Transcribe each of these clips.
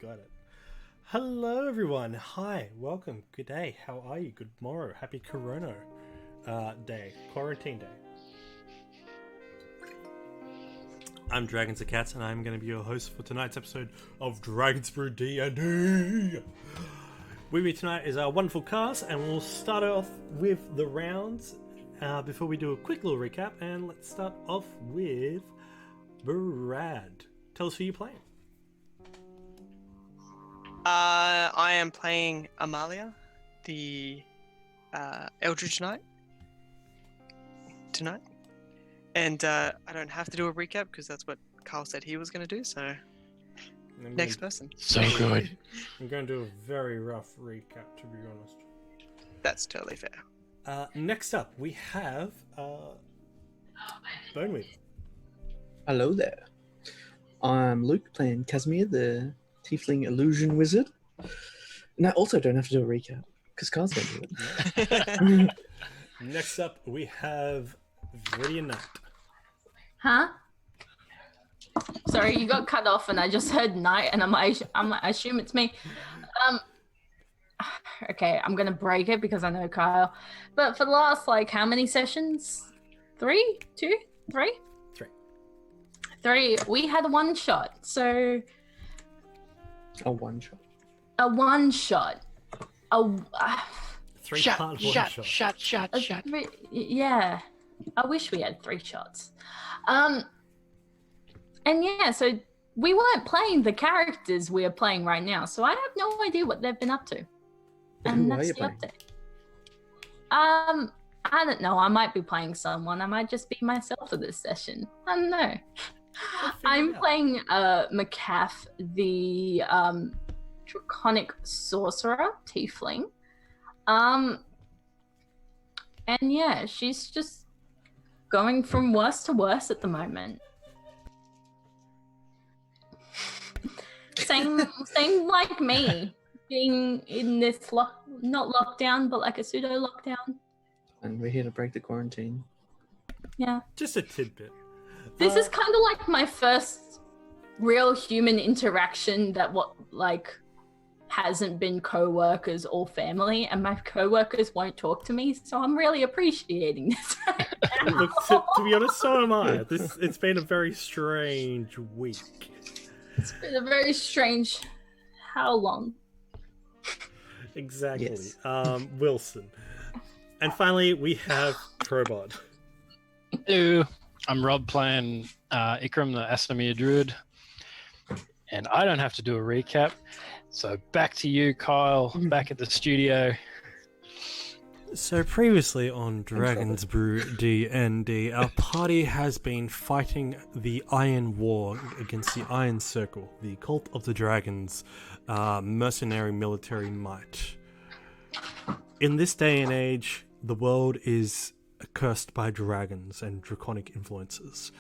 Got it. Hello, everyone. Hi, welcome. Good day. How are you? Good morrow. Happy Corona day, quarantine day. I'm Dragons and Cats, and I'm going to be your host for tonight's episode of Dragons Brew D&D. With me tonight is our wonderful cast, and we'll start off with the rounds before we do a quick little recap. And let's start off with Brad. Tell us who you're playing. I am playing Amalia, the Eldritch Knight, tonight. And I don't have to do a recap because that's what Carl said he was going to do, so next person. So good. I'm going to do a very rough recap, to be honest. That's totally fair. Next up, we have Boneweave. Hello there. I'm Luke, playing Casimir, the Tiefling Illusion Wizard. And I also don't have to do a recap, because Carl's going to do it. Next up, we have Viridian Knight. Huh? Sorry, you got cut off and I just heard night and I assume it's me. Okay, I'm going to break it because I know Kyle. But for the last, how many sessions? 3? 2? 3? 3. We had one shot, so... A one shot. A one shot. Shot. Yeah. I wish we had 3 shots. And yeah, so we weren't playing the characters we are playing right now, so I have no idea what they've been up to. And that's the update. I don't know. I might be playing someone. I might just be myself for this session. I don't know. I'm playing Macaf, the draconic sorcerer, tiefling. And yeah, she's just going from worse to worse at the moment. Same like me, being in this not lockdown, but like a pseudo lockdown. And we're here to break the quarantine. Yeah. Just a tidbit. This is kind of like my first real human interaction that hasn't been co-workers or family, and my co-workers won't talk to me, so I'm really appreciating this right now. Look, to be honest, so am I. It's been a very strange week. It's been a very strange... How long? Exactly. Yes. Wilson. And finally, we have Probot. Hello, I'm Rob, playing Ikram, the Aslamir Druid. And I don't have to do a recap. So back to you, Kyle, back at the studio. So previously on Dragons Brew D&D, our party has been fighting the Iron War against the Iron Circle, the Cult of the Dragons, mercenary military might. In this day and age, the world is cursed by dragons and draconic influences.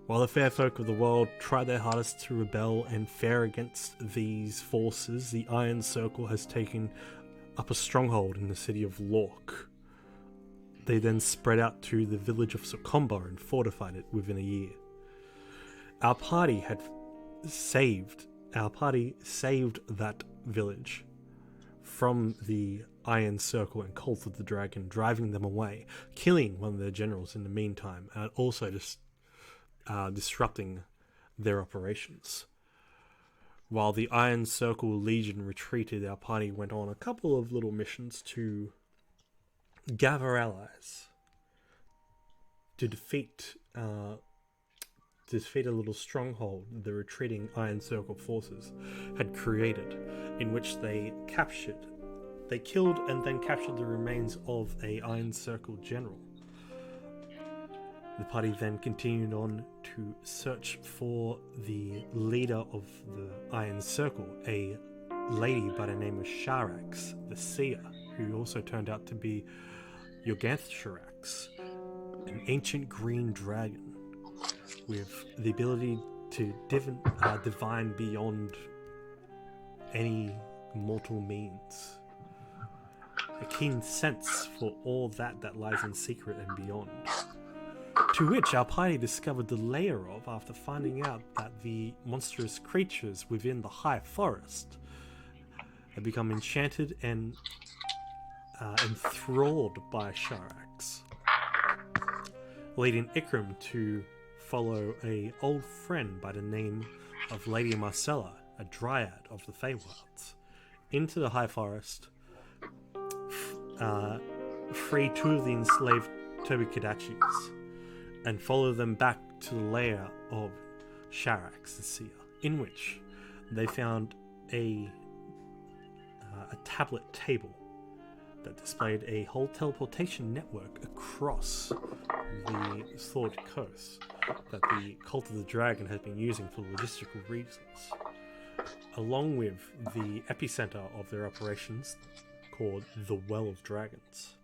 While the fair folk of the world try their hardest to rebel and fare against these forces, the Iron Circle has taken up a stronghold in the city of Llorkh. They then spread out to the village of Sokomba and fortified it within a year. Our party saved that village from the Iron Circle and Cult of the Dragon, driving them away, killing one of their generals in the meantime, and also just disrupting their operations. While the Iron Circle Legion retreated, our party went on a couple of little missions to gather allies to defeat a little stronghold the retreating Iron Circle forces had created, in which they killed and then captured the remains of a Iron Circle general. The party then continued on to search for the leader of the Iron Circle, a lady by the name of Sharax, the Seer, who also turned out to be Yoganth Sharax, an ancient green dragon with the ability to divine beyond any mortal means. A keen sense for all that lies in secret and beyond. To which our party discovered the lair of after finding out that the monstrous creatures within the high forest had become enchanted and enthralled by Sharax, leading Ikram to follow a old friend by the name of Lady Marcella, a dryad of the Feywilds, into the high forest, free two of the enslaved Tobikadachis, and follow them back to the lair of Sharax the Seer, in which they found a tablet table that displayed a whole teleportation network across the Sword Coast that the Cult of the Dragon had been using for logistical reasons, along with the epicenter of their operations called the Well of Dragons.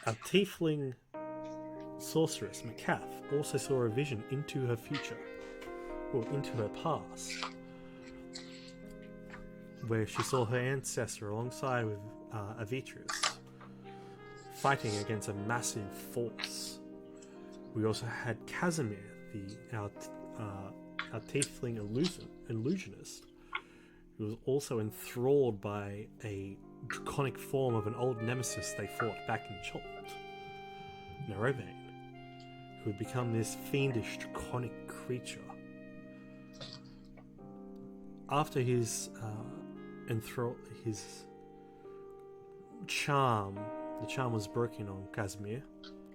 Our tiefling sorceress, Macaf, also saw a vision into her future, or into her past, where she saw her ancestor alongside with Avitrus fighting against a massive force. We also had Casimir, our tiefling illusionist, who was also enthralled by a draconic form of an old nemesis they fought back in Chult, Narovane, who had become this fiendish draconic creature. After his charm, the charm was broken on Casimir,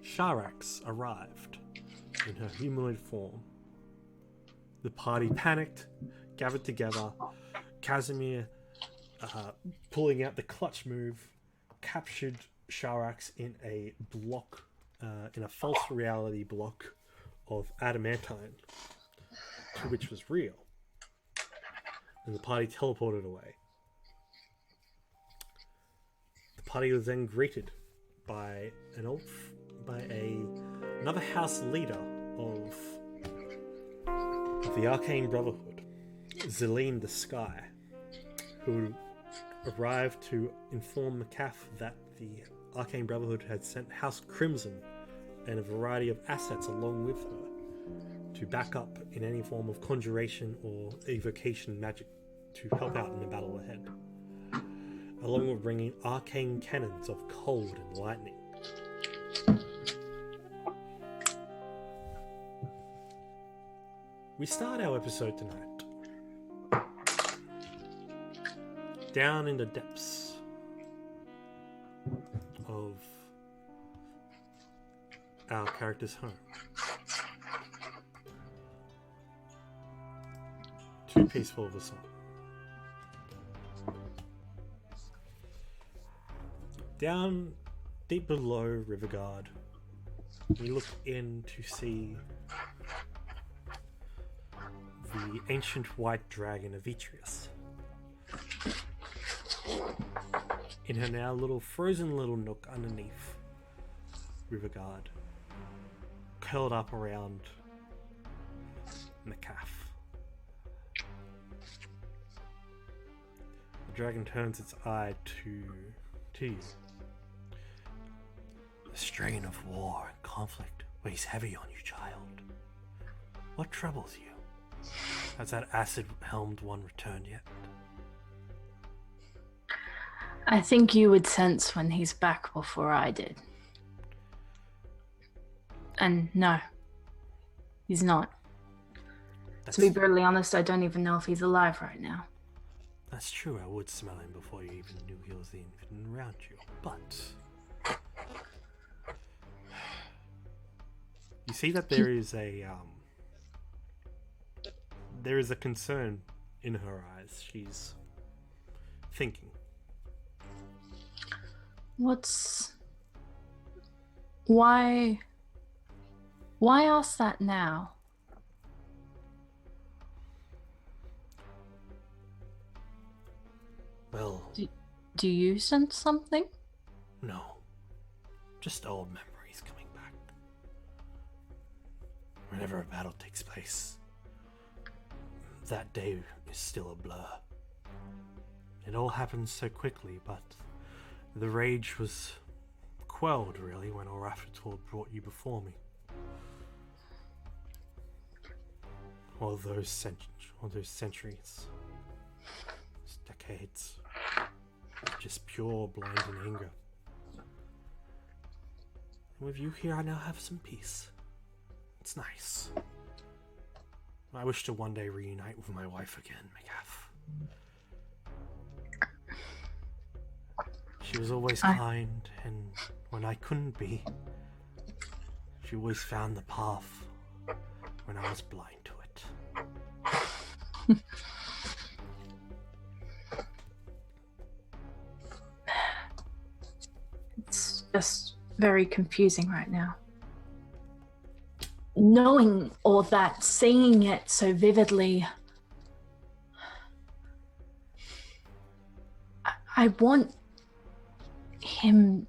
Sharax arrived in her humanoid form. The party panicked, gathered together. Casimir, pulling out the clutch move, captured Sharax in a block, in a false reality block of adamantine, which was real, and the party teleported away. The party was then greeted by another house leader of the Arcane Brotherhood, Zelene the Sky, who arrived to inform Macaf that the Arcane Brotherhood had sent House Crimson and a variety of assets along with her to back up in any form of conjuration or evocation magic to help out in the battle ahead, along with bringing arcane cannons of cold and lightning. We start our episode tonight down in the depths of our character's home. Too peaceful of a song. Down deep below Riverguard, we look in to see the ancient white dragon Avitrus in her now frozen little nook underneath Riverguard, curled up around Macaf. The dragon turns its eye to you. The strain of war and conflict weighs heavy on you, child. What troubles you? Has that acid-helmed one returned yet? I think you would sense when he's back before I did. And no, he's not. To be brutally honest, I don't even know if he's alive right now. That's true, I would smell him before you even knew he was the infant around you, but... You see that there is a concern in her eyes. She's thinking. Why ask that now? Well... Do you sense something? No. Just old memories coming back. Whenever a battle takes place, that day is still a blur. It all happened so quickly, but the rage was quelled, really, when Orafitor brought you before me. All those centuries, those decades, just pure blinding anger. And with you here, I now have some peace. It's nice. I wish to one day reunite with my wife again, McGaff. She was always kind, and when I couldn't be, she always found the path when I was blind to it. It's just very confusing right now. Knowing all that, seeing it so vividly, I want him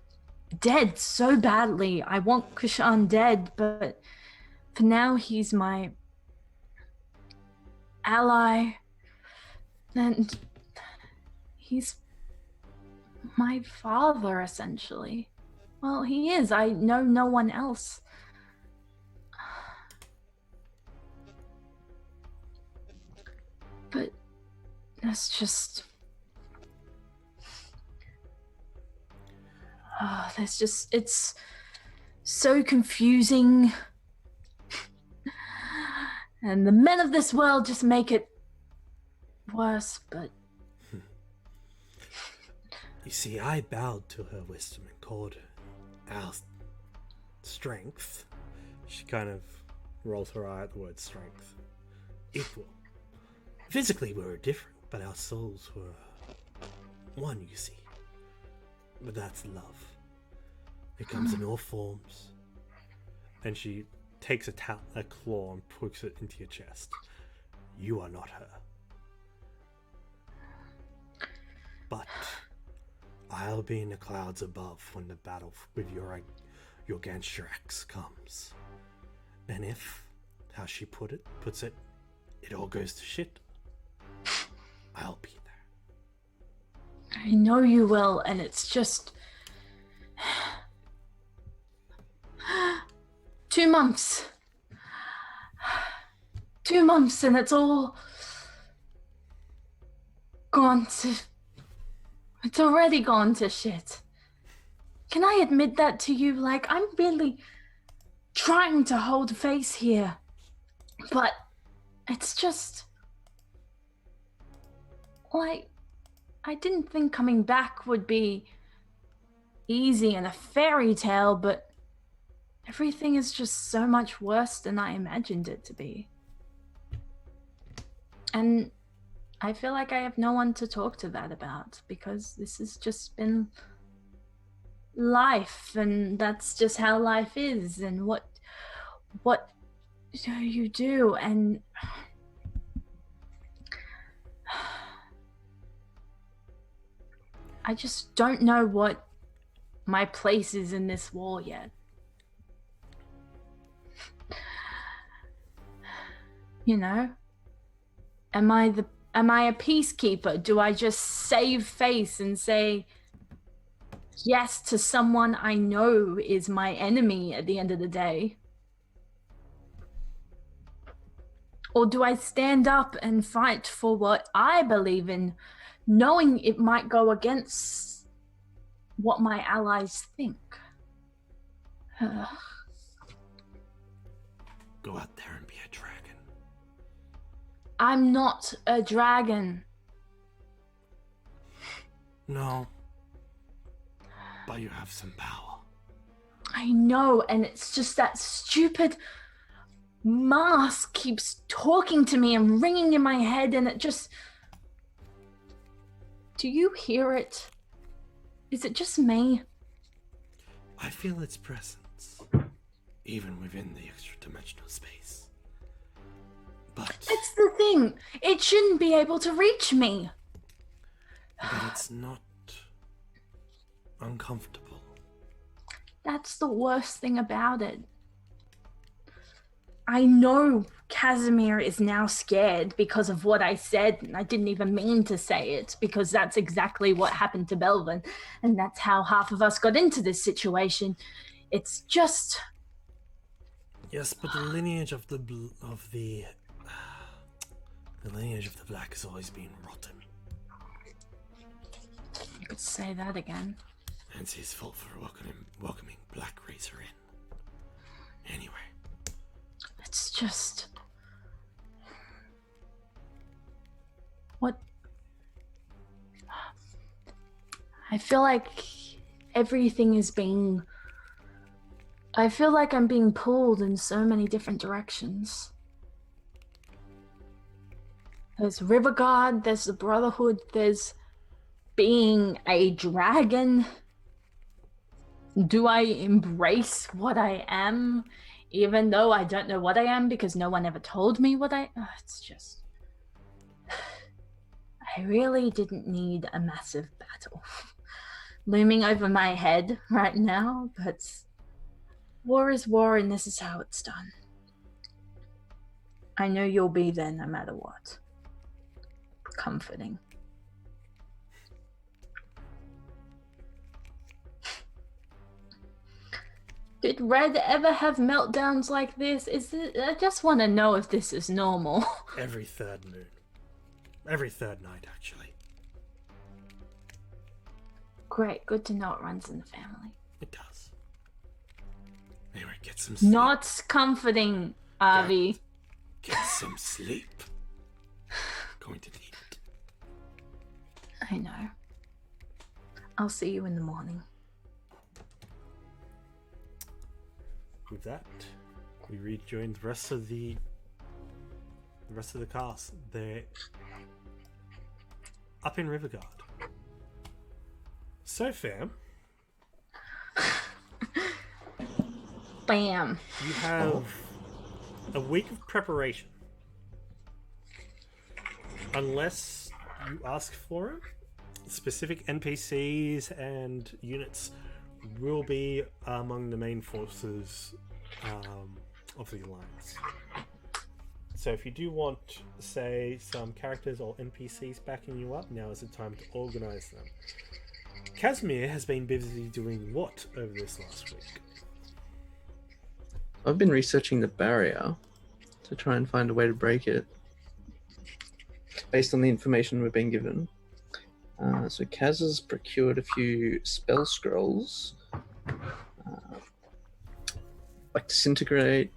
dead so badly. I want Kushan dead, but for now he's my ally, and he's my father, essentially. Well, he is. I know no one else. But that's just... it's so confusing. And the men of this world just make it worse, but... You see, I bowed to her wisdom and called our strength. She kind of rolls her eye at the word strength. Equal. Physically we were different, but our souls were one, you see. But that's love. It comes in all forms. And she takes a claw and pokes it into your chest. You are not her. But I'll be in the clouds above when the battle with your Ganshrax comes. And if, how she puts it, it all goes to shit, I'll be there. I know you will, and it's just... 2 months. 2 months, and it's all gone to... It's already gone to shit. Can I admit that to you? Like, I'm really trying to hold face here, but it's just... Like, I didn't think coming back would be easy and a fairy tale, but everything is just so much worse than I imagined it to be. And I feel like I have no one to talk to that about, because this has just been life, and that's just how life is, and what do you do? And I just don't know what my place is in this war yet. You know? Am I a peacekeeper? Do I just save face and say yes to someone I know is my enemy at the end of the day? Or do I stand up and fight for what I believe in, knowing it might go against what my allies think? Go out there and be a dragon. I'm not a dragon. No. But you have some power. I know, and it's just that stupid mask keeps talking to me and ringing in my head, and it just... Do you hear it? Is it just me? I feel its presence, even within the extra-dimensional space. But It's the thing. It shouldn't be able to reach me. it's not uncomfortable. That's the worst thing about it. I know Casimir is now scared because of what I said, and I didn't even mean to say it, because that's exactly what happened to Belvin, and that's how half of us got into this situation. It's just... Yes, but the lineage of the lineage of the Black has always been rotten. You could say that again. And it's his fault for welcoming Black Razor in. Anyway. It's just... What? I feel like everything is being... I feel like I'm being pulled in so many different directions. There's Riverguard, there's the Brotherhood, there's being a dragon. Do I embrace what I am, even though I don't know what I am because no one ever told me what I... it's just... I really didn't need a massive battle looming over my head right now, but war is war and this is how it's done. I know you'll be there no matter what. Comforting. Did Red ever have meltdowns like this? I just want to know if this is normal. Every third moon. Every third night, actually. Great, good to know it runs in the family. It does. Anyway, get some sleep. Not comforting, Avi. Get some sleep. Going to need it. I know. I'll see you in the morning. With that, we rejoin the rest of the cast. They're up in Riverguard. So, fam, Bam. you have a week of preparation. Unless you ask for it, specific NPCs and units will be among the main forces of the Alliance. So if you do want, say, some characters or NPCs backing you up, now is the time to organize them. Casimir has been busy doing what over this last week? I've been researching the barrier to try and find a way to break it based on the information we've been given. So Kaz has procured a few spell scrolls, like Disintegrate,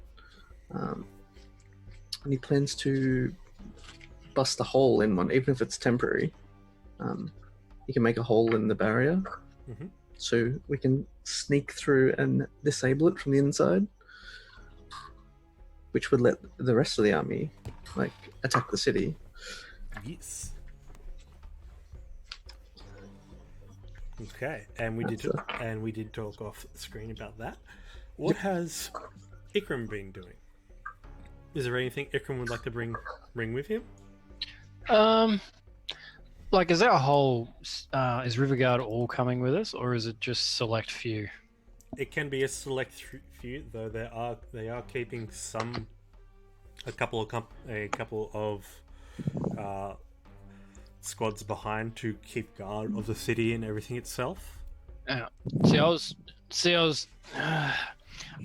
and he plans to bust a hole in one, even if it's temporary. He can make a hole in the barrier, so we can sneak through and disable it from the inside, which would let the rest of the army, like, attack the city. Yes. Okay, and we did talk off the screen about that. What has Ikram been doing? Is there anything Ikram would like to bring with him? Like, is our whole is Riverguard all coming with us, or is it just select few? It can be a select few, though they are keeping a couple of squads behind to keep guard of the city and everything itself. Yeah.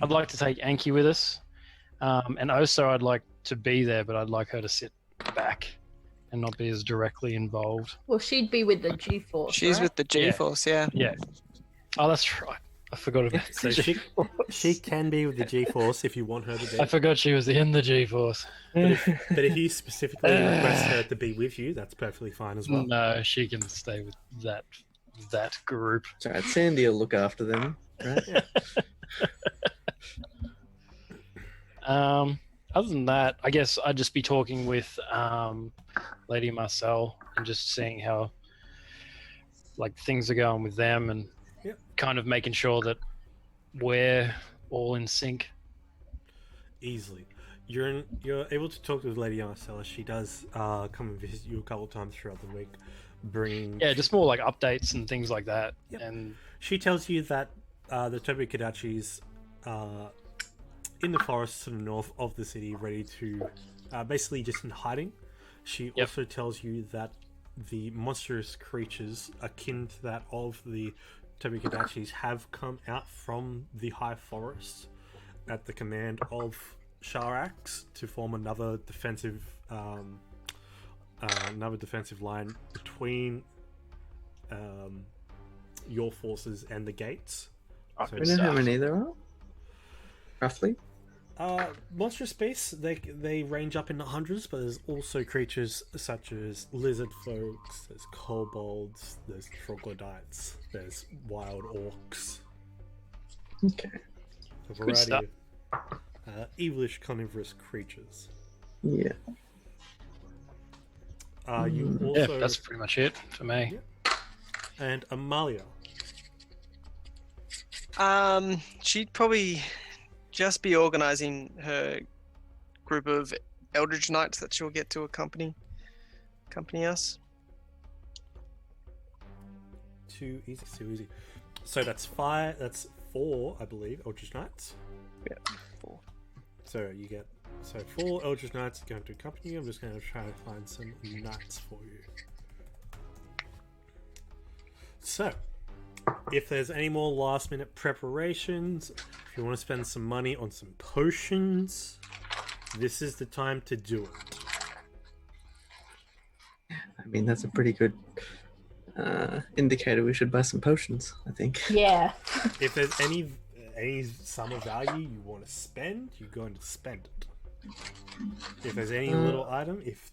I'd like to take Anki with us, and also I'd like to be there, but I'd like her to sit back and not be as directly involved. Well, she'd be with the G-Force, She's right? with the G-Force, yeah. Yeah. Oh, that's right. I forgot about So the she can be with the G-Force if you want her to be. I forgot she was in the G-Force. But if you specifically request her to be with you, that's perfectly fine as well. No, she can stay with that group. So Sandy will look after them, right? Other than that, I guess I'd just be talking with Lady Marcel and just seeing how things are going with them, and kind of making sure that we're all in sync. Easily. You're able to talk with Lady Marcella. She does come and visit you a couple of times throughout the week, bringing... Yeah, just more like updates and things like that. Yep. And she tells you that the Toby Kadachis in the forest to the north of the city, ready to basically just in hiding. She also tells you that the monstrous creatures akin to that of the Tobikadachis have come out from the high forest at the command of Sharax to form another defensive line between your forces and the gates. Do you know how many there are? Roughly? Monstrous beasts, they range up in the hundreds, but there's also creatures such as lizard folks, there's kobolds, there's troglodytes, there's wild orcs. Okay. A variety of evilish carnivorous creatures. Yeah. You also... Yeah, that's pretty much it for me. Yeah. And Amalia. She'd probably just be organizing her group of Eldritch Knights that she'll get to accompany us. Too easy. So that's 4, I believe, Eldritch Knights. Yeah, 4. So you get 4 Eldritch Knights going to accompany you. I'm just going to try to find some knights for you. So, if there's any more last minute preparations, if you want to spend some money on some potions, this is the time to do it. I mean, that's a pretty good indicator we should buy some potions, I think. Yeah. If there's any sum of value you want to spend, you're going to spend it. If there's any little item, if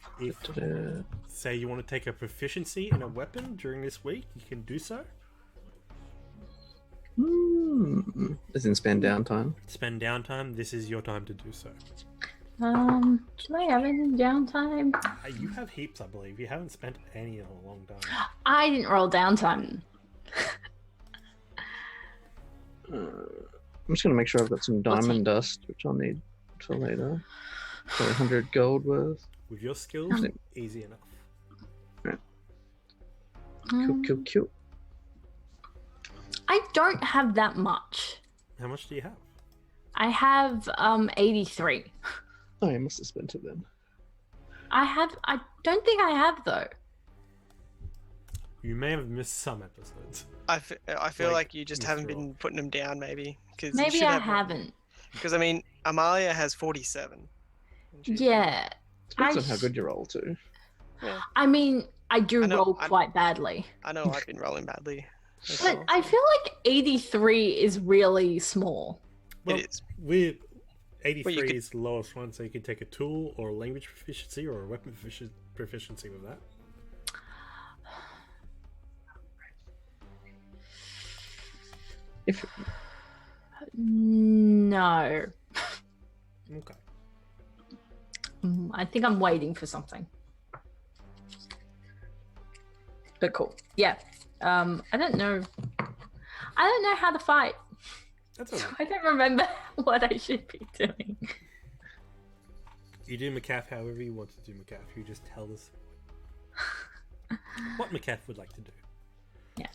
say you want to take a proficiency in a weapon during this week, you can do so. As in spend downtime. Spend downtime. This is your time to do so. Do I have any downtime? You have heaps, I believe. You haven't spent any in a long time. I didn't roll downtime. I'm just going to make sure I've got some diamond dust, which I'll need for later. So 100 gold worth. With your skills, easy enough. Right. Cool. I don't have that much. How much do you have? I have 83. Oh, I must have spent it then. I don't think I have though. You may have missed some episodes. I feel like you just Mr. haven't been putting them down, maybe. Maybe I haven't. Because, I mean, Amalia has 47. Yeah. Depends on how good you roll too. Yeah. I mean, I do know, roll quite badly. I know I've been rolling badly. But I feel like 83 is really small. Well, It is. With 83 Well, you could- is the lowest one, so you can take a tool or a language proficiency or a weapon proficiency with that. If No. Okay. I think I'm waiting for something. But cool. Yeah. I don't know how to fight. That's alright. I don't remember what I should be doing. You do Macaf however you want to do Macaf. You just tell us what Macaf would like to do. Yeah.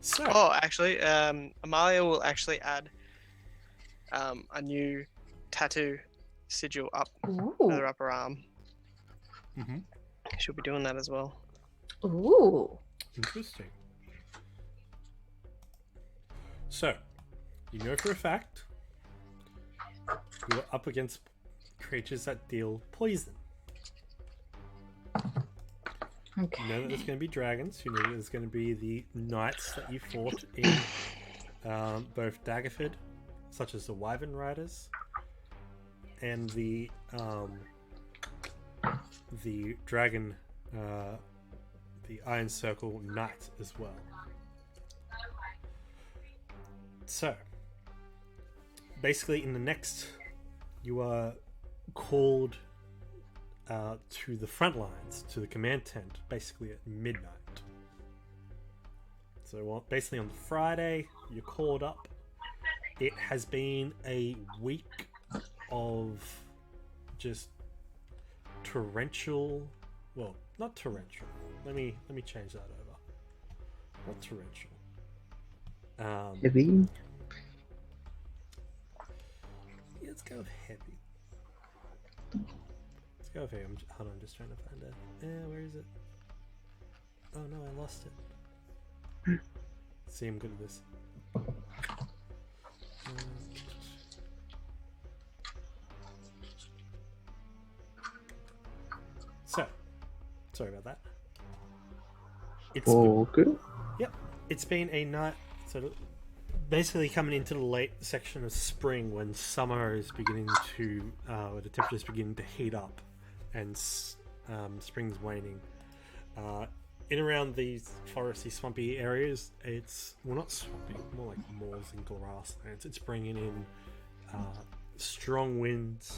So, Oh, actually, Amalia will actually add a new tattoo sigil up her upper arm. Mhm. She'll be doing that as well. Ooh. Interesting. So, you know for a fact you're up against creatures that deal poison. Okay. You know that there's going to be dragons. You know that there's going to be the knights that you fought in both Daggerford, such as the Wyvern Riders, and the dragon, the Iron Circle Knight as well. So, basically, in the next, you are called to the front lines, to the command tent, basically at midnight. So, basically, on the Friday, you're called up. It has been a week of just torrential. Well, not torrential. Let me change that over. Not torrential. Heavy. let's go with heavy. Let's go with heavy. Hold on, I'm just trying to find it. Where is it? Oh no, I lost it. See, I'm good at this. So, sorry about that. Good. Yep, it's been a night. So, basically, coming into the late section of spring when summer is beginning to, the temperature is beginning to heat up, and spring's waning. In around these foresty, swampy areas, it's not swampy, more like moors and grasslands. It's bringing in strong winds,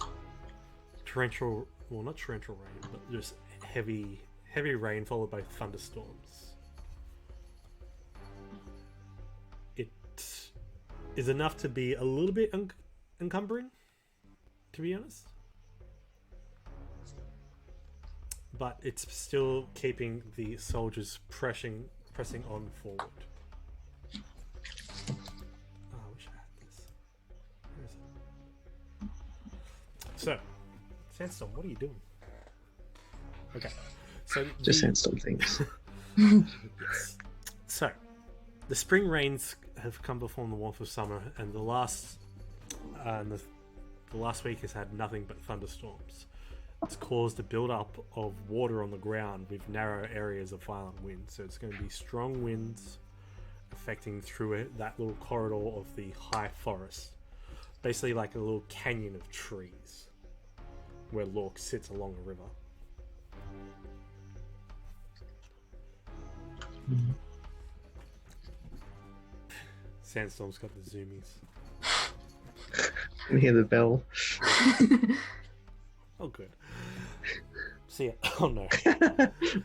torrential, well, not torrential rain, but just heavy rain followed by thunderstorms. It is enough to be a little bit encumbering, to be honest. But it's still keeping the soldiers pressing on forward. Oh, I wish I had this. Where is it? So, Sandstorm, what are you doing? Okay, so Just Sandstorm things. yes. So, the spring rains have come before the warmth of summer, and the last week has had nothing but thunderstorms. It's caused a build-up of water on the ground with narrow areas of violent wind. So it's going to be strong winds affecting through that little corridor of the high forest. Basically like a little canyon of trees where Llorkh sits along a river. Sandstorm's got the zoomies. And hear the bell. Oh, good. See ya. Oh no.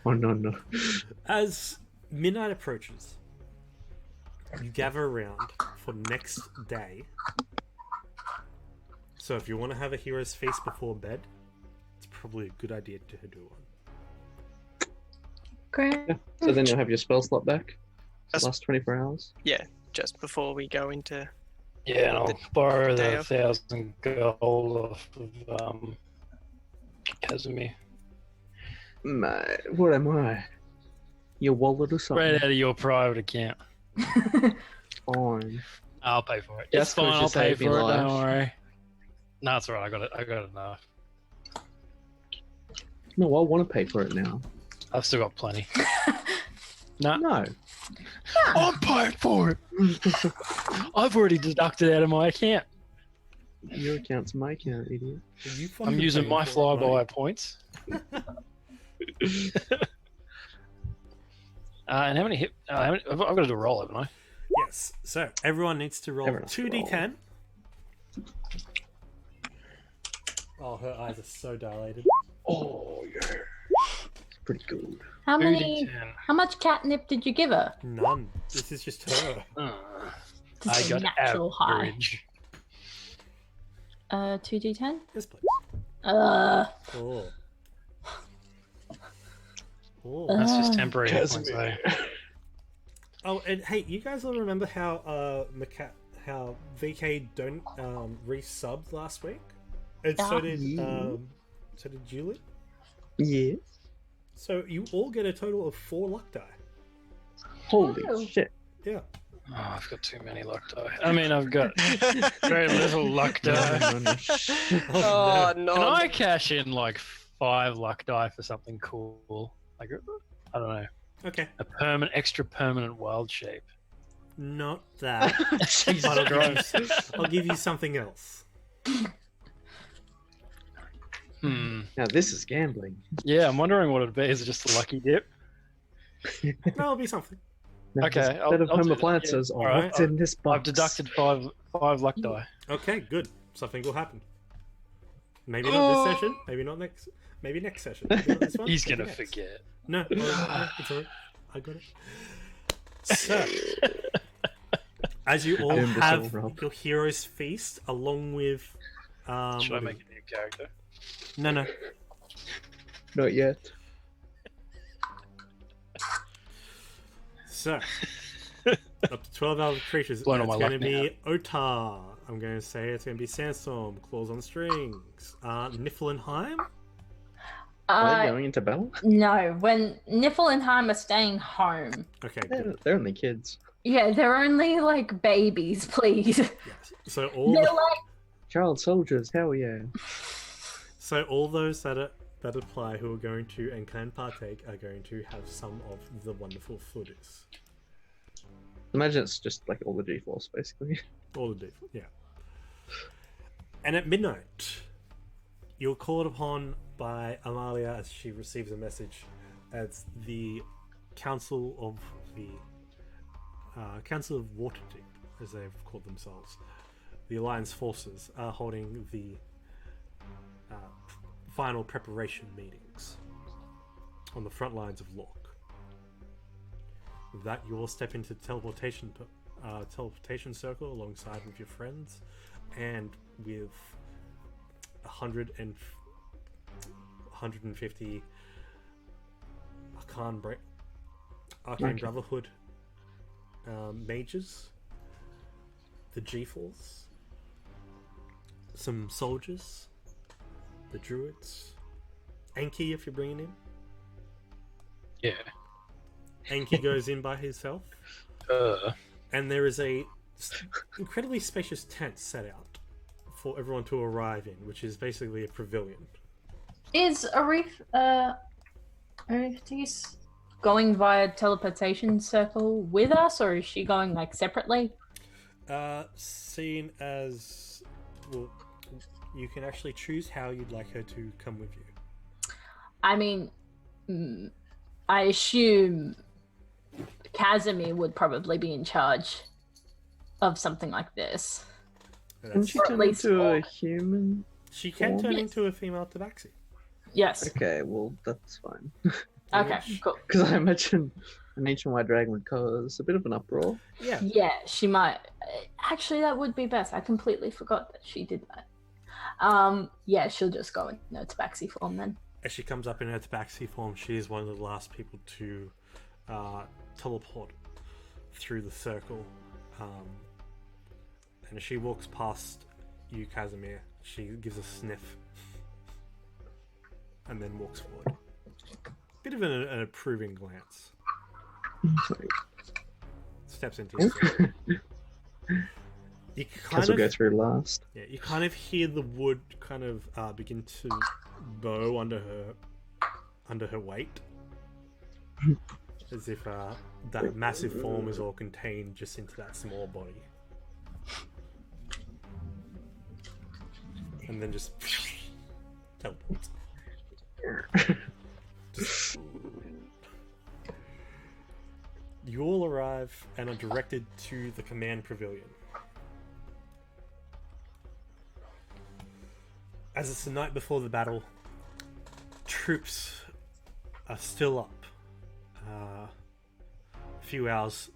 Oh no. As midnight approaches, you gather around for next day. So if you want to have a hero's feast before bed, it's probably a good idea to do one. Great. Yeah. So then you'll have your spell slot back. That's- Last 24 hours. Yeah, just before we go into. Yeah, and I'll borrow day the of. 1,000 gold off of Casimir. Mate, what am I? Your wallet or something? Right out of your private account. Fine. I'll pay for it. Just It's fine. 'cause you I'll pay saved me for it. life. Don't worry. No, it's alright. I got it enough. No, I want to pay for it now. I've still got plenty. No, No. I'm paying for it. I've already deducted out of my account. Your account's my account, idiot. You I'm fucking using paying my for it, mate. flyby points. And how many hit? I've got to do a roll, haven't I? Yes. So everyone needs to roll Everyone has to 2d10. Oh, her eyes are so dilated. Oh, yeah. It's pretty good. How many? 2d10. How much catnip did you give her? None. This is just her. Just I a got natural average. high. 2d10. Yes, please. Uh, Oh. Oh. That's just Ah. temporary hit points, though. Oh, and hey, you guys all remember how how VK don't resubbed last week? And so Yeah. did Yeah. Julie. Yeah. So you all get a total of 4 luck die. Holy Oh. shit. Yeah. Oh, I've got too many luck die. I mean, I've got very little luck die. Oh, no. Can I cash in like 5 luck die for something cool? Like, I don't know, Okay. a extra permanent wild shape. Not that. Jesus But Christ. I'll give you something else. Now this is gambling. Yeah, I'm wondering what it'd be. Is it just a lucky dip? No, it'll be something. Now, Okay, this I'll set of do home that, appliances yeah. are Alright, what's in this box. I've deducted five luck die. Okay, good. Something will happen. Maybe not this session. Maybe not next. Maybe next session. Maybe not this one. He's maybe gonna next. forget. No, it's alright. I got it. So, as you all Imbecile, have Rob. your hero's feast, along with, Should I what is make it? a new character? No. Not yet. So, Up to 12 other creatures. Blown It's on my going to luck be Otar. I'm going to say it's going to be Sandstorm, Claws on Strings, Niflheim. Are they going into battle? No, when Niflheim are staying home. Okay, good. They're only kids. Yeah, they're only like babies, please. Yes. So all They're the, like Child soldiers, hell yeah. so all those that apply who are going to and can partake are going to have some of the wonderful foodies. Imagine it's just like all the G-Force, basically. All the default, yeah. And at midnight, you're called upon by Amalia as she receives a message as the Council of Waterdeep, as they've called themselves, the Alliance forces are holding the final preparation meetings on the front lines of Llorkh. With that, you all step into the teleportation circle alongside with your friends and with 150 Arcane Brotherhood mages, the G-Force, some soldiers, the druids, Anki if you're bringing him. Yeah. Anki goes in by himself, and there is a incredibly spacious tent set out for everyone to arrive in, which is basically a pavilion. Is Ariftis going via teleportation circle with us, or is she going like separately? Seen as well, you can actually choose how you'd like her to come with you. I mean, I assume Casimir would probably be in charge of something like this. Can she Or at turn least into a more. human? She can turn Yes. into a female tabaxi. Yes. Okay, well, that's fine. Okay, cool. Because I imagine an ancient white dragon would cause a bit of an uproar. Yeah. Yeah, she might. Actually, that would be best. I completely forgot that she did that. Yeah, she'll just go in her tabaxi form then. As she comes up in her tabaxi form, she is one of the last people to teleport through the circle. And as she walks past you, Casimir, she gives a sniff and then walks forward. Bit of an approving glance. Steps into your circle. You kind Because we'll go of, through last. yeah, you kind of hear the wood kind of begin to bow under her weight, as if that massive form is all contained just into that small body, and then just teleports. You all arrive and are directed to the command pavilion. As it's the night before the battle, troops are still up. A few hours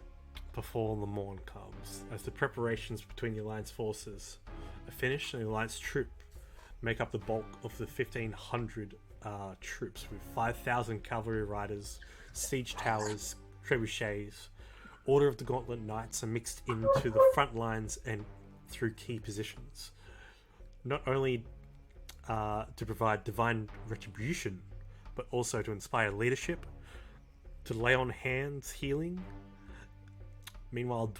before the morn comes, as the preparations between the Alliance forces are finished, and the Alliance troop make up the bulk of the 1,500 troops, with 5,000 cavalry riders, siege towers, trebuchets. Order of the Gauntlet Knights are mixed into the front lines and through key positions. Not only to provide divine retribution, but also to inspire leadership, to lay on hands healing. Meanwhile,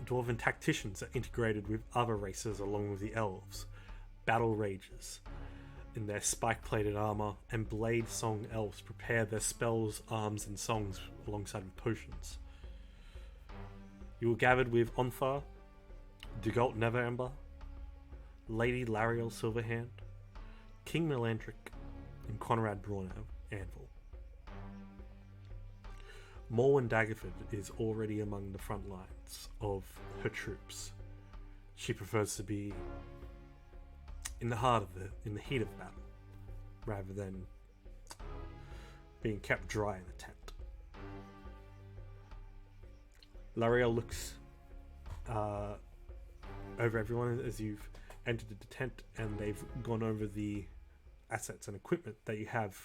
dwarven tacticians are integrated with other races along with the elves. Battle rages in their spike-plated armor, and blade song elves prepare their spells, arms, and songs alongside with potions. You were gathered with Ontharr, Dugalt Neverember, Lady Lariel Silverhand, King Melandric, and Conrad Braun Anvil. Morwen Daggerford is already among the front lines of her troops. She prefers to be in the heat of battle, rather than being kept dry in a tent. Lariel looks over everyone as you've entered the tent, and they've gone over the assets and equipment that you have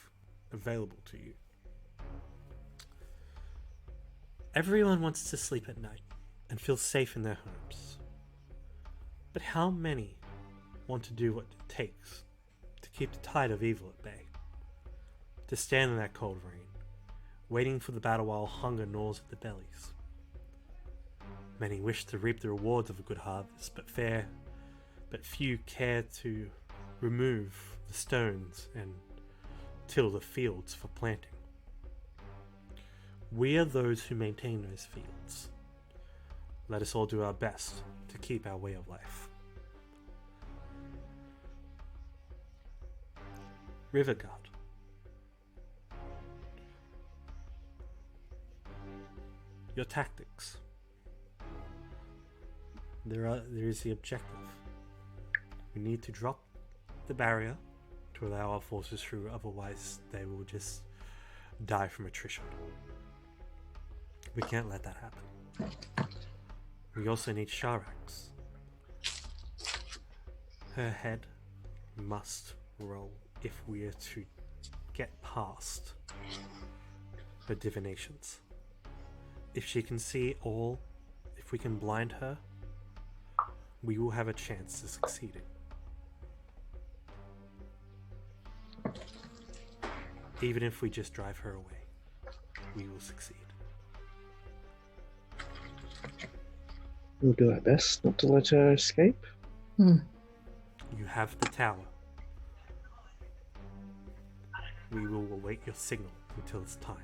available to you. Everyone wants to sleep at night and feel safe in their homes. But how many want to do what it takes to keep the tide of evil at bay? To stand in that cold rain, waiting for the battle while hunger gnaws at the bellies. Many wish to reap the rewards of a good harvest, but few care to remove the stones and till the fields for planting. We are those who maintain those fields. Let us all do our best to keep our way of life. Riverguard. Your tactics. There is the objective. We need to drop the barrier to allow our forces through, otherwise they will just die from attrition. We can't let that happen. We also need Sharax. Her head must roll if we are to get past her divinations. If she can see all, if we can blind her, we will have a chance to succeeding. Even if we just drive her away, we will succeed. We'll do our best not to let her escape. You have the tower. We will await your signal until it's time.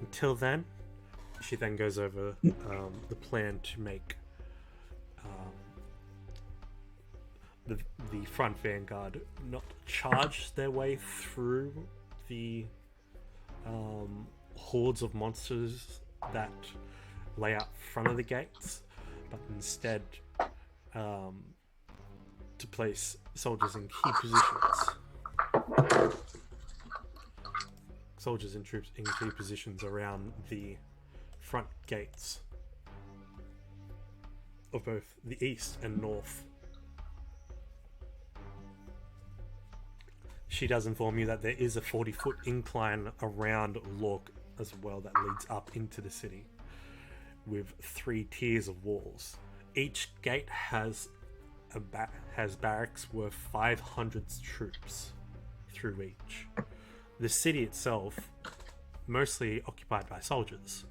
Until then, she then goes over the plan to make the front vanguard not charge their way through the hordes of monsters that lay out front of the gates, but instead to place soldiers in key positions. Soldiers and troops in key positions around the front gates of both the east and north. She does inform you that there is a 40-foot incline around Llorkh as well that leads up into the city, with 3 tiers of walls. Each gate has barracks worth 500 troops through each. The city itself, mostly occupied by soldiers,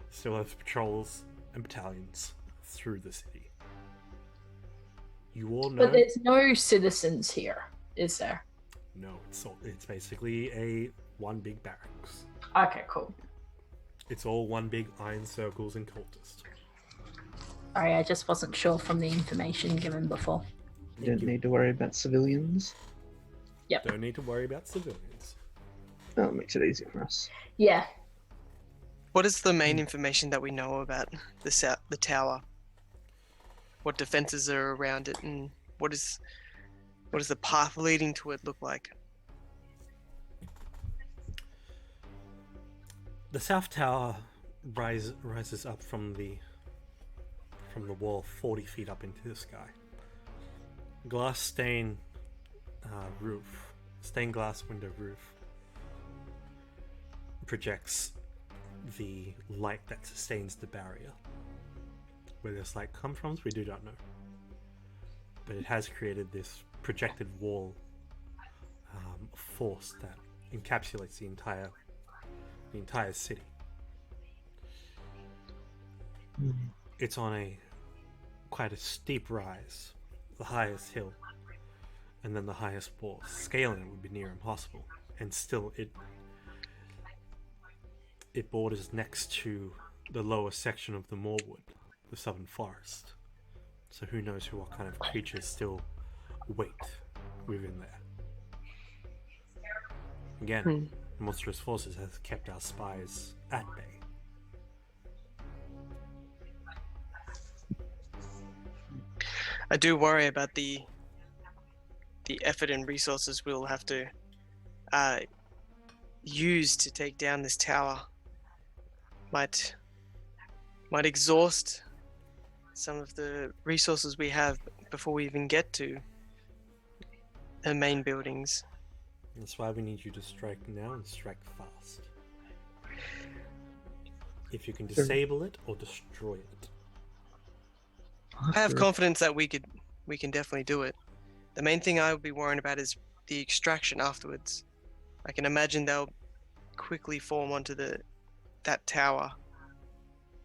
still has patrols and battalions through the city. You all know. But there's no citizens here, is there? No, it's basically one big barracks. Okay, cool. It's all one big iron circles and cultists. Sorry, I just wasn't sure from the information given before. You don't need to worry about civilians. Yep. Don't need to worry about civilians. That makes it easier for us. Yeah. What is the main information that we know about the tower? What defenses are around it, and what does the path leading to it look like? The south tower rises up from the wall 40 feet up into the sky. Glass stained stained glass window roof projects the light that sustains the barrier. Where this light comes from, we do not know. But it has created this projected wall force that encapsulates the entire city. It's on quite a steep rise, the highest hill, and then the highest wall. Scaling it would be near impossible, and still it borders next to the lower section of the Moorwood, the southern forest. So who knows what kind of creatures still wait within there. Again, monstrous forces has kept our spies at bay. I do worry about the effort and resources we'll have to use to take down this tower. Might exhaust some of the resources we have before we even get to the main buildings. That's why we need you to strike now and strike fast. if you can disable it or destroy it. I have confidence that we can definitely do it. The main thing I would be worrying about is the extraction afterwards. I can imagine they'll quickly form onto that tower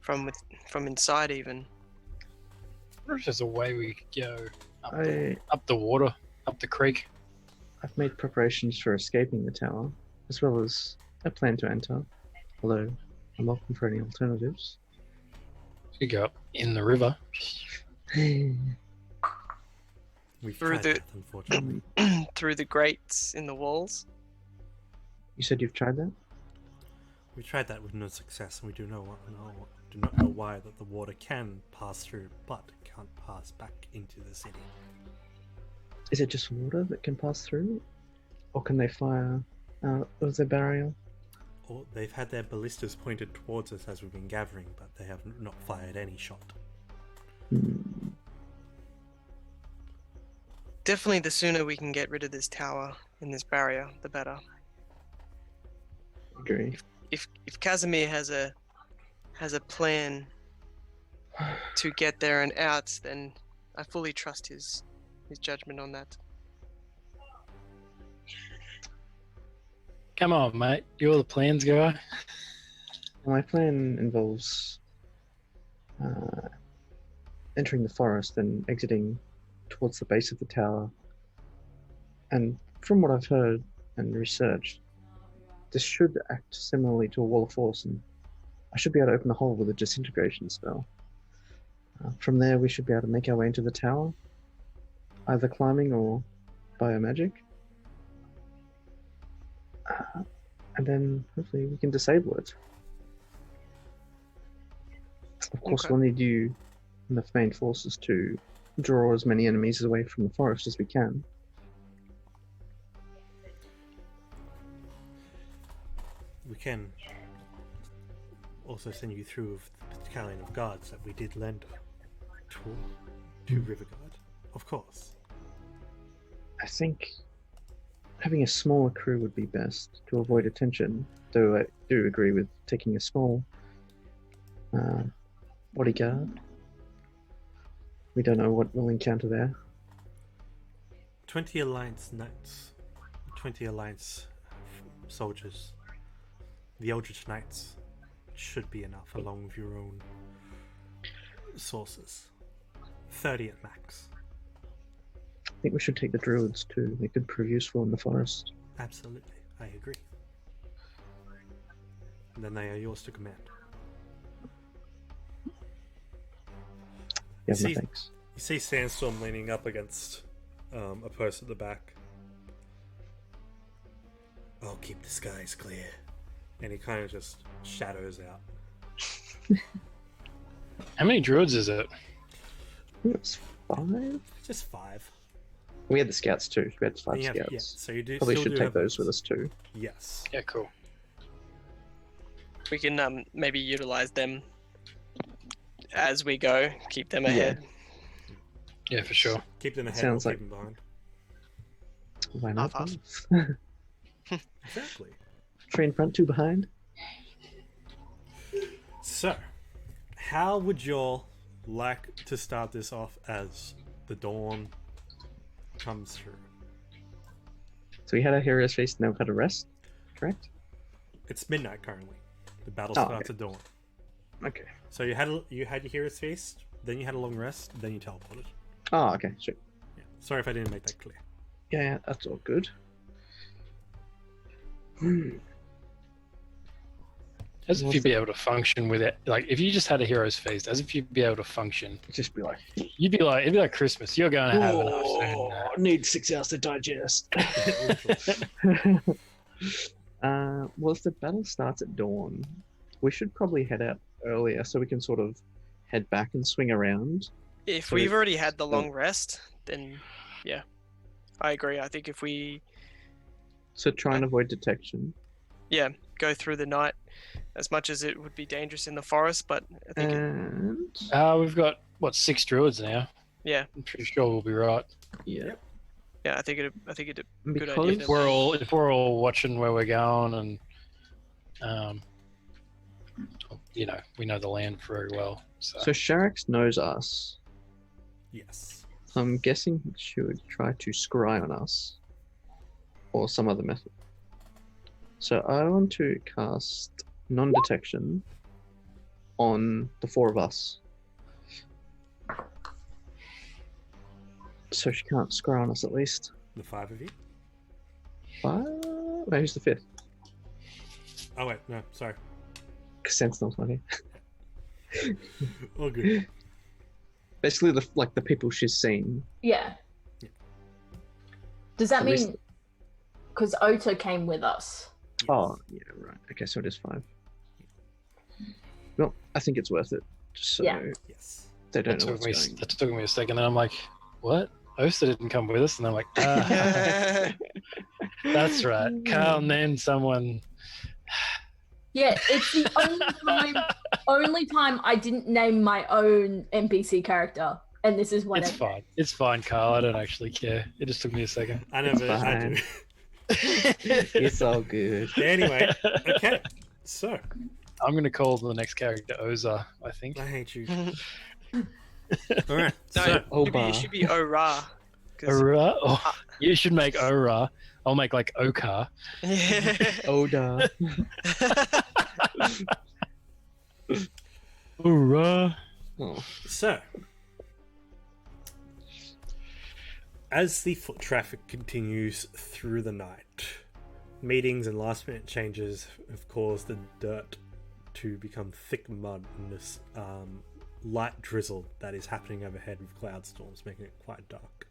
from inside even. I wonder if there's a way we could go up the water, up the creek. I've made preparations for escaping the tower, as well as a plan to enter. Although I'm welcome for any alternatives. You go up in the river. We've Through tried that, unfortunately. through the grates in the walls. You said you've tried that? We tried that with no success, and we do not know why that the water can pass through, but can't pass back into the city. Is it just water that can pass through? Or can they fire out of the barrier? Or they've had their ballistas pointed towards us as we've been gathering, but they have not fired any shot. Definitely, the sooner we can get rid of this tower and this barrier, the better. Agree. If Casimir has a plan to get there and out, then I fully trust his judgment on that. Come on, mate. You're the plans guy. My plan involves entering the forest and exiting towards the base of the tower. And from what I've heard and researched, this should act similarly to a wall of force, and I should be able to open a hole with a disintegration spell. From there, we should be able to make our way into the tower, either climbing or biomagic. And then hopefully we can disable it. Of course, Okay. we'll need you and the main forces to draw as many enemies away from the forest as we can. We can also send you through with the battalion of guards that we did lend to Riverguard. Of course. I think having a smaller crew would be best to avoid attention, though I do agree with taking a small bodyguard. We don't know what we'll encounter there. 20 Alliance Knights. 20 Alliance soldiers. The Eldritch Knights should be enough, along with your own sources. 30 at max. I think we should take the druids too. They could prove useful in the forest. Absolutely, I agree. And then they are yours to command. Yeah, See- no thanks. You see Sandstorm leaning up against a post at the back. I'll keep the skies clear. And he kind of just shadows out. How many druids is it? I think it's 5? Just 5. We had the scouts too. We had 5 And you have- scouts. yeah, so you do Probably still should do take have those with us too. Yes. Yeah, cool. We can maybe utilize them as we go, keep them ahead. Yeah, for sure. Keep them ahead Sounds or like- keep them behind. Why not? Half-half. both? Exactly. 3 in front, 2 behind. So, how would y'all like to start this off as the dawn comes through? So we had a hero's feast, now we've had a rest, correct? It's midnight currently. The battle Oh, starts okay. at dawn. Okay. So you had your hero's feast, then you had a long rest, then you teleported. Oh, okay, sure. Yeah. Sorry if I didn't make that clear. Yeah, that's all good. As if What's you'd be able to function with it. Like, if you just had a hero's feast, as if you'd be able to function. Just be like, It'd be like Christmas. You're going to have enough soon. I need 6 hours to digest. Well, if the battle starts at dawn, we should probably head out earlier so we can sort of head back and swing around. If So we've already had the so- long rest, then yeah, I agree. I think if we So try and avoid detection. go through the night, as much as it would be dangerous in the forest, but I think And We've got, 6 druids now? yeah, I'm pretty sure we'll be right. yeah, I think it good because idea. If we're all watching where we're going and You know, we know the land very well. So, So Sharax knows us. Yes. I'm guessing she would try to scry on us, or some other method. So I want to cast non-detection on the 4 of us. So she can't scry on us at least. The 5 of you? 5? No, who's the 5th? Oh wait, no, sorry. Sentinel's not here. All good. Basically, the people she's seen. Yeah. Yeah. Does that At mean least- because Ota came with us? Yes. Oh, yeah, right. Okay, so it is 5. Well, I think it's worth it. Just so Yeah. Yes. they don't that know took, what's me, going that took me a second. And I'm like, what? Oster didn't come with us. And I'm like, ah, that's right. Carl named someone. Yeah, it's the only time I didn't name my own NPC character, and this is one. It's fine. It's fine, Carl. I don't actually care. It just took me a second. I know, but I do. It's all good. Anyway, okay. So, I'm going to call the next character Oza, I think. I hate you. Alright, No, so, it should be Ora. 'cause- Ora? Oh, you should make Ora. I'll make like Okar. Yeah. Oda. Ora. Oh. So, as the foot traffic continues through the night, meetings and last minute changes have caused the dirt to become thick mud in this light drizzle that is happening overhead with cloud storms, making it quite dark.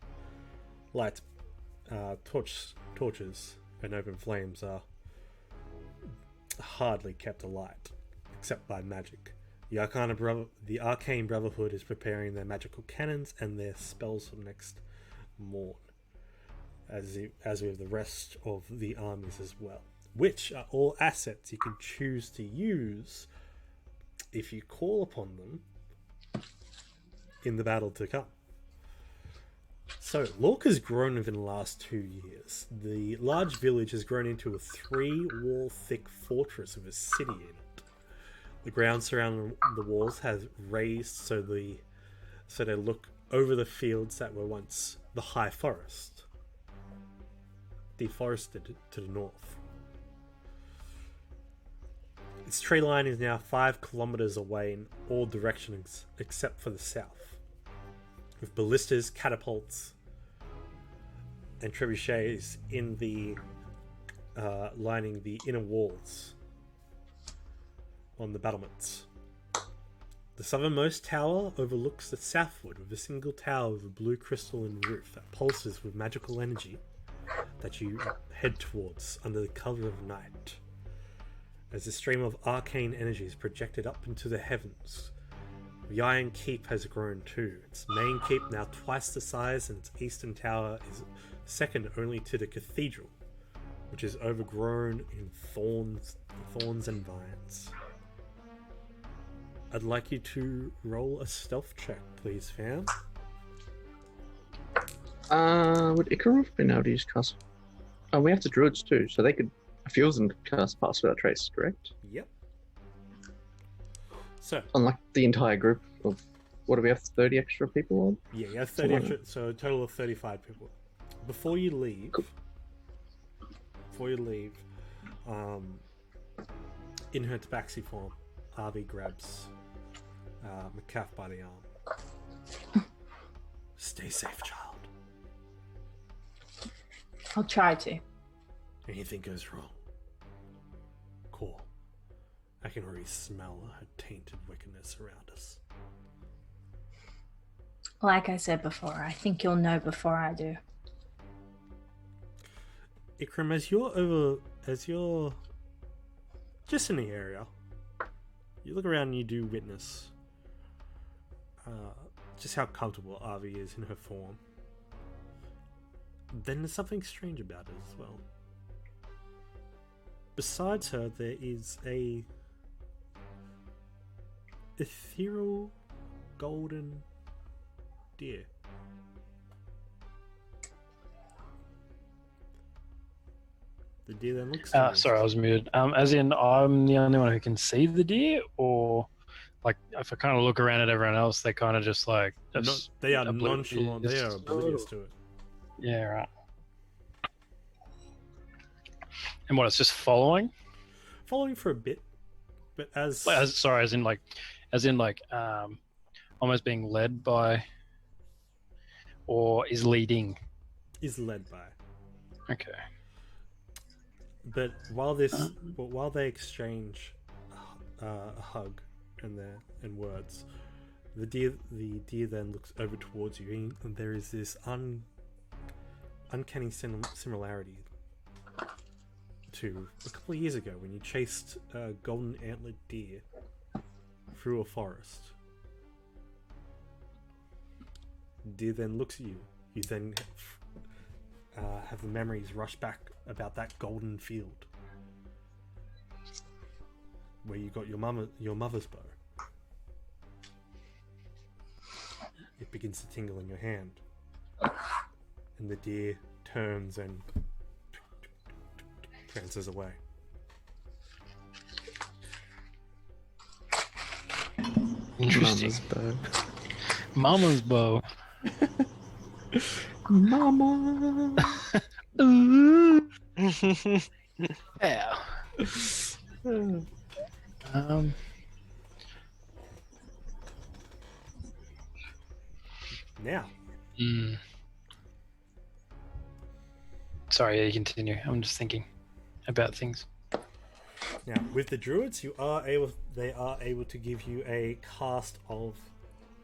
Lights, torches, and open flames are hardly kept alight, except by magic. The Arcane Brotherhood is preparing their magical cannons and their spells for next morn, as with the rest of the armies as well, which are all assets you can choose to use if you call upon them in the battle to come. So, Llorkh has grown within the last 2 years. The large village has grown into a 3-wall thick fortress with a city in it. The ground surrounding the walls has raised so they look over the fields that were once the high forest, deforested to the north. Its tree line is now 5 kilometers away in all directions except for the south, with ballistas, catapults, and trebuchets in the lining the inner walls on the battlements. The southernmost tower overlooks the southward with a single tower with a blue crystalline roof that pulses with magical energy that you head towards under the cover of night. As a stream of arcane energy is projected up into the heavens, the Iron Keep has grown too. Its main keep, now twice the size, and its eastern tower is second only to the cathedral, which is overgrown in thorns and vines. I'd like you to roll a stealth check, please, fam. Would Icarus have been able to use cast? Oh, we have the druids too, so they could. A few of them could cast Pass Without Trace, correct? Yep. So, Unlike the entire group of, what do we have? 30 extra people on? yeah, you have 30 extra, so a total of 35 people. Before you leave, in her tabaxi form, Arvi grabs McCaff by the arm. Stay safe, child. I'll try to. Anything goes wrong, call. I can already smell her tainted wickedness around us. Like I said before, I think you'll know before I do. Ikram, as you're just in the area, you look around and you do witness just how comfortable Avi is in her form. Then there's something strange about it as well. Besides her, there is a ethereal golden deer. The deer then looks towards Sorry, I was muted. As in, I'm the only one who can see the deer, or like if I kind of look around at everyone else, they kind of just like they are oblivious nonchalant. They are to oblivious to it. Yeah, right. And what? It's just following. Following for a bit, but as Sorry, as in almost being led by, or is leading. is led by. Okay. But while they exchange a hug and words, the deer then looks over towards you, and there is this uncanny similarity to a couple of years ago when you chased a golden antlered deer through a forest. The deer then looks at you. You then have the memories rush back about that golden field where you got your mother's bow. It begins to tingle in your hand, and the deer turns and prances away. Interesting. Mama's bow. Mama. Mama. Ooh. Yeah. Now, Sorry, yeah, you continue. I'm just thinking about things. Now, with the druids, they are able to give you a cast of,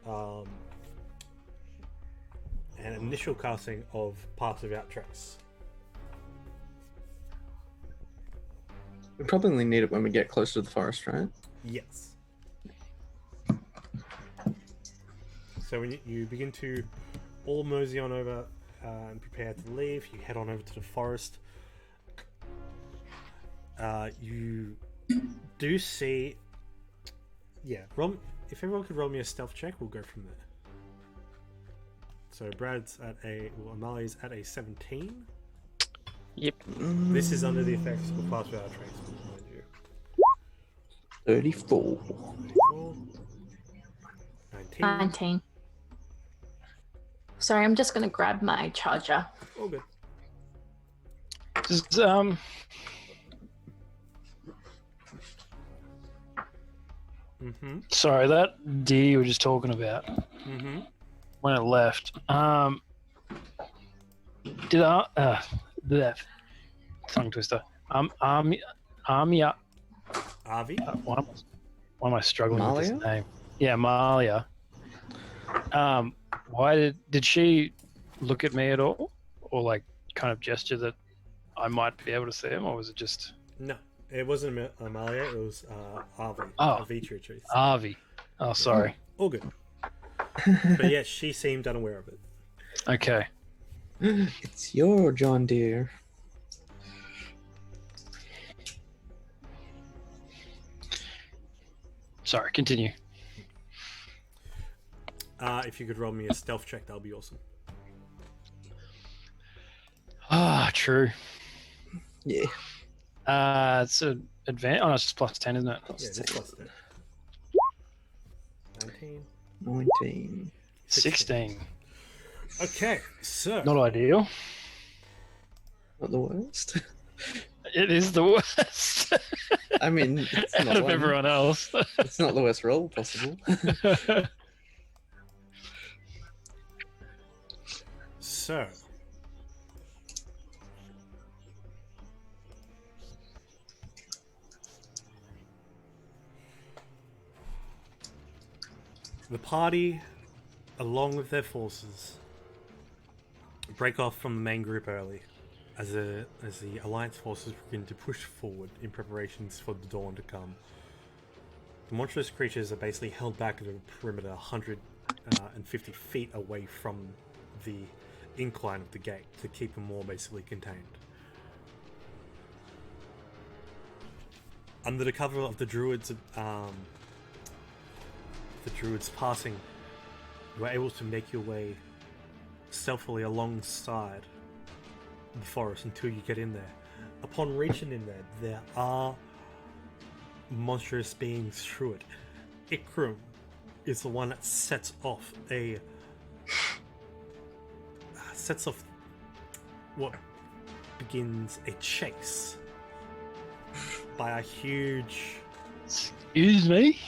an initial casting of Path Without Trace. We probably only need it when we get closer to the forest, right? Yes. So when you begin to all mosey on over and prepare to leave, you head on over to the forest. You do see, if everyone could roll me a stealth check, we'll go from there. So Amalia's at a 17. Yep. This is under the effects of Path Without Trace, mind you. 34. 34. 19. 19. Sorry, I'm just going to grab my charger. All good. Just, Sorry, that deer you were just talking about when it left. Did the tongue twister. Armia. Avi? Why am I struggling with Malia? this name? Yeah, Malia. Why did she look at me at all, or like kind of gesture that I might be able to see him, or was it just? No, it wasn't Amalia. It was Avi. Oh. Avitri. Avi. Oh, sorry. All good. But yeah, she seemed unaware of it. Okay. It's your John Deere. Sorry. Continue. If you could roll me a stealth check, that would be awesome. Ah, true. Yeah. It's an advantage. Oh, no, it's just plus 10, isn't it? Yeah, just plus 10. 19. 19. 16. Okay, so Not ideal. Not the worst. It is the worst. I mean, it's Out not, of everyone else. it's not the worst roll possible. So the party, along with their forces, break off from the main group early as the Alliance forces begin to push forward in preparations for the dawn to come. The monstrous creatures are basically held back at a perimeter 150 feet away from the incline of the gate to keep them all basically contained. Under the cover of the druids passing, you are able to make your way stealthily alongside the forest until you get in there. upon reaching in there are monstrous beings through it. Ikram is the one that sets off what begins a chase by a huge Excuse me?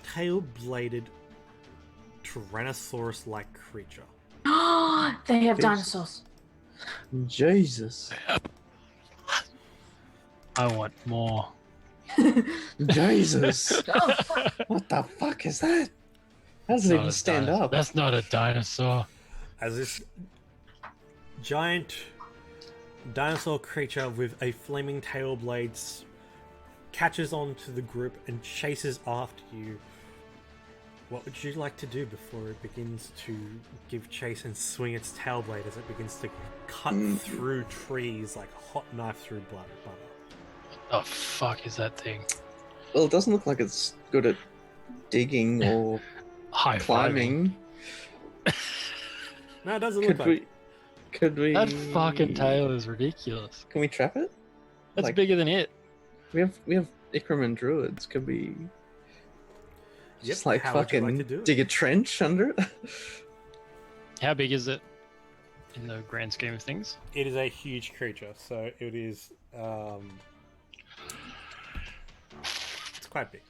tail-bladed Tyrannosaurus-like creature. They have Yes. dinosaurs. Jesus. I want more. Jesus. Oh, fuck. What the fuck is that? How does it Not even a stand dinosaur. up? That's not a dinosaur. As this giant dinosaur creature with a flaming tail blades catches onto the group and chases after you, what would you like to do before it begins to give chase and swing its tail blade as it begins to cut through trees like a hot knife through butter? Oh fuck is that thing? Well, it doesn't look like it's good at digging or High climbing. No, it doesn't look like. Could we? That fucking tail is ridiculous. Can we trap it? That's Like- bigger than it. We have Ikram and druids. Could we just like how would you fucking like to do it? dig a trench under it? How big is it in the grand scheme of things? It is a huge creature, so it is. It's quite big.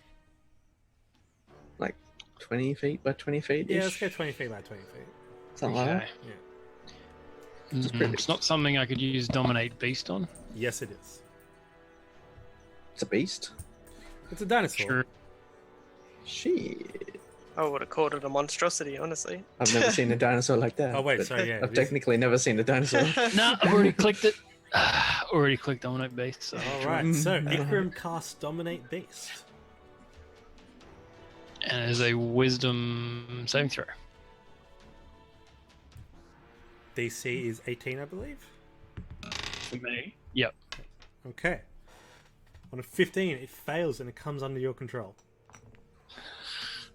Like 20 feet by 20 feet. Yeah, let's go 20 feet by 20 feet. Something like that. Yeah. It's pretty- It's not something I could use Dominate Beast on. Yes, it is. It's a beast. It's a dinosaur. Sure. Shit. I would have called it a monstrosity, honestly. I've never seen a dinosaur like that. Oh wait, but sorry, yeah. I've it is. technically never seen a dinosaur. No, I've already clicked it. Already clicked Dominate Beast. So. Alright, so Ikram casts Dominate Beast. And it is a Wisdom saving throw. DC is 18, I believe. For me? Yep. Okay. On a 15, it fails and it comes under your control.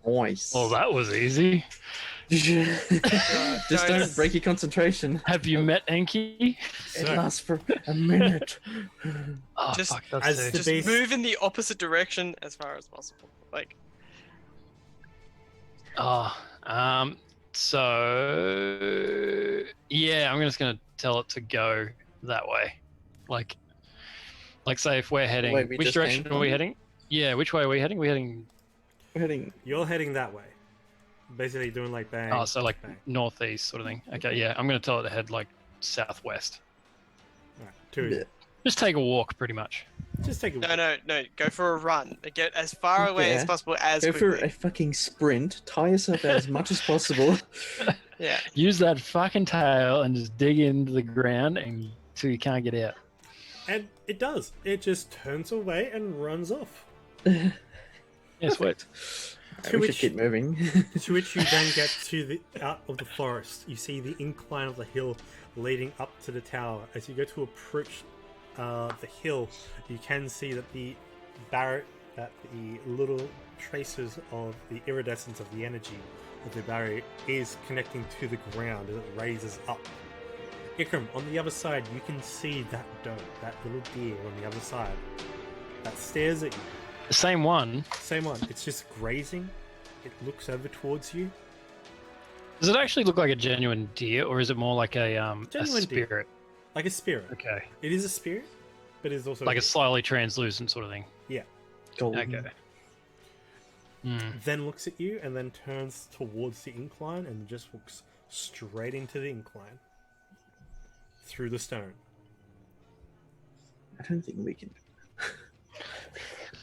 Nice. Well, that was easy. Just don't guys. break your concentration. Have you met Enki? It So- lasts for a minute. Oh, Just fuck, that's as sick. the Just beast- move in the opposite direction as far as possible. Like, Oh, so yeah, I'm just gonna tell it to go that way. Like say if we're heading, way we which just direction came are we from? heading? Yeah, which way are we heading? We're heading. We're heading. You're heading that way. Basically doing like bang. Oh, so like bang. northeast sort of thing. Okay, yeah, I'm gonna tell it to head like southwest. Alright, two. Yeah. Just take a walk, pretty much. Just take a walk. no. Go for a run. Get as far away as Yeah. possible as Go for quickly. a fucking sprint. Tie yourself out as much as possible. Yeah. Use that fucking tail and just dig into the ground until you can't get out. And it does. It just turns away and runs off. Yeah, sweet. To We which- should keep moving. To which you then get to the out of the forest. You see the incline of the hill leading up to the tower. As you go to approach the hill, you can see that the little traces of the iridescence of the energy of the barrier is connecting to the ground as it raises up. Ikram, on the other side, you can see that dome, that little deer on the other side that stares at you. The same one. Same one. It's just grazing. It looks over towards you. Does it actually look like a genuine deer, or is it more like a Genuine deer. spirit? Like a spirit. Okay, It is a spirit, but it's also like a deer. slightly translucent sort of thing. Golden. Okay. Hmm. Then looks at you and then turns towards the incline and just looks straight into the incline through the stone. I don't think we can.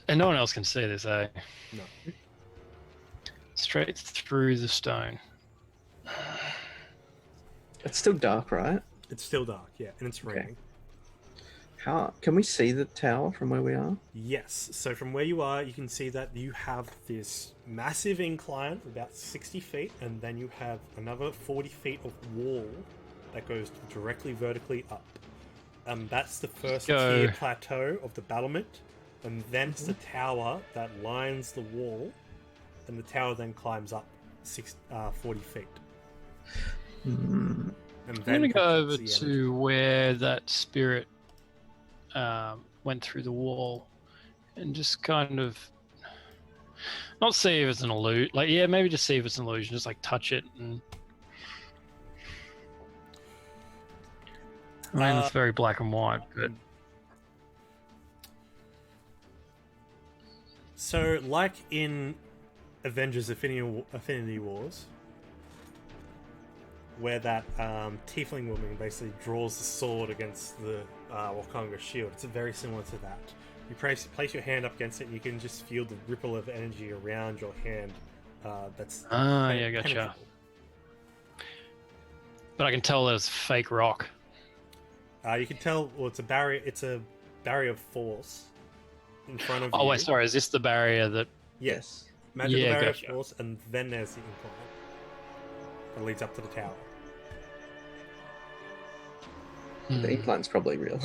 And no one else can see this, eh? No. Straight through the stone. It's still dark, right? It's still dark, yeah, and it's Okay. raining. How can we see the tower from where we are? Yes, so from where you are, you can see that you have this massive incline, about 60 feet, and then you have another 40 feet of wall that goes directly vertically up. That's the first Go. tier plateau of the battlement, and then it's the tower that lines the wall, and the tower then climbs up 40 feet. Hmm. And I'm gonna go over the energy. to where that spirit went through the wall, and just kind of not see if it's an illusion. Like, yeah, maybe just see if it's an illusion. Just like touch it, and I mean it's very black and white, but So, like in Avengers Affinity Wars, where that tiefling woman basically draws the sword against the Wakanga's shield, it's very similar to that. You place your hand up against it, and you can just feel the ripple of energy around your hand. That's yeah, gotcha. penetrable. But I can tell there's fake rock. You can tell. Well, it's a barrier. It's a barrier of force in front of you. Oh wait, sorry. Is this the barrier that? Yes. Magical Yeah, barrier gotcha. of force, and then there's the incline that leads up to the tower. The incline's probably real.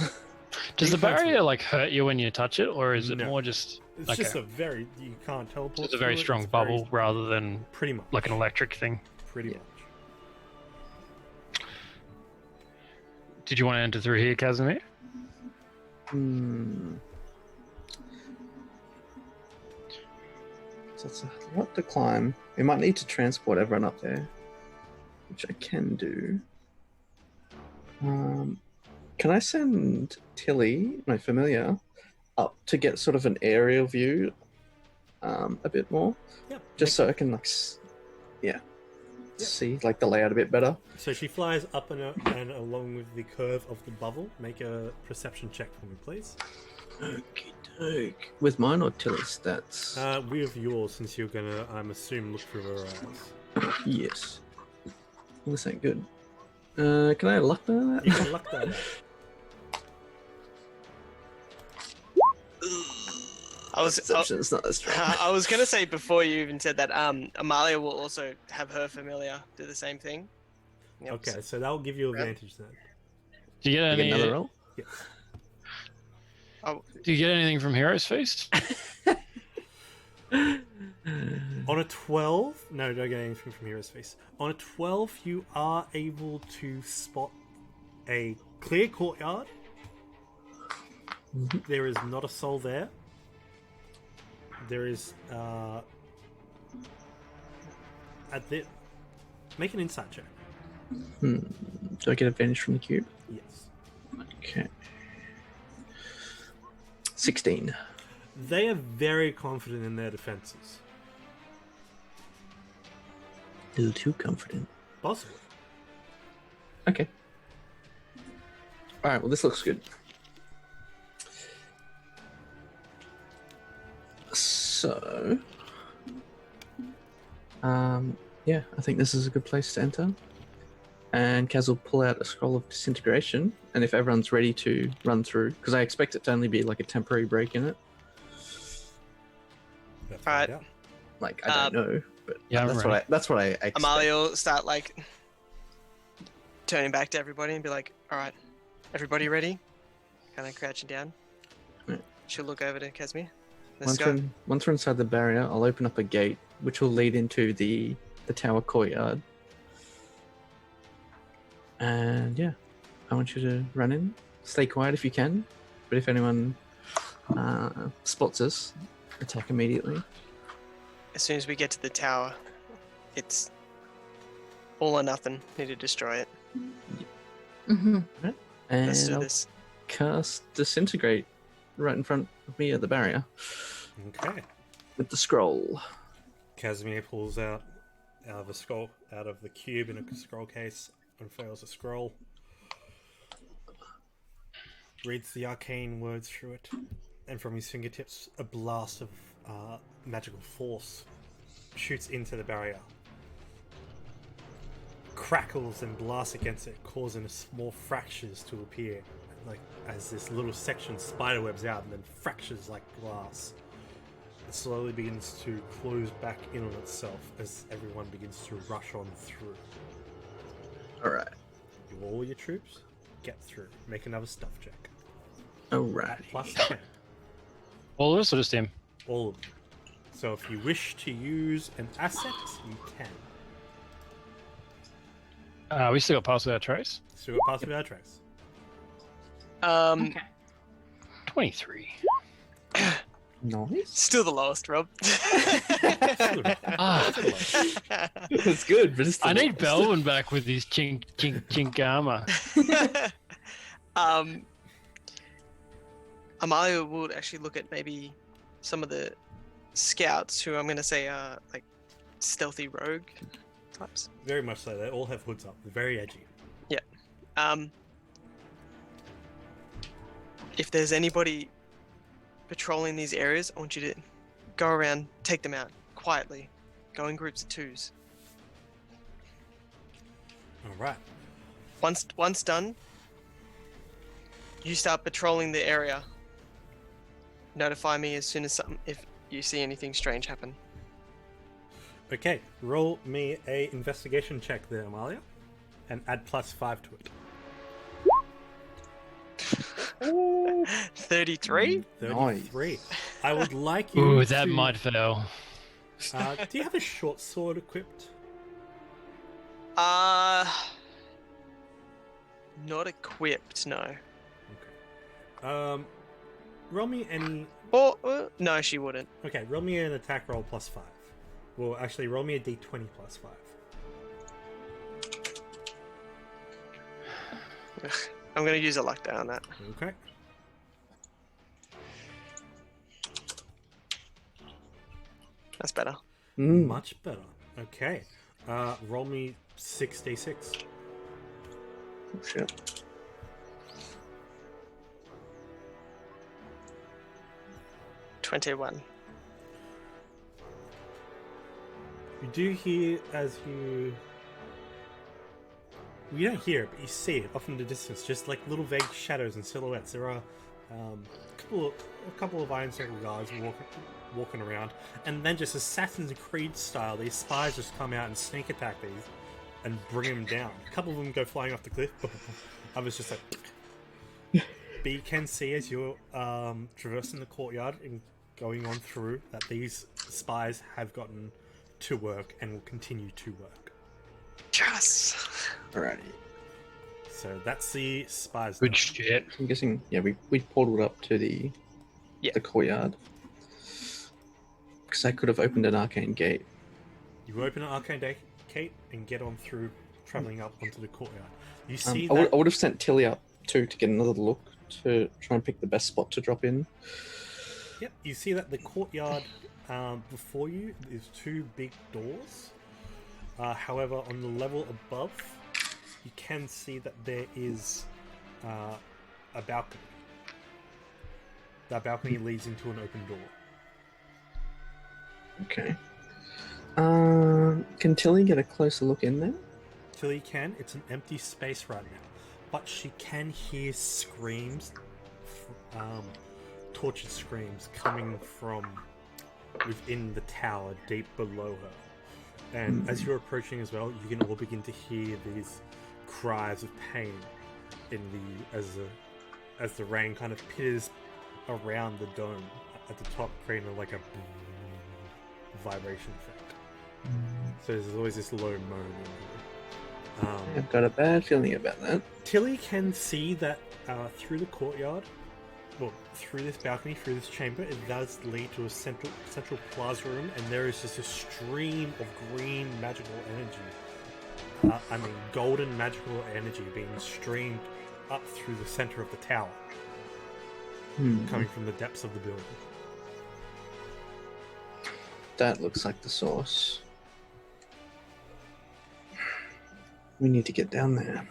Does the Incline's barrier like hurt you when you touch it, or is it No. more just? It's Okay. just you can't teleport. It's a very through it, strong it's bubble rather than Pretty much. like an electric thing. Pretty Yeah. much. Did you want to enter through here, Casimir? So it's a lot to climb. We might need to transport everyone up there, which I can do. Can I send Tilly, my familiar, up to get sort of an aerial view a bit more? Yep. Just so I can see like the layout a bit better. So she flies up and along with the curve of the bubble. Make a perception check for me, please. Okey-doke. With mine or Tilly's stats? With yours, since you're gonna, I'm assuming, look through her eyes. Yes. Well, this ain't good. Can I luck that? You can luck that out. Perception's not as strong. I was gonna say before you even said that, Amalia will also have her familiar do the same thing. Yep. Okay, so that will give you advantage then. Do you get You any? get another roll? Yes. Do you get anything from Hero's Feast? On a 12, no, don't get anything from Hero's Face. On a 12, you are able to spot a clear courtyard. There is not a soul there. There is make an insight check. Do I get advantage from the cube? Yes. Okay. 16. They are very confident in their defenses. A little too confident. Possibly. Okay. Alright, well this looks good. So... yeah, I think this is a good place to enter. And Kaz will pull out a scroll of disintegration, and if everyone's ready to run through, because I expect it to only be like a temporary break in it. Let's Alright. find out. Like I don't know, but Yeah, that's what I expect. Amalia will start like turning back to everybody and be like, "All right, everybody ready?" Kind of crouching down. Right. She'll look over to Casimir. Let's go. Once we're inside the barrier, I'll open up a gate, which will lead into the tower courtyard. And yeah, I want you to run in. Stay quiet if you can, but if anyone spots us, attack immediately. As soon as we get to the tower, it's all or nothing. Need to destroy it. Mm-hmm. And Let's do I'll this. cast Disintegrate right in front of me at the barrier Okay. with the scroll. Casimir pulls out of a scroll, out of the cube in a scroll case, unfurls a scroll, reads the arcane words through it, and from his fingertips, a blast of magical force shoots into the barrier, crackles and blasts against it, causing small fractures to appear, like as this little section spiderwebs out and then fractures like glass. It slowly begins to close back in on itself as everyone begins to rush on through. Alright. You all your troops get through. Make another stuff check. Alright. Plus 10. All of us or just him? All of them. So if you wish to use an asset, you can. We still got past without trace. So we'll pass without trace. Um, Okay. 23. Nice. Still the lowest, Rob. Ah, It's good, but it's the I need lowest. Belvin back with his chink, chink, chink armor. Amalia would actually look at maybe some of the scouts who I'm going to say are like stealthy rogue types. Very much so. They all have hoods up. They're very edgy. If there's anybody patrolling these areas, I want you to go around, take them out quietly. Go in groups of 2s. All right. Once done, you start patrolling the area. Notify me as soon as if you see anything strange happen. Okay. Roll me a investigation check there, Amalia, and add +5 to it. 33? 33. I would like you Ooh, to... that might fail. do you have a short sword equipped? Not equipped, no. Okay. Roll me any... Or no, she wouldn't. Okay, roll me an attack roll +5. Well, actually, roll me a d20 +5. I'm gonna use a luck die on that. Okay. That's better. Much better. Okay. Roll me 6d6. Oh, shit. $21. You do hear as you... You don't hear it, but you see it off in the distance, just like little vague shadows and silhouettes. There are a couple of Iron Circle guards walking around, and then just Assassin's Creed style, these spies just come out and sneak attack these and bring them down. A couple of them go flying off the cliff. Others just like... But you can see as you're traversing the courtyard and going on through that these spies have gotten to work and will continue to work. Yes! Alrighty. So that's the spies. Good done. shit. I'm guessing, yeah, we portaled up to the courtyard. Because I could have opened an arcane gate. You open an arcane gate and get on through, traveling up onto the courtyard. You see I that... would have sent Tilly up too to get another look to try and pick the best spot to drop in. Yep, you see that the courtyard before you is 2 big doors. However, on the level above, you can see that there is a balcony. That balcony leads into an open door. Okay. Can Tilly get a closer look in there? Tilly can. It's an empty space right now. But she can hear screams, tortured screams coming from within the tower deep below her. And as you're approaching as well, you can all begin to hear these cries of pain in as the rain kind of pitters around the dome at the top, creating like a vibration effect. So there's always this low moan. I've got a bad feeling about that. Tilly can see that through the courtyard, well, through this balcony, through this chamber, it does lead to a central plaza room, and there is just a stream of green magical energy. Golden magical energy being streamed up through the center of the tower, coming from the depths of the building. That looks like the source. We need to get down there.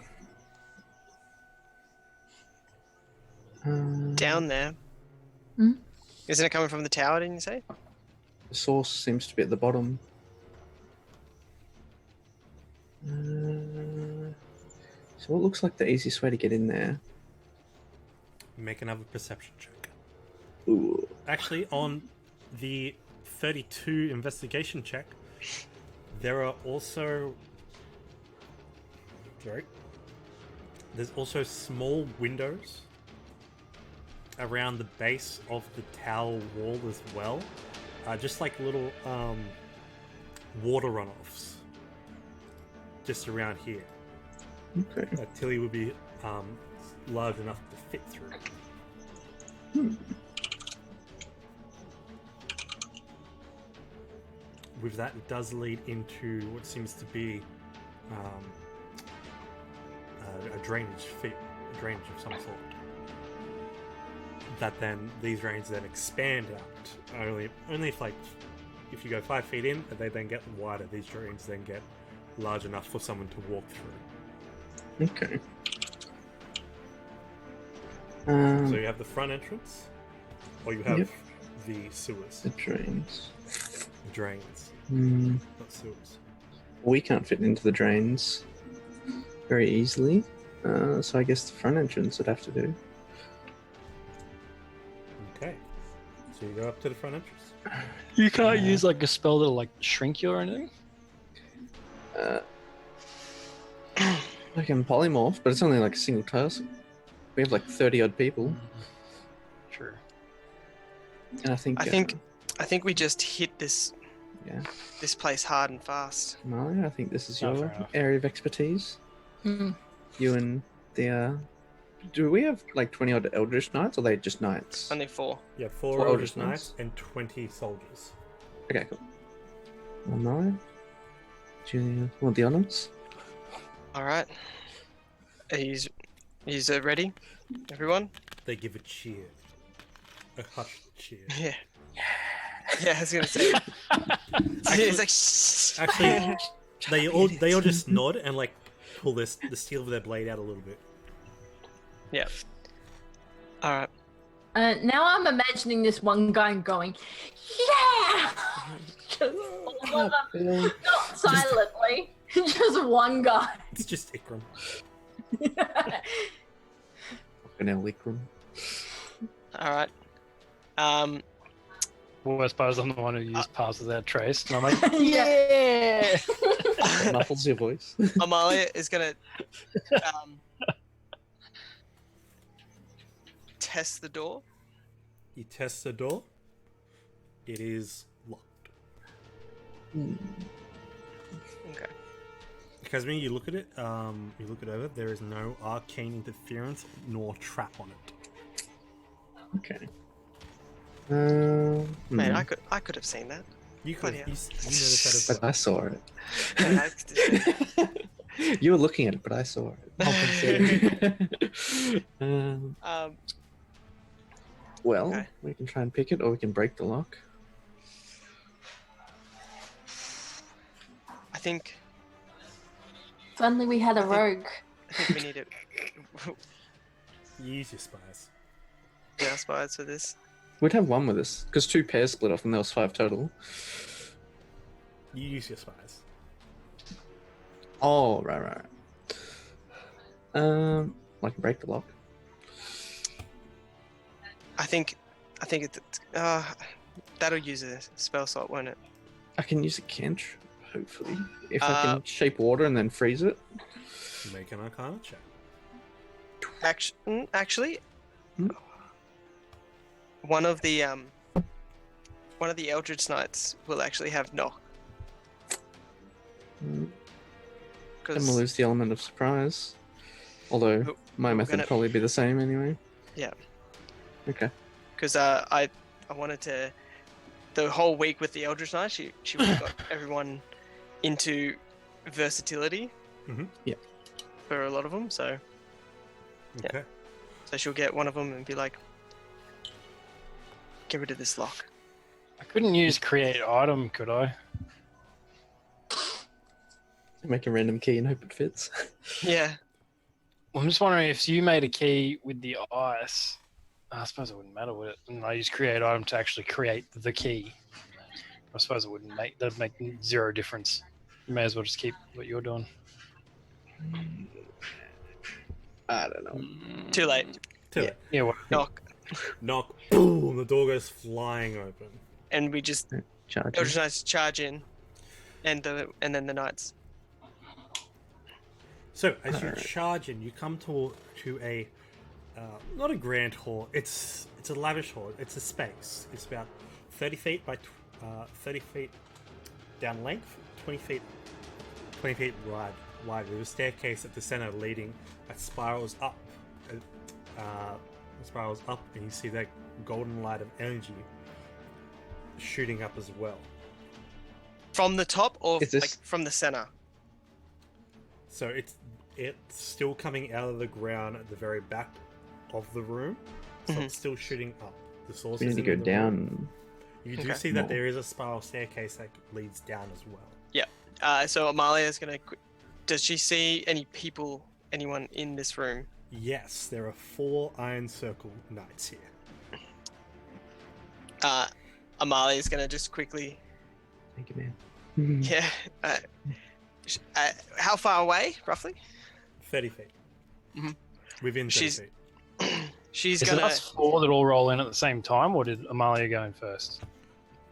Down there? Hmm? Isn't it coming from the tower, didn't you say? The source seems to be at the bottom. So what looks like the easiest way to get in there? Make another perception check. Ooh. Actually, on the 32 investigation check, there are also... Sorry. There's also small windows around the base of the tower wall as well. Just like little water runoffs. Just around here. Okay. Tilly would be large enough to fit through. With that, it does lead into what seems to be a drainage of some sort. That then these drains then expand out. Only if if you go 5 feet in, they then get wider. These drains then get large enough for someone to walk through. Okay. So you have the front entrance, or you have Yep. the sewers. The drains. The drains, Hmm. not sewers. We can't fit into the drains very easily, so I guess the front entrance would have to do. Okay. So you go up to the front entrance. You can't use like a spell that'll like shrink you or anything. I can polymorph, but it's only like a single task. We have like 30 odd people, Sure. and I think I think we just hit this yeah, place hard and fast. Malia, I think this is Oh, your fair enough. area of expertise. Hmm. You and the do we have like 20 odd Eldritch Knights, or are they just knights? Only 4. You have 4 Four Eldritch Eldritch Knights and 20 soldiers. Okay, cool. Well, Malia, do you want the honors? All right. Are you ready, everyone? They give a cheer. A hushed cheer. Yeah. Yeah, I was gonna say. It's like shh. Actually, they all just nod and like pull the steel of their blade out a little bit. Yeah. All right. Now I'm imagining this one guy going, yeah! Just all of them, not silently, just one guy. It's just Ikram. Fucking hell, Ikram. All right. Well, I suppose I'm the one who used pass without trace, and I'm like, Yeah. Muffles your voice. Amalia is gonna test the door. You test the door. It is locked. Okay. Because when you look at it, you look it over, there is no arcane interference nor trap on it. Okay. Man, I could have seen that. You could Bloody you, hell. you noticed that as But well. I saw it. Yeah, You were looking at it, but I saw it. Well, Okay. we can try and pick it, or we can break the lock. I think If only we had a rogue. we need to You use your spies. be our spies for this. We'd have one with us, because 2 pairs split off, and there was 5 total. You use your spies. Oh, right. I can break the lock. I think it's that'll use a spell slot, won't it? I can use a cantrip, hopefully. If I can shape water and then freeze it. Make an Arcana check. Actually, Hmm? one of the Eldritch Knights will actually have knock. Mm, Then Because we'll lose the element of surprise. Although, Who- my we're method gonna- would probably be the same anyway. Yeah. Okay. I wanted to the whole week with the Eldritch Knight, she really got everyone into versatility. Mhm. Yeah. For a lot of them, so Okay. she'll get one of them and be like, "Get rid of this lock." I couldn't use create item, could I? Make a random key and hope it fits. Yeah. I'm just wondering if you made a key with the ice. I suppose it wouldn't matter, would it? And I use create item to actually create the key. I suppose it wouldn't make that'd make 0 difference. You may as well just keep what you're doing. I don't know. Too late. Too late. Yeah, well, Knock, Knock. Boom. The door goes flying open. and we just Charge. Eldritch Knights charge in, and then the Knights. So as you Alright. charge in, you come to a not a grand hall. It's a lavish hall. It's a space. It's about 30 feet by 30 feet down length, 20 feet wide with a staircase at the center leading that spirals up spirals up, and you see that golden light of energy shooting up as well. From the top or Is this- like from the center? So it's still coming out of the ground at the very back of the room. So it's still shooting up. The source We is need to in go the room. down. You do Okay. see that More. there is a spiral staircase that leads down as well. So Amalia is gonna. Does she see any people, anyone in this room? Yes, there are 4 Iron Circle knights here. Amalia is gonna just quickly. Thank you, man. Yeah. How far away, roughly? 30 feet. Mhm. Within 30 She's- feet. She's Is it gonna. us 4 that all roll in at the same time, or did Amalia go in first?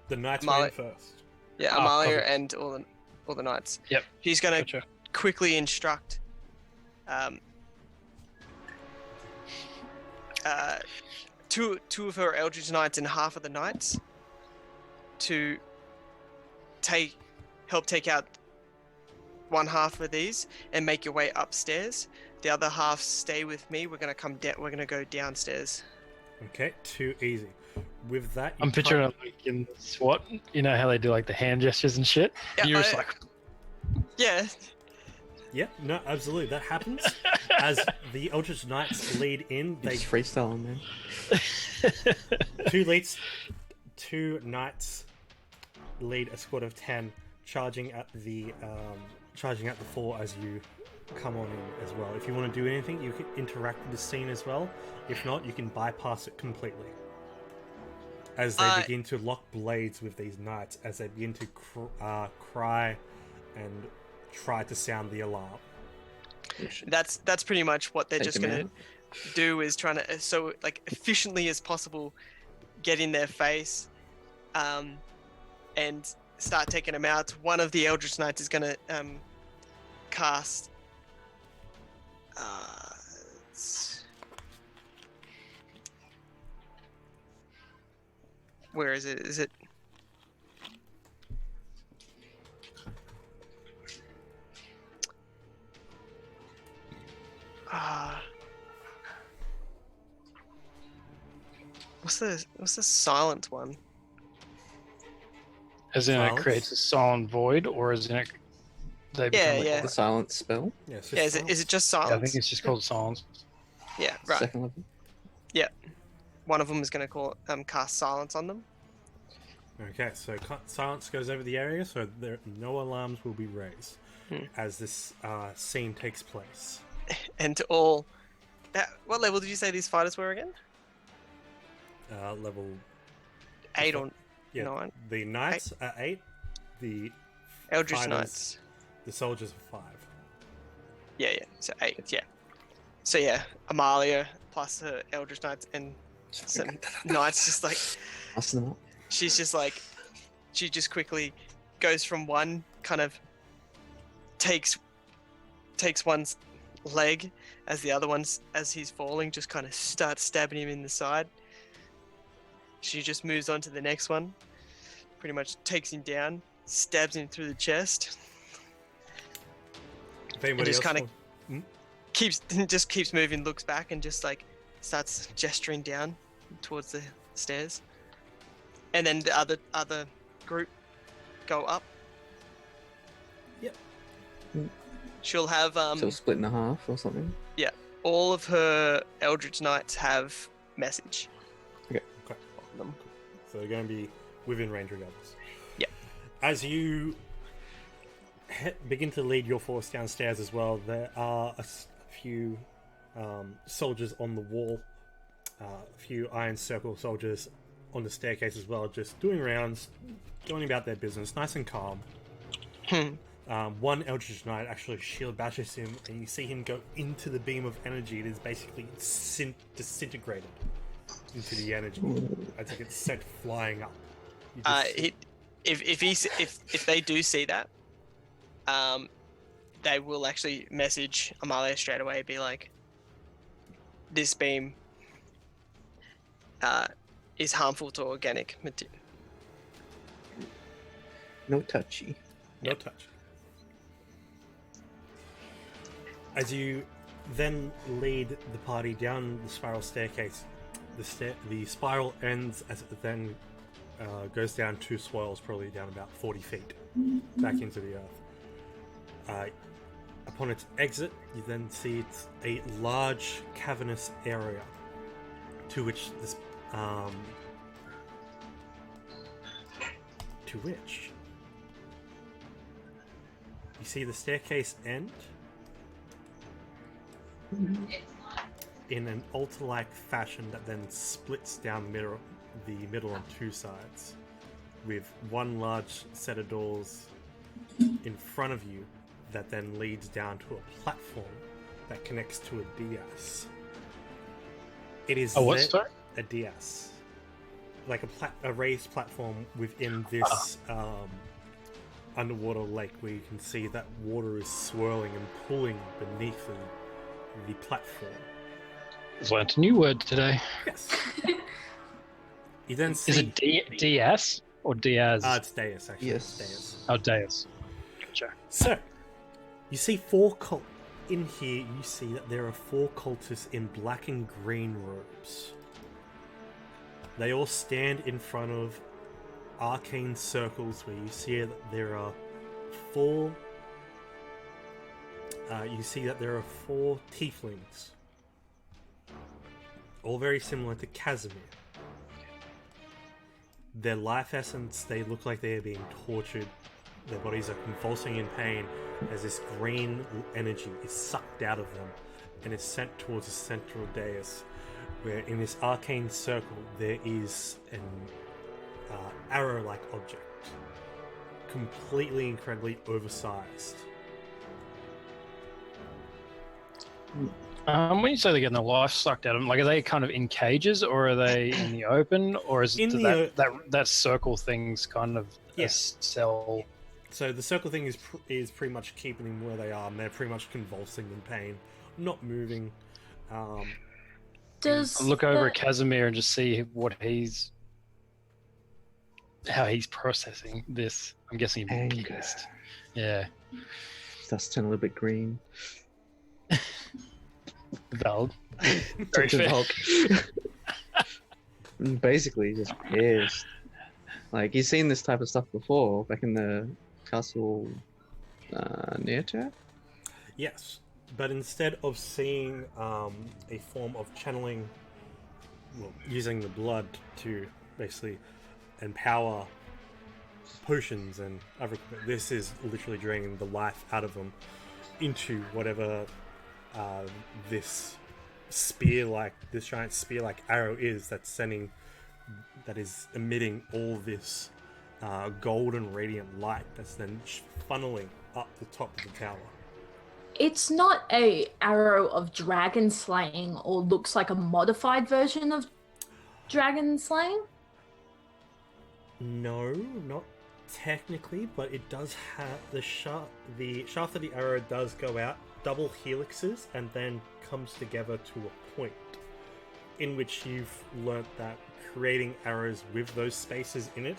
The knights Amalia- went first. Yeah, Oh, Amalia copy. and all the knights. Yep. She's gonna Gotcha. quickly instruct two of her Eldritch Knights and half of the Knights to help take out one half of these and make your way upstairs. The other half stay with me. We're gonna come down. We're gonna go downstairs. Okay, too easy. With that, you I'm picturing it like in SWAT. You know how they do like the hand gestures and shit? Yeah, You're just like, Yeah. Yeah, no, absolutely. That happens. As the Eldritch Knights lead in, they Just freestyling, man. two knights lead a squad of 10, charging at the 4 as you come on in as well. If you want to do anything, you can interact with the scene as well. If not, you can bypass it completely. As they begin to lock blades with these knights, as they begin to cry and try to sound the alarm. That's pretty much what they're Take just him gonna out. do, is trying to so like efficiently as possible get in their face and start taking them out. One of the Eldritch Knights is gonna cast where is it? Is it what's the silent one? as in Silence? it creates a silent void, or as in it they become Yeah, like, yeah. The silence spell. Yeah, it's just Yeah, is silence. it just I think silence? it's just called silence. Yeah, right. Second level. One of them is going to cast silence on them. Okay, so silence goes over the area, so no alarms will be raised as this scene takes place. And to all, what level did you say these fighters were again? Level 8 or yeah, 9? the knights are 8, the Eldritch fighters- Knights. the soldiers are 5. Yeah. So 8. Yeah. So yeah, Amalia plus her Eldritch Knights and some knights just like Busting them up. she's just like she just quickly goes from one kind of takes one's leg as the other one's as he's falling just kind of starts stabbing him in the side. She just moves on to the next one, pretty much takes him down, stabs him through the chest, If anybody just else kinda- keeps moving, looks back and just like starts gesturing down towards the stairs. And then the other group go up. Yep. She'll have So split in half or something. all of her Eldritch Knights have message. Okay. On them. So they're going to be within range regardless. Yeah. As you begin to lead your force downstairs as well, there are a few soldiers on the wall, a few Iron Circle soldiers on the staircase as well, just doing rounds, going about their business, nice and calm. One Eldritch Knight actually shield bashes him, and you see him go into the beam of energy. It is basically disintegrated into the energy as it gets sent flying up. You just- If they do see that, they will actually message Amalia straight away, be like, "This beam is harmful to organic material." No touchy. No touch. As you then lead the party down the spiral staircase the spiral ends as it then goes down 2 swirls, probably down about 40 feet back into the earth. Upon its exit, you then see it's a large cavernous area to which this you see the staircase end in an altar-like fashion that then splits down the middle on 2 sides, with one large set of doors in front of you that then leads down to a platform that connects to a dais. It is A what, sorry? a dais, like a raised platform within this underwater lake, where you can see that water is swirling and pulling beneath the platform. I've learnt a new word today. Yes. You then see... Is it DS or Diaz? It's dais, actually. Yes. Dais. Oh, Diaz. Gotcha. So, you see in here, you see that there are 4 cultists in black and green robes. They all stand in front of arcane circles where you see that there are 4... you see that there are 4 tieflings. All very similar to Casimir. Their life essence, they look like they are being tortured. Their bodies are convulsing in pain as this green energy is sucked out of them and is sent towards a central dais, where in this arcane circle there is an arrow-like object, completely incredibly oversized. When you say they're getting their life sucked out of them, like, are they kind of in cages, or are they in the open, or is it that circle thing's kind of a cell? So the circle thing is pretty much keeping them where they are, and they're pretty much convulsing in pain, not moving. Look over at Casimir and just see how he's processing this. I'm guessing he'd be pissed. Yeah. Starts to turn a little bit green. Valid. Very fair. Basically, just pissed. Like, he's seen this type of stuff before, back in the castle near to. Yes, but instead of seeing a form of channeling, using the blood to basically empower potions and other, this is literally draining the life out of them into whatever this giant spear-like arrow is that is emitting all this golden radiant light that's then funneling up the top of the tower. It's not a arrow of dragon slaying, or looks like a modified version of dragon slaying? No, not technically, but it does have the shaft of the arrow does go out double helixes and then comes together to a point, in which you've learnt that creating arrows with those spaces in it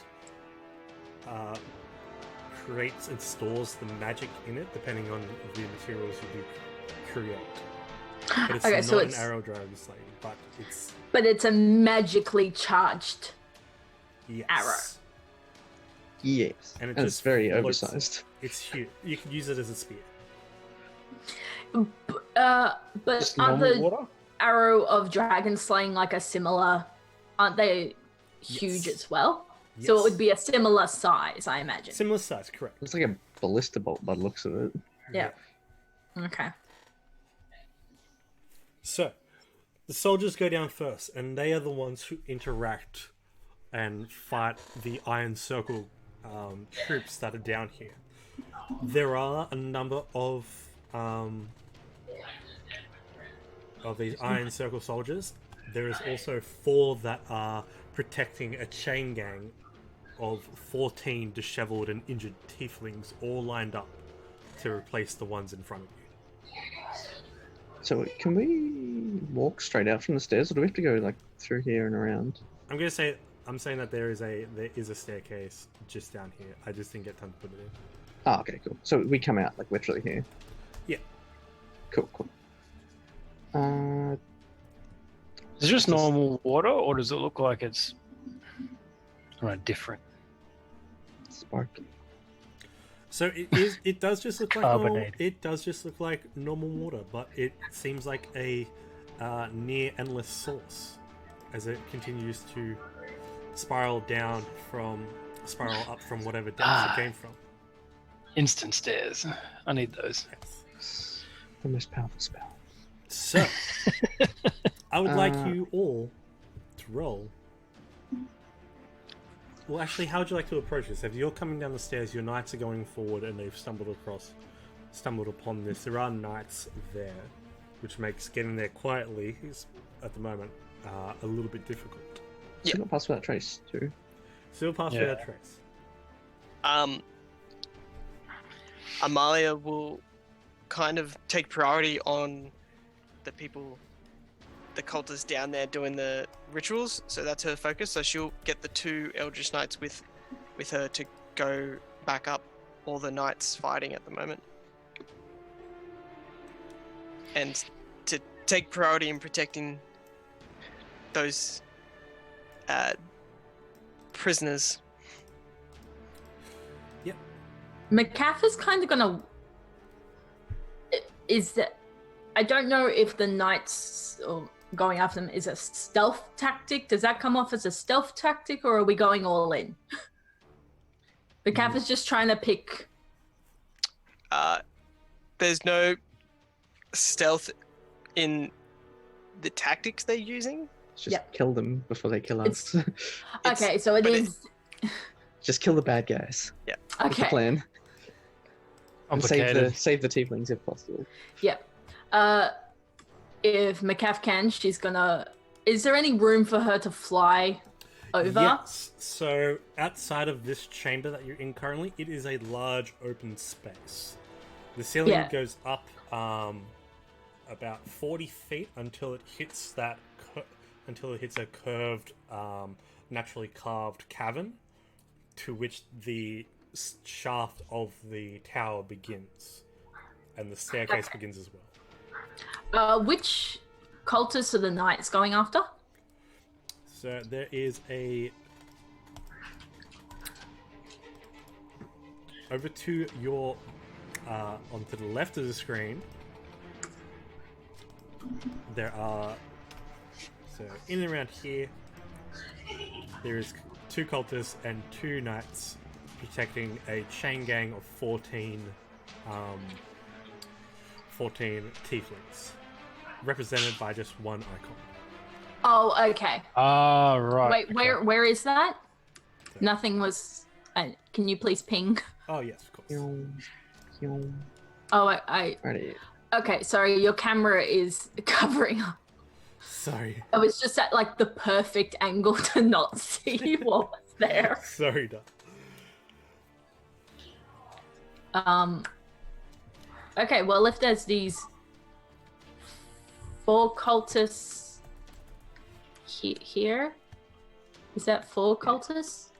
creates and stores the magic in it, depending on the materials you do create. But it's not an arrow dragon slaying, but it's a magically charged yes. arrow. Yes, and it's very oversized. It's huge. You can use it as a spear. But other arrow of dragon slaying like a similar, aren't they huge as well? Yes. So it would be a similar size, I imagine. Similar size, correct. It's like a ballista bolt by the looks of it. Yeah. Okay. So, the soldiers go down first, and they are the ones who interact and fight the Iron Circle troops that are down here. There are a number of these Iron Circle soldiers. There is also 4 that are protecting a chain gang of 14 disheveled and injured tieflings, all lined up to replace the ones in front of you. So can we walk straight out from the stairs, or do we have to go like through here and around? I'm saying that there is a staircase just down here. I just didn't get time to put it in. Oh, okay, cool. So we come out like literally here. Yeah. Cool. Is it just normal water, or does it look like it's different? Sparkly. So it does just look like normal, Carbonated. it does just look like normal water, but it seems like a near endless source as it continues to spiral up from whatever depths it came from. Instant stairs. I need those. Yes. The most powerful spell. So I would like you all to roll. Well, actually, how would you like to approach this? If you're coming down the stairs, your knights are going forward, and they've stumbled upon this. There are knights there, which makes getting there quietly at the moment a little bit difficult. Still not pass without trace too. Still pass without trace. Amalia will kind of take priority on the people, the cultists down there doing the rituals, so that's her focus. So she'll get the 2 Eldritch Knights with her to go back up all the knights fighting at the moment, and to take priority in protecting those prisoners. Macaffer's kind of gonna. I don't know if the knights or going after them is a stealth tactic. Does that come off as a stealth tactic, or are we going all in? Macaffer's just trying to pick. There's no stealth in the tactics they're using. Just kill them before they kill us. Okay, so it is. Just kill the bad guys. Yeah. That's the Okay. plan. And Complicated. save the tieflings if possible. Yep. If Macaf can, she's gonna. Is there any room for her to fly over? Yes. So outside of this chamber that you're in currently, it is a large open space. The ceiling goes up about 40 feet until it hits a curved, naturally carved cavern, to which the shaft of the tower begins, and the staircase begins as well. Which cultists are the knights going after? So there is over to your onto the left of the screen. There are in and around here. There is 2 cultists and 2 knights protecting a chain gang of 14 tieflings, represented by just one icon. Oh, okay. Ah, right. Wait, okay. where is that? Nothing was. Can you please ping? Oh yes, of course. Oh, I. Alrighty. Okay, sorry. Your camera is covering up. Sorry. It was just at like the perfect angle to not see what was there. Sorry, Doc. Okay, well, if there's these 4 cultists here, is that 4 cultists?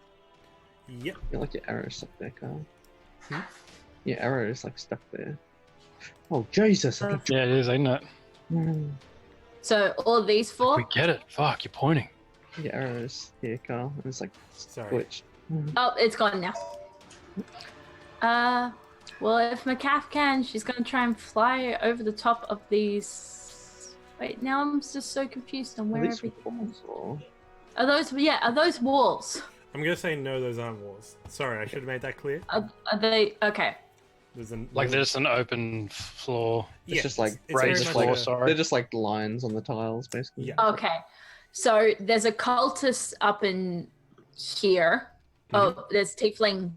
Yep. You like your arrow stuck there, Carl. Your arrow is like stuck there. Oh Jesus! I think... Yeah, it is, ain't it? So all these 4? We get it. Fuck, you're pointing. Your arrows here, Carl. And it's like Sorry. glitched. Oh, it's gone now. Well, if Macaf can, she's gonna try and fly over the top of these. Wait, now I'm just so confused on where Are these everything is. walls, or... Are those? Yeah, are those walls? I'm gonna say no, those aren't walls. Sorry, I should have made that clear. Are they? Okay. There's an open floor. It's just like it's very raised much floor, like sorry. They're just like lines on the tiles, basically. Yeah. Okay. So there's a cultist up in here. Oh, there's tiefling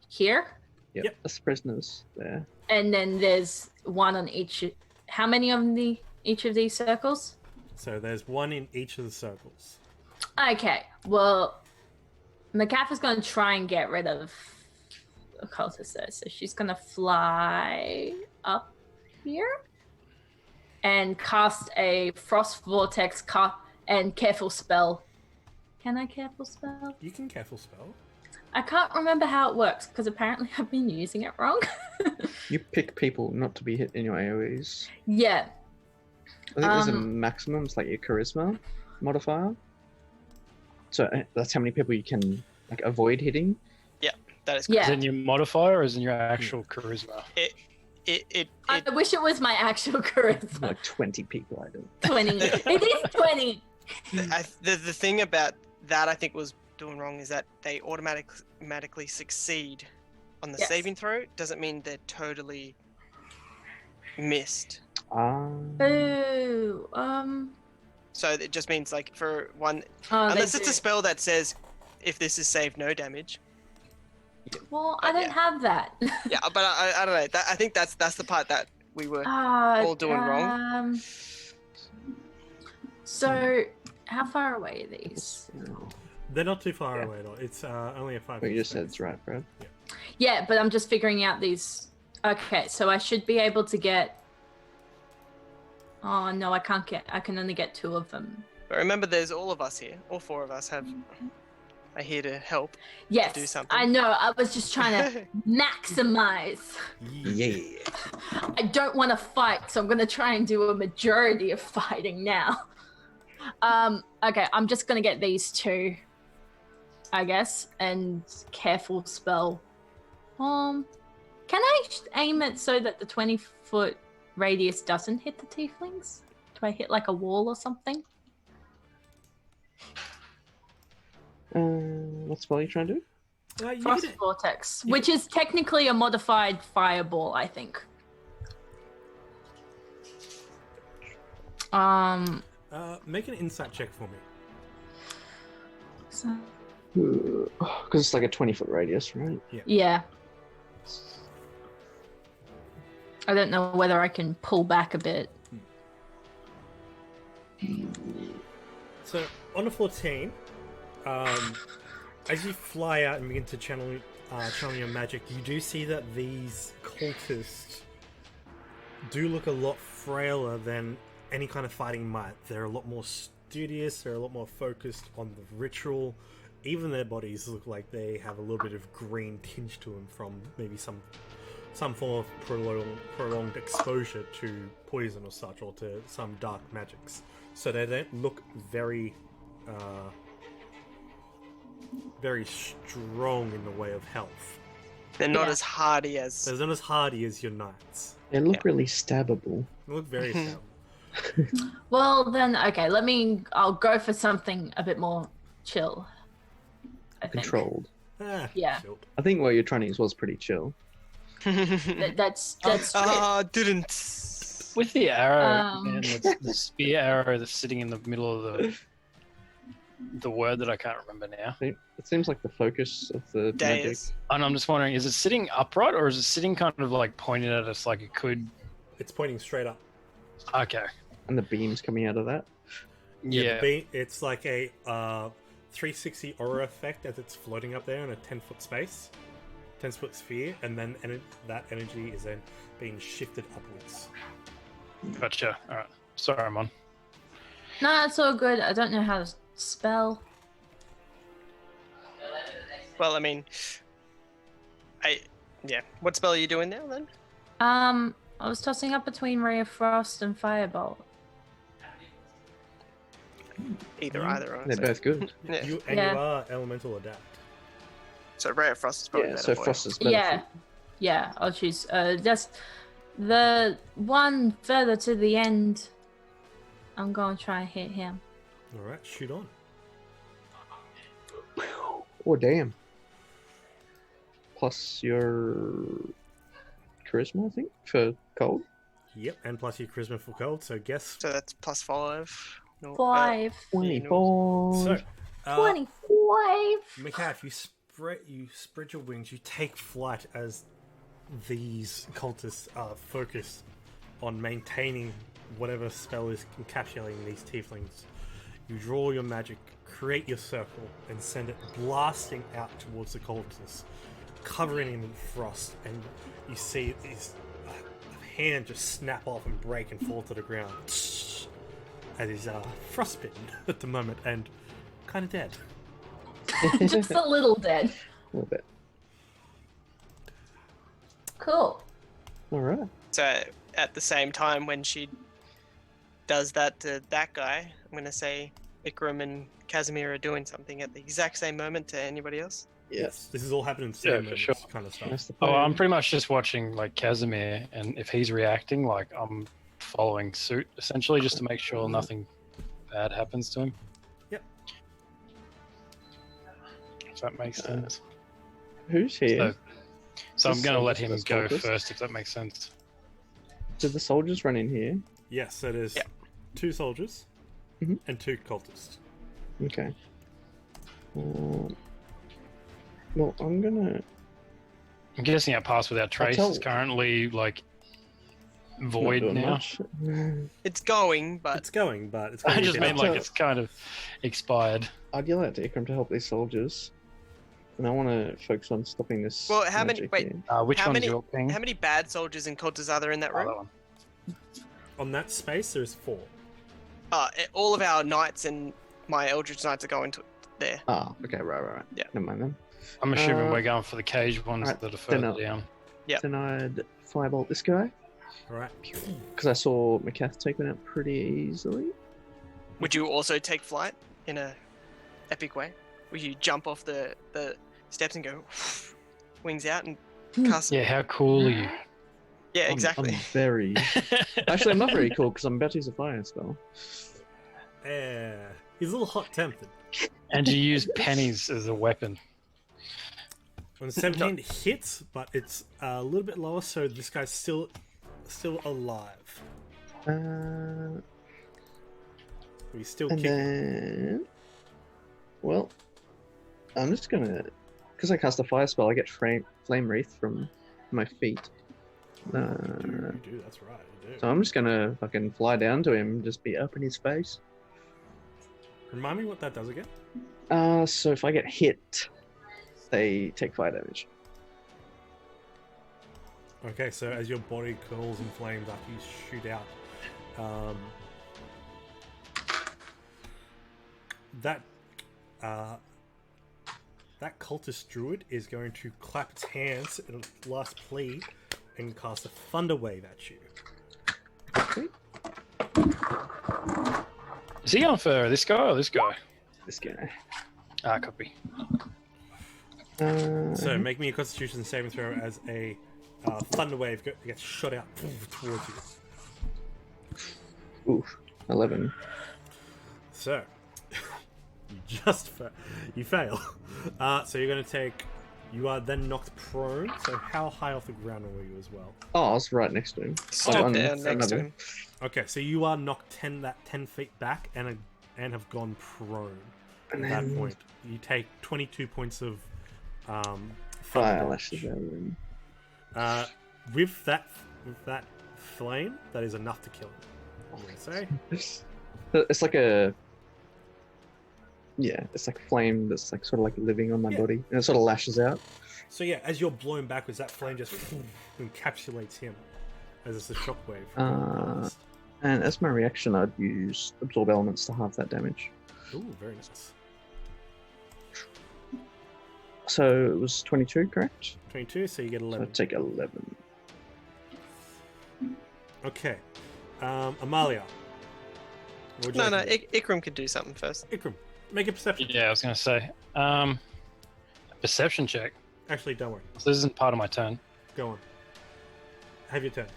here. Yep. That's prisoners there. And then there's one on each. How many of each of these circles? So there's one in each of the circles. Okay. Well, Macaf is going to try and get rid of the cultist there. So she's going to fly up here and cast a frost vortex and careful spell. Can I careful spell? You can careful spell. I can't remember how it works because apparently I've been using it wrong. You pick people not to be hit in your AoEs. Yeah. I think there's a maximum. It's like your charisma. modifier. So that's how many people you can like avoid hitting. That is Yeah. Is it in your modifier or is it in your actual charisma? I wish it was my actual charisma. Like 20 people, I don't. 20. It is 20. the thing about that I think was doing wrong is that they automatically succeed on the Yes. saving throw. Doesn't mean they're totally missed. Ooh. So it just means like for one, Oh, they unless it's do. a spell that says if this is saved, no damage. Well, I don't Yeah. have that. Yeah, but I don't know. I think that's the part that we were all doing wrong. So, how far away are these? They're not too far away though. It's only a 5. What you just said is right, Brad. Yeah, but I'm just figuring out these. Okay, so I should be able to get. Oh no, I can't get. I can only get 2 of them. But remember, there's all of us here. All 4 of us are here to help. Yes, do something. I know. I was just trying to maximize. Yeah. I don't want to fight, so I'm going to try and do a majority of fighting now. Okay, I'm just going to get these 2, I guess, and careful spell. Can I aim it so that the 20-foot radius doesn't hit the tieflings? Do I hit like a wall or something? What spell are you trying to do? You Frost could- Vortex, you which is technically a modified fireball, I think. Make an insight check for me. So, Because it's like a 20-foot radius, right? yeah. I don't know whether I can pull back a bit. So on a 14, as you fly out and begin to channel your magic, you do see that these cultists do look a lot frailer than any kind of fighting might. They're a lot more studious, they're a lot more focused on the ritual. Even their bodies look like they have a little bit of green tinge to them from maybe some form of prolonged exposure to poison or such, or to some dark magics. So they don't look very very strong in the way of health. They're not Yeah. as hardy as. They're not as hardy as your knights. They look really stabbable. They look very sound. Well, then, okay, I'll go for something a bit more chill. I think. Controlled. Yeah. Chill. I think what you're trying to use was pretty chill. That's Didn't. With the arrow Um. and the spear arrow that's sitting in the middle of the word that I can't remember now. It seems like the focus of the magic. Days. And I'm just wondering, is it sitting upright or is it sitting kind of like pointed at us like it could? It's pointing straight up. Okay. And the beams coming out of that. Yeah. It's like a 360 aura effect as it's floating up there in a 10-foot space, 10-foot sphere, and then that energy is then being shifted upwards. Gotcha. All right. Sorry, I'm on. No, it's all good. I don't know how to spell. Well, I mean, yeah. What spell are you doing now then? I was tossing up between Ray of Frost and Firebolt. Either. They're Honestly. both good. Yeah. You Yeah. are elemental adapt. So Ray of Frost is probably Yeah, better so for Frost you. is better. Yeah. Yeah, I'll choose just the one further to the end. I'm going to try and hit him. All right, shoot on. Oh, damn. Plus your charisma, I think, for cold. Yep, and plus your charisma for cold. So guess. So that's +5. No, 5. 24. So, 25. Mikaf, you spread your wings. You take flight as these cultists are focused on maintaining whatever spell is encapsulating these tieflings. You draw your magic, create your circle, and send it blasting out towards the cultists, covering him in frost. And you see his hand just snap off and break and fall to the ground. As he's frostbitten at the moment and kind of dead. Just a little dead. A little bit. Cool. All right. So at the same time, when she does that to that guy, I'm gonna say, Ikram and Casimir are doing something at the exact same moment to anybody else? Yes. This is all happening in Yeah, same for sure. kind of stuff. That's the Oh, plan. I'm pretty much just watching like Casimir, and if he's reacting, like I'm following suit essentially, just to make sure nothing bad happens to him. Yep. If that makes sense. Who's here? So I'm Is going to this let soldiers him as go soldiers? first, if that makes sense. Did the soldiers run in here? Yes, so there's Yep. 2 soldiers Mhm. and 2 cultists. Okay. Well, I'm gonna. I'm guessing our pass without trace tell- is currently like not void doing now. much. It's going, but It's going, but it's I going just to mean be like tell- it's kind of expired. I'd yell out to Ikram to help these soldiers, and I want to focus on stopping this. Well, how many- magic wait. here. Which How one's many- your ping? how many bad soldiers and cultists are there in that Oh, room? that one. on that space. There's 4. All of our knights and my Eldritch Knights are going to there. Ah, okay, right. Yeah. Never mind then. I'm assuming Uh, we're going for the cage ones alright, that are then further I'll- down. Yep. Then I'd firebolt this guy All right. because I saw Macath take one out pretty easily. Would you also take flight in a epic way? Would you jump off the steps and go wings out and cast? Yeah, how cool are you? Yeah, I'm exactly. very. Actually, I'm not very cool because I'm about to use a fire spell. He's a little hot-tempered. And you use pennies as a weapon. When 17 hits, but it's a little bit lower, so this guy's still alive. He's still And kicking. then, well, I'm just gonna, because I cast a fire spell, I get flame wreath from my feet. You do, that's right, you do. So I'm just gonna fucking fly down to him, and just be up in his face. Remind me what that does again? So if I get hit, they take fire damage. Okay, so as your body curls in flames after you shoot out, that cultist druid is going to clap its hands in a last plea and cast a thunder wave at you. Okay. Is he going for this guy or this guy? This guy. Could be. So make me a Constitution saving throw as a thunder wave gets shot out towards you. Oof, 11. So you fail. So you're going to take. You are then knocked prone. So how high off the ground were you as well? Oh, I was right next to him. Stood Oh, there and next to another. him. Okay, so you are knocked 10 feet back and have gone prone. At And that then point, you take 22 points of fire thunder lashes damage. out of him. With that flame, that is enough to kill him. I'm gonna say. It's like a. Yeah, it's like flame that's like sort of like living on my Yeah. body, and it sort of lashes out. So yeah, as you're blown backwards, that flame just encapsulates him as it's a shockwave. Uh, And as my reaction, I'd use absorb elements to halve that damage. Ooh, very nice. So it was 22, correct? 22, so you get So 11. I'd take 11. Okay. Amalia. What would you No, like no, to do? Ikram could do something first. Ikram, make a perception. Yeah, I was going to say. A perception check. Actually, don't worry. So this isn't part of my turn. Go on. Have your turn.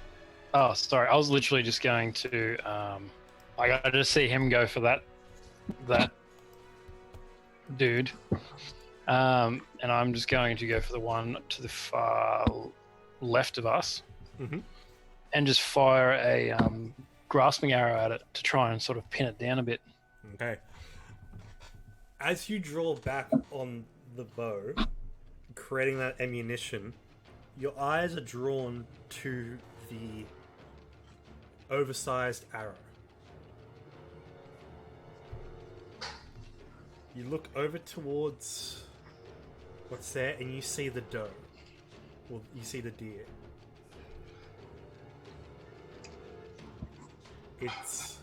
Oh, sorry. I was literally just going to. I got to just see him go for that dude. And I'm just going to go for the one to the far left of us, Mhm. and just fire a grasping arrow at it to try and sort of pin it down a bit. Okay. As you draw back on the bow, creating that ammunition, your eyes are drawn to the oversized arrow. You look over towards what's there and you see the doe. Well, you see the deer. It's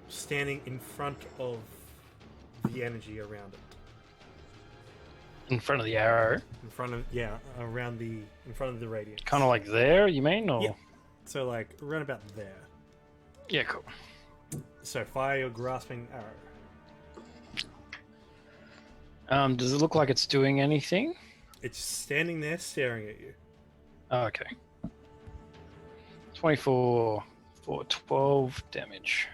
standing in front of the energy around it. In front of the arrow. In front of in front of the radiance. Kind of like there, you mean? Or... Yeah. So like around about there. Yeah, cool. So fire your grasping arrow. Does it look like it's doing anything? It's standing there staring at you. Oh, okay. 24 for 12 damage.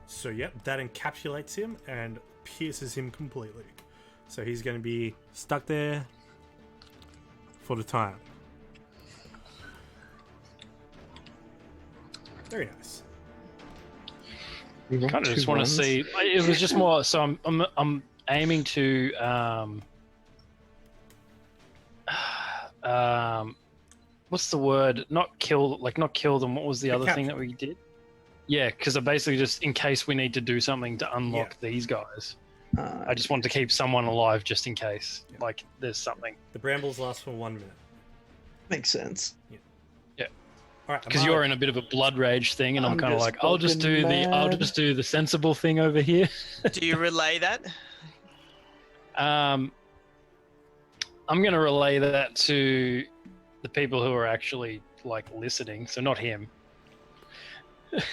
So yep, that encapsulates him and pierces him completely. So he's going to be stuck there for the time. Very nice. We rolled Kind of two just want to ones. see. It was just more. So I'm aiming to what's the word? Not kill them. What was the other thing that we did? Yeah, because I basically just in case we need to do something to unlock these guys. I just want to keep someone alive just in case. Yeah. Like there's something. The brambles last for 1 minute. Makes sense. All right, Because you're in a bit of a blood rage thing, and I'm kind of just like, I'll just fucking do the sensible thing over here. Do you relay that? I'm gonna relay that to the people who are actually like listening, so not him.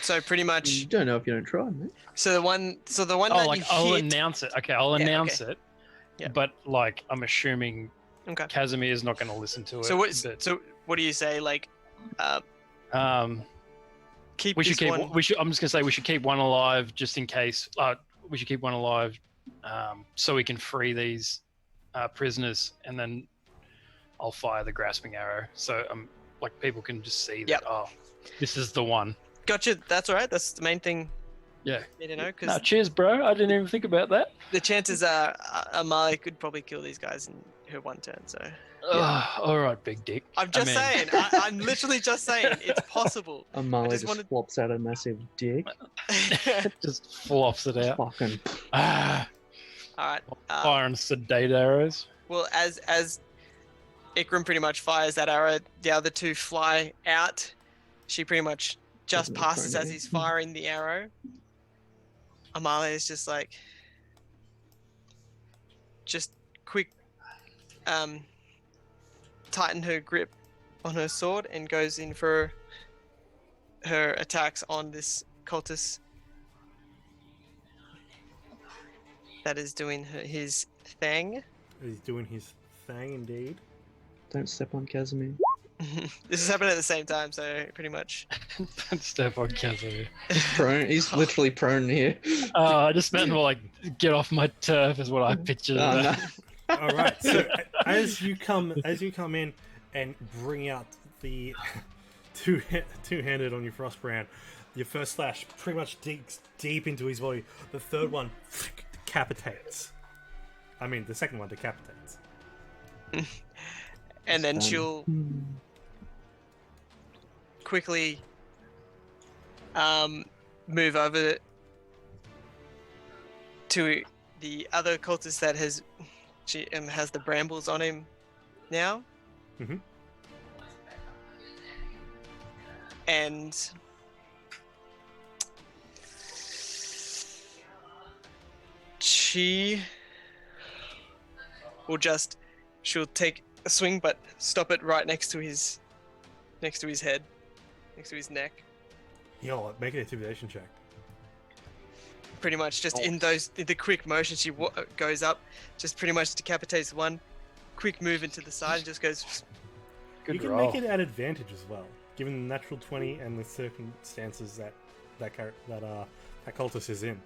So pretty You much. don't know if you don't try, mate. So the one Oh, that like you I'll hit. announce it. Okay, I'll Yeah, announce okay. it. Yeah. But like, I'm assuming Okay. Casimir is not going to listen to it. So what? but, So what do you say? Like, keep we should this keep. one. I'm just gonna say we should keep one alive just in case. We should keep one alive, so we can free these prisoners, and then I'll fire the grasping arrow. So like people can just see that. Yep. Oh, this is the one. Gotcha. That's all right. That's the main thing. Yeah. You need to know because No, cheers, bro. I didn't even think about that. the chances are Amali could probably kill these guys in her one turn. So All right, big dick. I'm just saying. I'm literally just saying it's possible. Amali just just wanted- flops out a massive dick. Just flops it out. Fucking. Ah, All right. firing sedate arrows. Well, as Ikram pretty much fires that arrow, the other two fly out. She pretty much just Doesn't passes approach as it. he's firing the arrow. Amalia is just like, just quick, tighten her grip on her sword and goes in for her attacks on this cultist that is doing his thing. He's doing his thing indeed. Don't step on Casimir. This is happening at the same time, so pretty much. Don't step on Casimir. Prone. He's literally prone here. I just meant more like get off my turf is what I pictured. Oh, no. All right. So as you come in and bring out the two-handed on your Frostbrand, your first slash pretty much digs deep into his body. The third one decapitates. I mean, the second one decapitates. And then Done. she'll quickly move over to the other cultist that has the brambles on him now. Mhm. And she will she'll take a swing but stop it right next to his head, next to his neck. Yo, make an intimidation check. Pretty much just in the quick motion she goes up, just pretty much decapitates one, quick move into the side and just goes. Good You can roll. make it at advantage as well, given the natural 20 and the circumstances that cultist is in.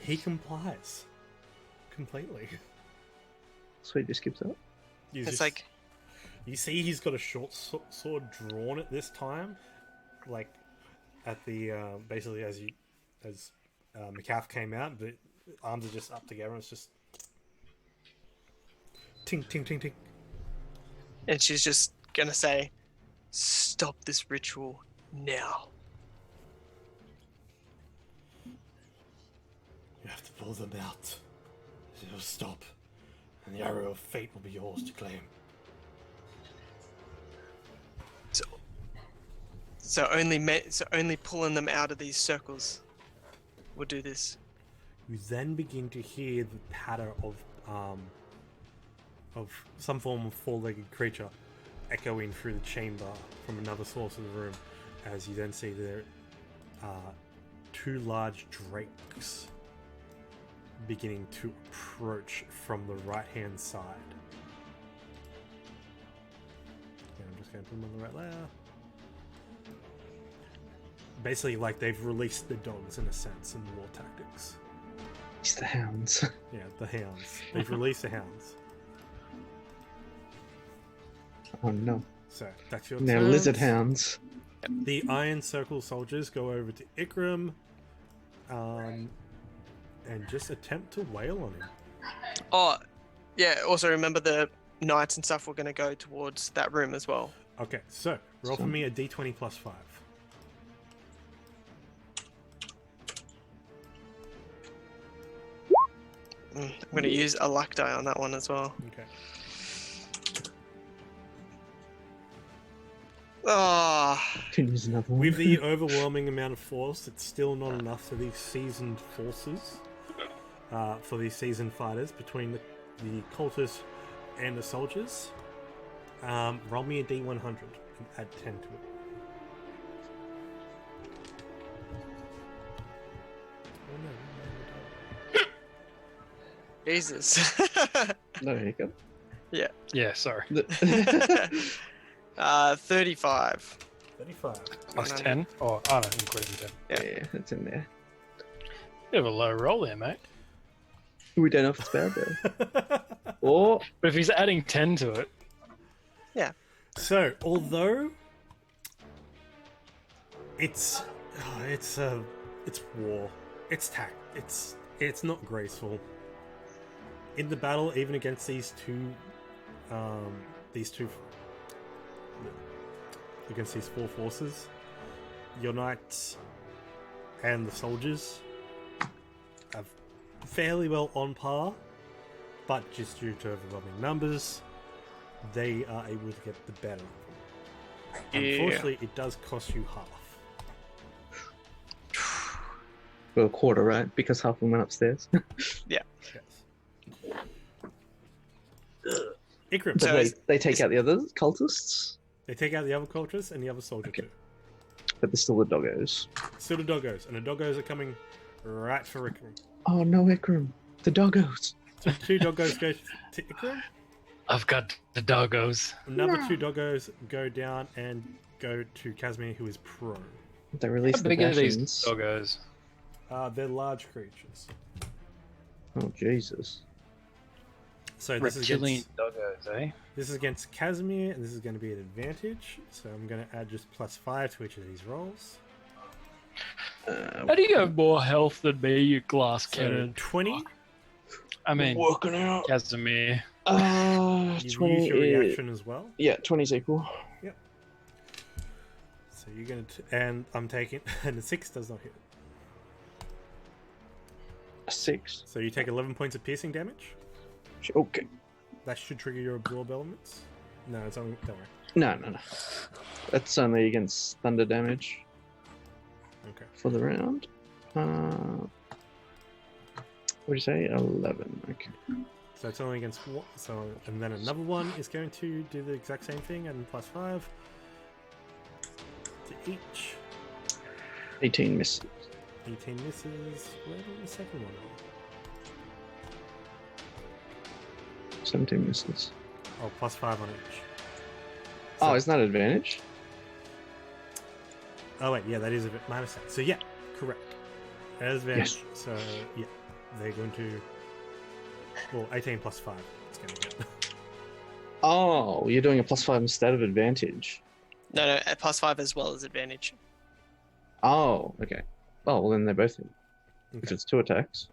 He complies completely. Sweet, just skips up. It's like You see he's got a short sword drawn at this time, like at the basically as McCaff came out, the arms are just up together and it's just tink tink tink tink. and she's just gonna say, "Stop this ritual now." You have to pull them out. It'll stop, and the arrow of fate will be yours to claim. So only pulling them out of these circles will do this. You then begin to hear the patter of some form of four-legged creature echoing through the chamber from another source of the room, as you then see the two large drakes beginning to approach from the right-hand side. Okay, I'm just going to put them on the right layer. Basically, like they've released the dogs in a sense in war tactics. It's the hounds. Yeah, the hounds. They've released the hounds. Oh no. So that's your Now turns. lizard hounds. The Iron Circle soldiers go over to Ikram and just attempt to wail on him. Oh, yeah. Also, remember the knights and stuff were going to go towards that room as well. Okay, so roll for me a d20 plus 5. I'm going to use a luck die on that one as well. Okay. Oh, Can use another one. With the overwhelming amount of force, it's still not enough for these seasoned forces, for these seasoned fighters between the cultists and the soldiers. Roll me a d100 and add 10 to it. Oh no. Jesus. No hiccup. Yeah, sorry. 35. 35. Plus 10? Oh, no, including 10. Yeah. Yeah, it's in there. Bit of a low roll there, mate. We don't know if it's bad though. Or But if he's adding 10 to it, So, although it's war, it's not graceful. In the battle, even against these two against these four forces, your knights and the soldiers are fairly well on par, but just due to overwhelming numbers, they are able to get the better of them. Unfortunately, it does cost you half. well, a quarter, right? Because half of them went upstairs. Yes. Ikram. But So they take out the other cultists, They take out the other cultures and the other soldier Okay. too. but there's still the doggos. Still the doggos, and the doggos are coming right for Ikram. Oh no, Ikram! The doggos! So two doggos go to Ikram. I've got the doggos. Another two doggos go down and go to Casimir, who is prone. They released How the big are these Bashans. doggos? They're large creatures. Oh Jesus! So this is Reptilian against, doggos, eh? this is against Casimir, and this is going to be an advantage. So I'm going to add just +5 to each of these rolls. How do you have more health than me, you glass So cannon? 20. I mean, Working out. Casimir. You 20 use your is- reaction as well. Yeah, 20's equal. So you're going to, and I'm taking, and the 6 does not hit. A 6. So you take 11 points of piercing damage. Okay. That should trigger your absorb elements. No, it's only, don't worry. No. That's only against thunder damage Okay. for the round. What do you say? 11. Okay. So it's only against one. So, and then another one is going to do the exact same thing and +5 to each. 18 misses. 18 misses. Where did the second one go? 17 misses. Oh, +5 on each. Oh, isn't that advantage? Oh wait, yeah, that is a bit my mistake. So yeah, correct. As advantage. So yeah, they're going to. Well, 18 +5. It's going to get. Oh, you're doing a +5 instead of advantage. No, at +5 as well as advantage. Oh, okay. Oh, well then they're both in. If Okay. it's 2 attacks.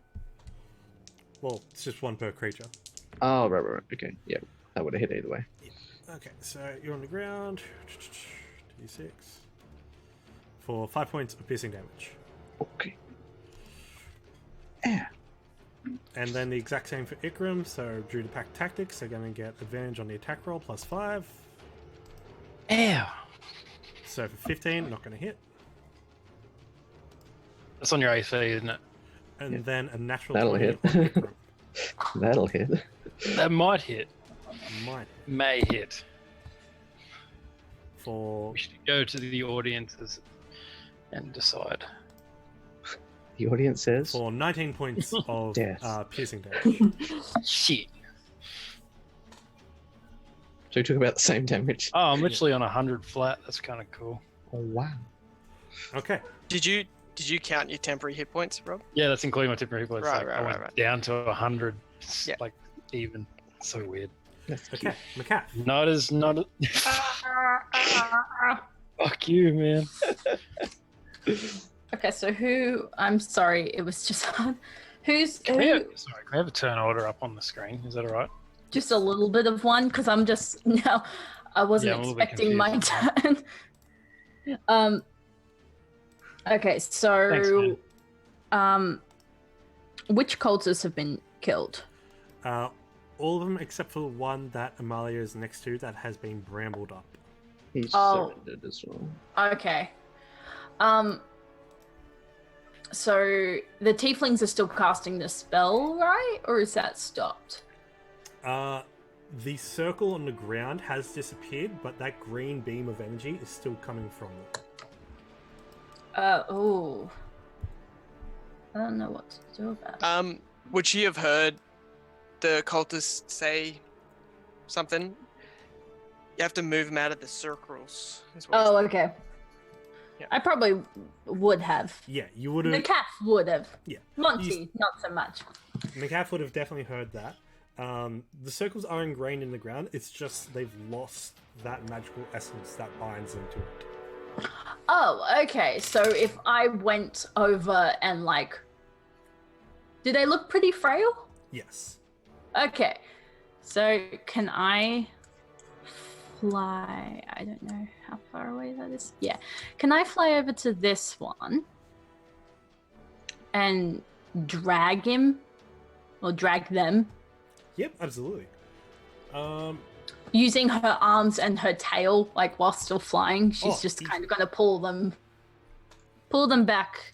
Well, it's just one per creature. Oh, right. Okay, yeah. That would have hit either way. Okay, so you're on the ground. D6 for 5 points of piercing damage. Okay. Yeah. And then the exact same for Ikram. So due to pack tactics, they're going to get advantage on the attack roll +5. Ew. So for 15, not going to hit. That's on your AC, isn't it? And Yeah. then a natural That'll 20 hit. on Ikram. That'll hit. That might hit. Might May hit. for We should go to the audiences and decide. The audience says. for 19 points of Yes. piercing damage. Shit. So we took about the same damage. Oh, I'm literally on 100 flat. That's kind of cool. Oh, wow. Okay. Did you count your temporary hit points, Rob? Yeah, that's including my temporary points. Right, Like, right, I went right. down to 100, Yeah. like even. So weird. That's Okay. Macath. Not as. Fuck you, man. Okay, so who? I'm sorry, it was just who's Can we who? have, sorry, can we have a turn order up on the screen? Is that all right? Just a little bit of one because I'm just now. I wasn't Yeah, I'm a little bit expecting my confused. turn. Okay, so Thanks, which cultists have been killed? All of them except for one that Amalia is next to that has been brambled up. He's Oh. surrendered as well. Okay. So the tieflings are still casting the spell, right? Or is that stopped? The circle on the ground has disappeared, but that green beam of energy is still coming from them. Oh. I don't know what to do about it. Would she have heard the cultists say something? You have to move them out of the circles. is what Oh, he said. okay. Yeah. I probably would have. Yeah, you would The have. cat would have. Yeah. Monty, not so much. Macath would have definitely heard that. The circles are ingrained in the ground. It's just they've lost that magical essence that binds them to it. Oh, okay. So if I went over and like, do they look pretty frail? Yes. Okay. So can I fly? I don't know how far away that is. Yeah. Can I fly over to this one and drag him or drag them Yep, absolutely. using her arms and her tail, like while still flying? She's just kind of going to pull them back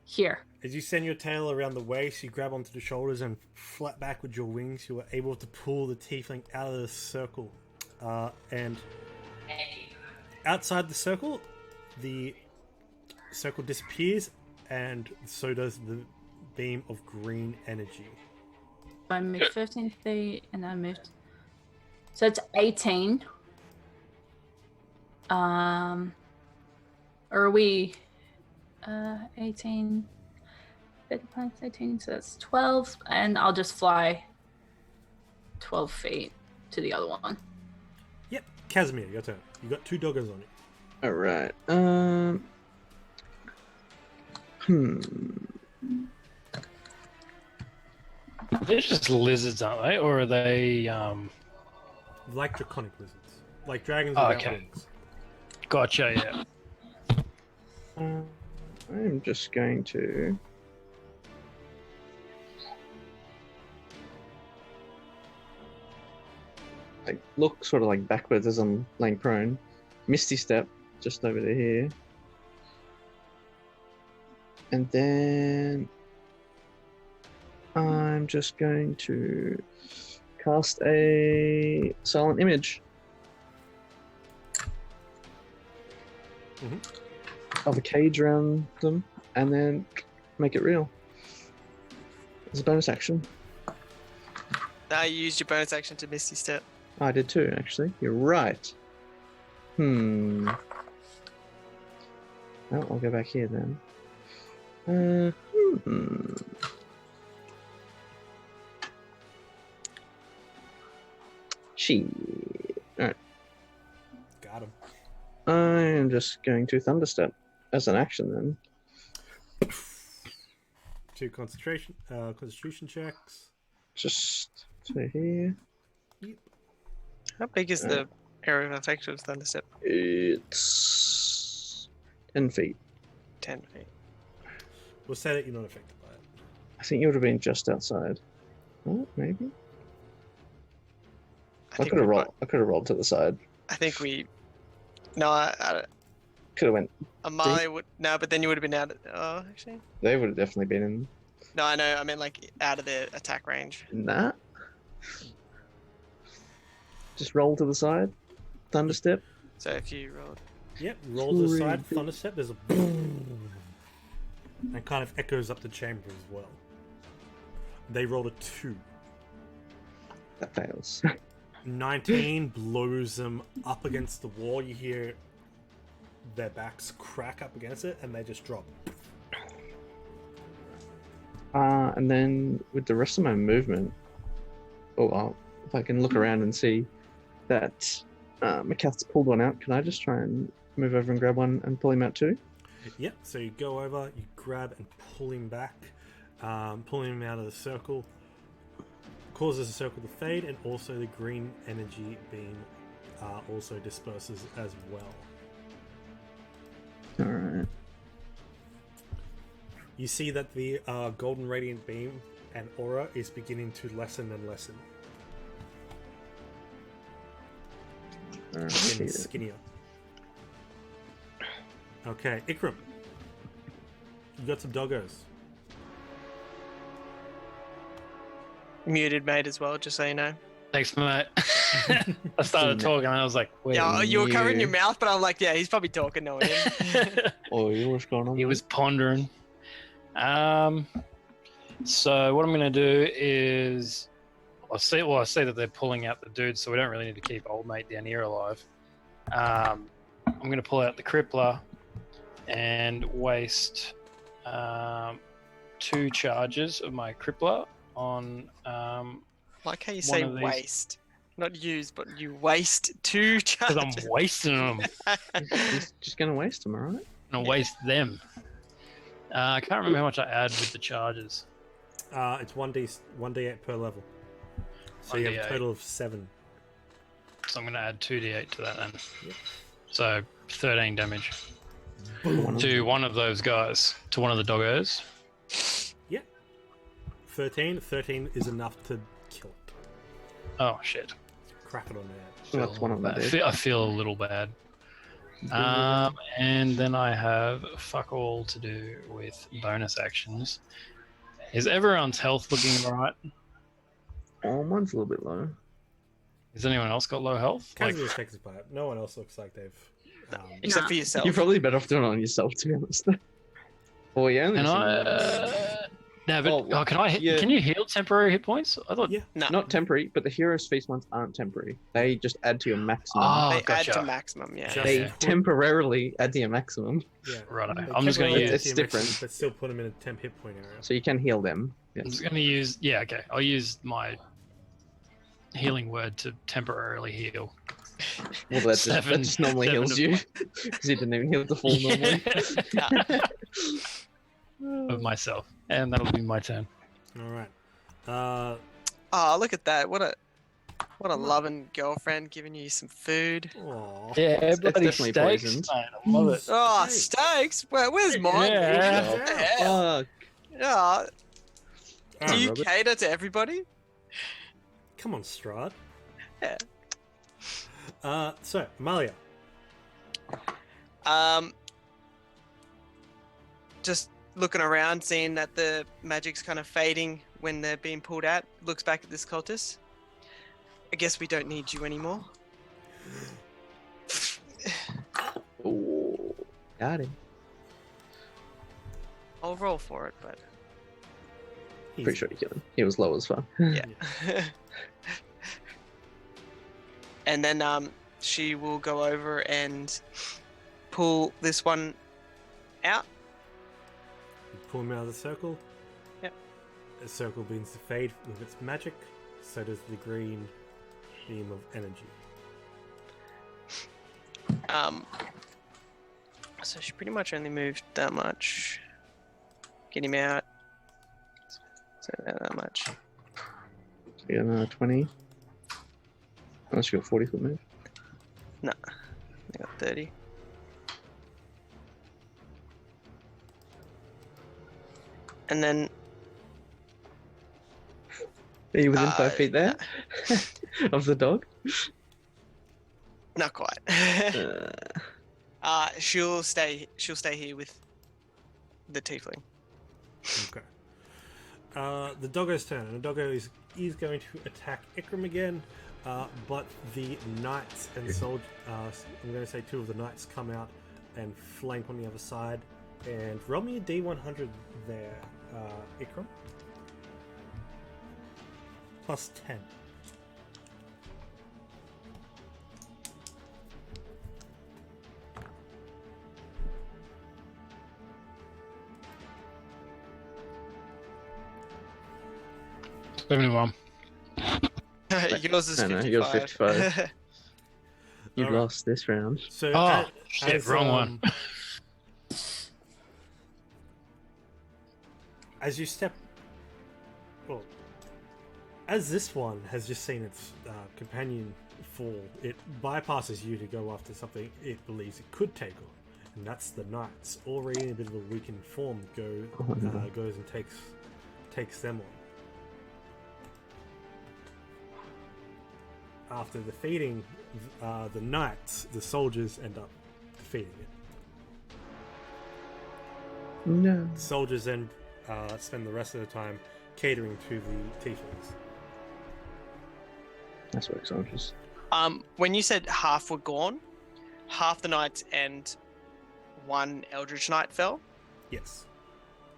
here. As you send your tail around the waist, you grab onto the shoulders and flap back with your wings. You are able to pull the tiefling out of the circle. And outside the circle disappears, and so does the beam of green energy. I moved 15 feet and I moved. So it's 18. Or are we 18 18, so that's 12, and I'll just fly 12 feet to the other one. Yep, Casimir, your turn. You got 2 doggers on you. Alright. They're just lizards, aren't they? Or are they? Like draconic lizards. Like dragons Oh, without okay. wings. Gotcha. Yeah. I'm just going to. Like, look sort of like backwards as I'm laying prone. Misty step just over to here. And then I'm just going to cast a silent image of a cage around them and then make it real. As a bonus action. Now you used your bonus action to Misty Step. I did too, actually. You're right. Well, I'll go back here then. Shit. Alright. Got him. I am just going to Thunderstep as an action then. 2 constitution checks. Just to here. Yep. How big is the area of effect of Thunderstep? It's 10 feet. 10 feet. We'll say that you're not affected by it. I think you would have been just outside. Oh, maybe. I could have rolled. I could have rolled to the side. I think we. No, I Could have went. Amalia would. No, but then you would have been out. Oh, actually. They would have definitely been No, I know. I mean, like out of their attack range. in that. Just roll to the side. Thunderstep. So if you rolled. Yep, roll to the side, 3. Thunderstep, there's a boom. and kind of echoes up the chamber as well. They rolled a 2. That fails. 19 blows them up against the wall. You hear their backs crack up against it, and they just drop. And then with the rest of my movement, if I can look around and see that Macat's pulled one out, can I just try and move over and grab one and pull him out too? Yep, so you go over, you grab and pull him back, pulling him out of the circle, causes the circle to fade, and also the green energy beam also disperses as well. Alright. You see that the golden radiant beam and aura is beginning to lessen and lessen. Getting skinnier. Okay, Ikram. You got some doggos. Muted, mate, as well, just so you know. Thanks, mate. I started talking and I was like, wait. Yeah, you were covering your mouth, but I'm like, yeah, he's probably talking, knowing him. What's going on? He was pondering. So what I'm going to do is I see that they're pulling out the dude, so we don't really need to keep old mate down here alive. I'm going to pull out the crippler and waste 2 charges of my crippler on Like how you say waste. Not use, but you waste 2 charges. because I'm wasting them. He's just gonna waste them, alright? I'm going to waste them. I can't remember how much I add with the charges. It's 1d8 per level. So you have a 1d8. total of 7. So I'm going to add 2d8 to that then. Yep. So 13 damage Boom. to one of those guys, to one of the doggos. 13 is enough to kill it. Oh shit! Crack it on the So that's one of them. I feel a little bad. And then I have fuck all to do with bonus actions. Is everyone's health looking right? Oh, mine's a little bit low. Has anyone else got low health? Like, effects part. No one else looks like they've. Except for yourself. You're probably better off doing it on yourself, to be honest. Oh yeah. Can I? No, but can I? yeah. Can you heal temporary hit points? I thought. Yeah. No, Not temporary, but the Hero's Feast ones aren't temporary. They just add to your maximum. Oh, they gotcha. add to maximum, yeah. Just- They yeah. temporarily add to your maximum, Yeah. Right. They I'm just going to temporarily use. It's add to your different. maximum, but still put them in a temp hit point area. so you can heal them. I'm Yes. just going to use. Yeah. Okay. I'll use my healing word to temporarily heal. Well, that just normally seven heals of you my- because you didn't even heal the full normally. of myself, and that'll be my turn. All right. Oh, look at that. What a loving girlfriend giving you some food. Aw. Yeah, It's bloody definitely steaks, poisoned. mate, I love it. Oh, Steak. steaks? Where's mine? Yeah. What the hell? Fuck. Yeah. Do on, you Robert. cater to everybody? Come on, Strahd. Yeah. So, Amalia. Just looking around, seeing that the magic's kind of fading when they're being pulled out. Looks back at this cultist. I guess we don't need you anymore. Ooh, got him. I'll roll for it, but Pretty sure you killed him. He was low as fuck. yeah. And then she will go over and pull this one out. You pull him out of the circle. Yep. The circle begins to fade with its magic. So does the green beam of energy. So she pretty much only moved that much. Get him out. So that much. You got another 20. Unless you got 40-foot move. I got 30. And then Are you within 5 feet there? Of the dog? not quite. She'll stay here with the tiefling. Okay. The doggo's turn, and the doggo is going to attack Ikram again, but the knights and soldiers, I'm going to say 2 of the knights come out and flank on the other side, And roll me a D100 there, Ikram. Plus 10. $71. Yours is No, 55. yours 55. You've Alright. lost this round. So Oh, shit, wrong one. As you step, well, as this one has just seen its companion fall, it bypasses you to go after something it believes it could take on, and that's the knights. Already in a bit of a weakened form, goes and takes them on. After defeating the knights, the soldiers end up defeating it. No. The soldiers then spend the rest of the time catering to the tieflings. That's what soldiers. When you said half were gone, half the knights and one Eldritch Knight fell. Yes.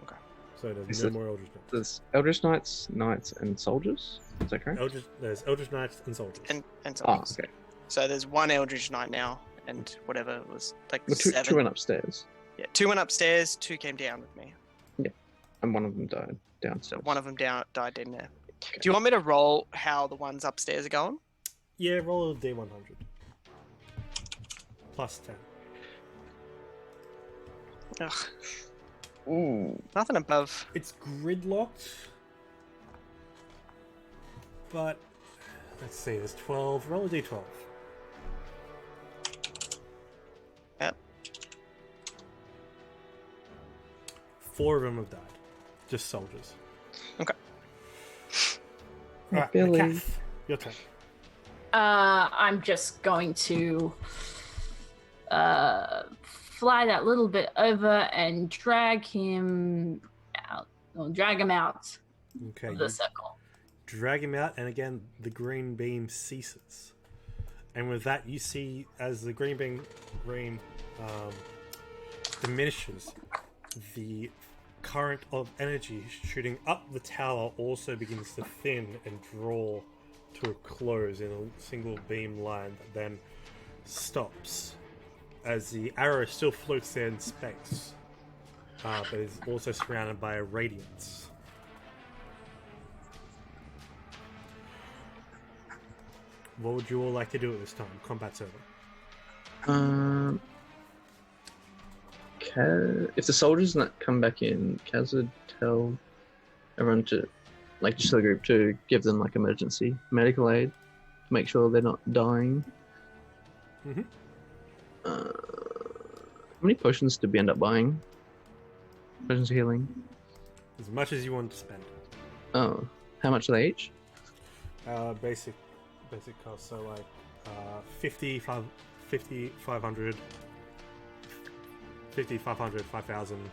Okay. So there's Is no it- more Eldritch Knights. There's Eldritch Knights, and soldiers. Is that correct? There's Eldritch Knights and soldiers. And Oh, soldiers. okay. So there's one Eldritch Knight now, and whatever it was like Well, two 7. went upstairs, Yeah, 2 went upstairs, 2 came down with me. and one of them died So downstairs. one of them died in there. Do you want me to roll how the ones upstairs are going? Yeah, roll a D100. Plus 10. Ugh. Ooh, nothing above. It's gridlocked, but let's see, there's 12. Roll a D12. Yep. 4 of them have died. Just soldiers. Okay. Alright, Billy. Macaf, your turn. I'm just going to fly that little bit over and drag him out. Or drag him out Okay, of the you circle. drag him out, and again, the green beam ceases. And with that, you see as the green beam diminishes, the current of energy shooting up the tower also begins to thin and draw to a close in a single beam line that then stops as the arrow still floats there in space, but is also surrounded by a radiance. What would you all like to do at this time? Combat's over. If the soldiers not come back in, Kaz would tell everyone to, like, just the group to give them like emergency medical aid to make sure they're not dying. Mhm. How many potions did we end up buying? Potions of healing. As much as you want to spend. Oh, how much are they each? Basic cost, so like 50, 500, 50, 500, 5,000,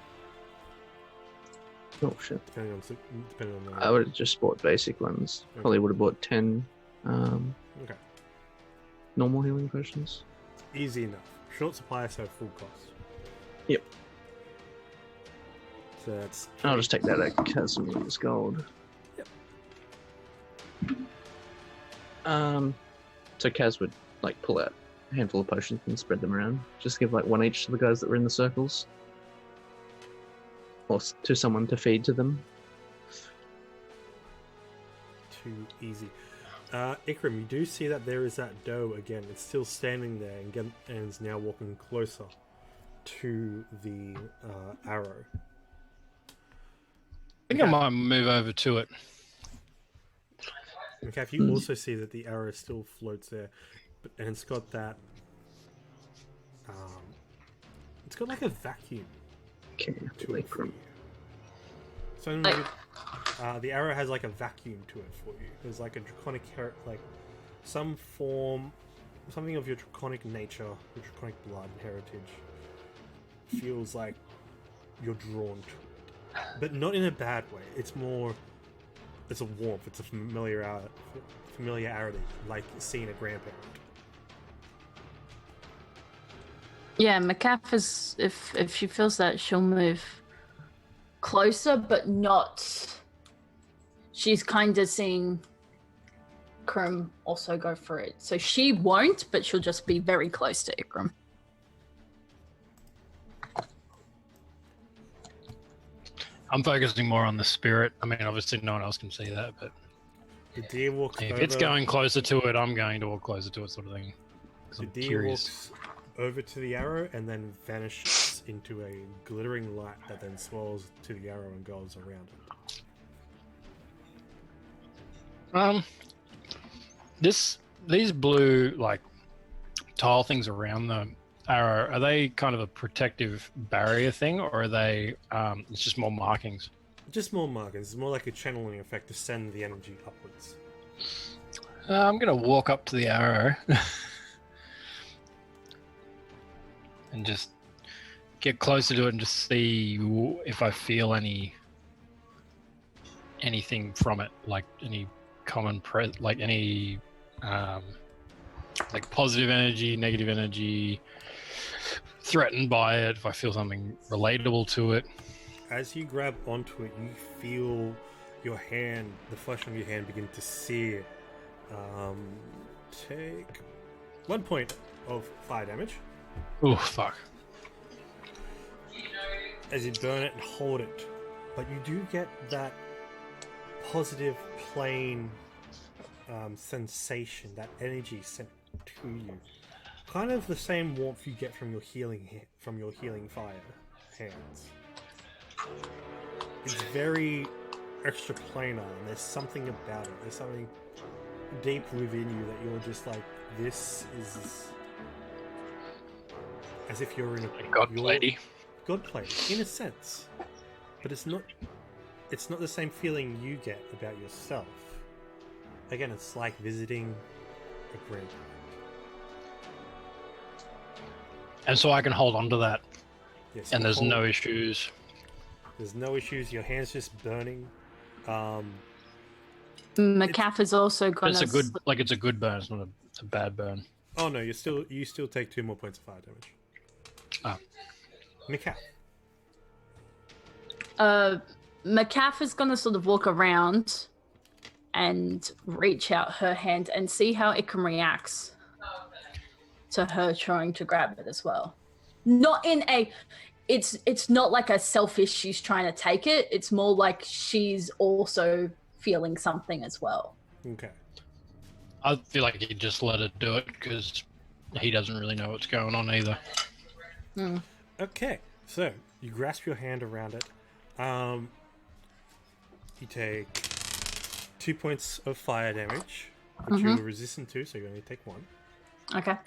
Oh shit! depending on the... I would have just bought basic ones. Okay. Probably would have bought 10 Okay, normal healing potions. easy enough. Short supply, so full cost. Yep. So that's... I'll just take that at Casimir's gold. Yep. So Kaz would like pull out a handful of potions and spread them around. Just give like one each to the guys that were in the circles, or to someone to feed to them. Too easy. Ikram, you do see that there is that doe again. It's still standing there and is now walking closer to the arrow. I think I might move over to it. Okay, if you also see that the arrow still floats there, and it's got that. It's got like a vacuum Okay, to it for you. So the arrow has like a vacuum to it for you. There's like a draconic, like some form, something of your draconic nature, your draconic blood and heritage. Feels like you're drawn to it, but not in a bad way. It's more. It's a warmth. It's a familiarity, like seeing a grandparent. Yeah, Macaf is if she feels that, she'll move closer, but not. She's kind of seeing Ikram also go for it, so she won't, but she'll just be very close to Ikram. I'm focusing more on the spirit. I mean, obviously, no one else can see that, but The deer walks if over. it's going closer to it, I'm going to walk closer to it, sort of thing. 'Cause The I'm deer curious. walks over to the arrow and then vanishes into a glittering light that then swirls to the arrow and goes around it. These blue like tile things around the arrow, are they kind of a protective barrier thing, or are they? It's just more markings. Just more markings. It's more like a channeling effect to send the energy upwards. I'm gonna walk up to the arrow and just get closer to it and just see if I feel anything from it, like any like any like positive energy, negative energy, threatened by it. If I feel something relatable to it. As you grab onto it, you feel your hand, the flesh on your hand, begin to sear. Take 1 point of fire damage Oh fuck! as you burn it and hold it, but you do get that positive plane sensation, that energy sent to you. Kind of the same warmth you get from your healing fire hands. It's very extra planar, and there's something about it. There's something deep within you that you're just like, this is as if you're in a God lady. God play in a sense, but it's not the same feeling you get about yourself. Again, it's like visiting a grandparent. And so I can hold on to that, Yes, and you there's hold- no issues. There's no issues. Your hand's just burning. Macaf is also But gonna. it's a good, like it's a good burn. It's not a bad burn. Oh no, you still take 2 more points of fire damage. Ah. Mikal. Macaf is gonna sort of walk around and reach out her hand and see how Ikram reacts to her trying to grab it as well. Not in a. It's not like a selfish. She's trying to take it. It's more like she's also feeling something as well. Okay. I feel like he'd just let her do it because he doesn't really know what's going on either. Okay. So you grasp your hand around it. You take 2 points of fire damage, which you're resistant to, so you only take 1. Okay.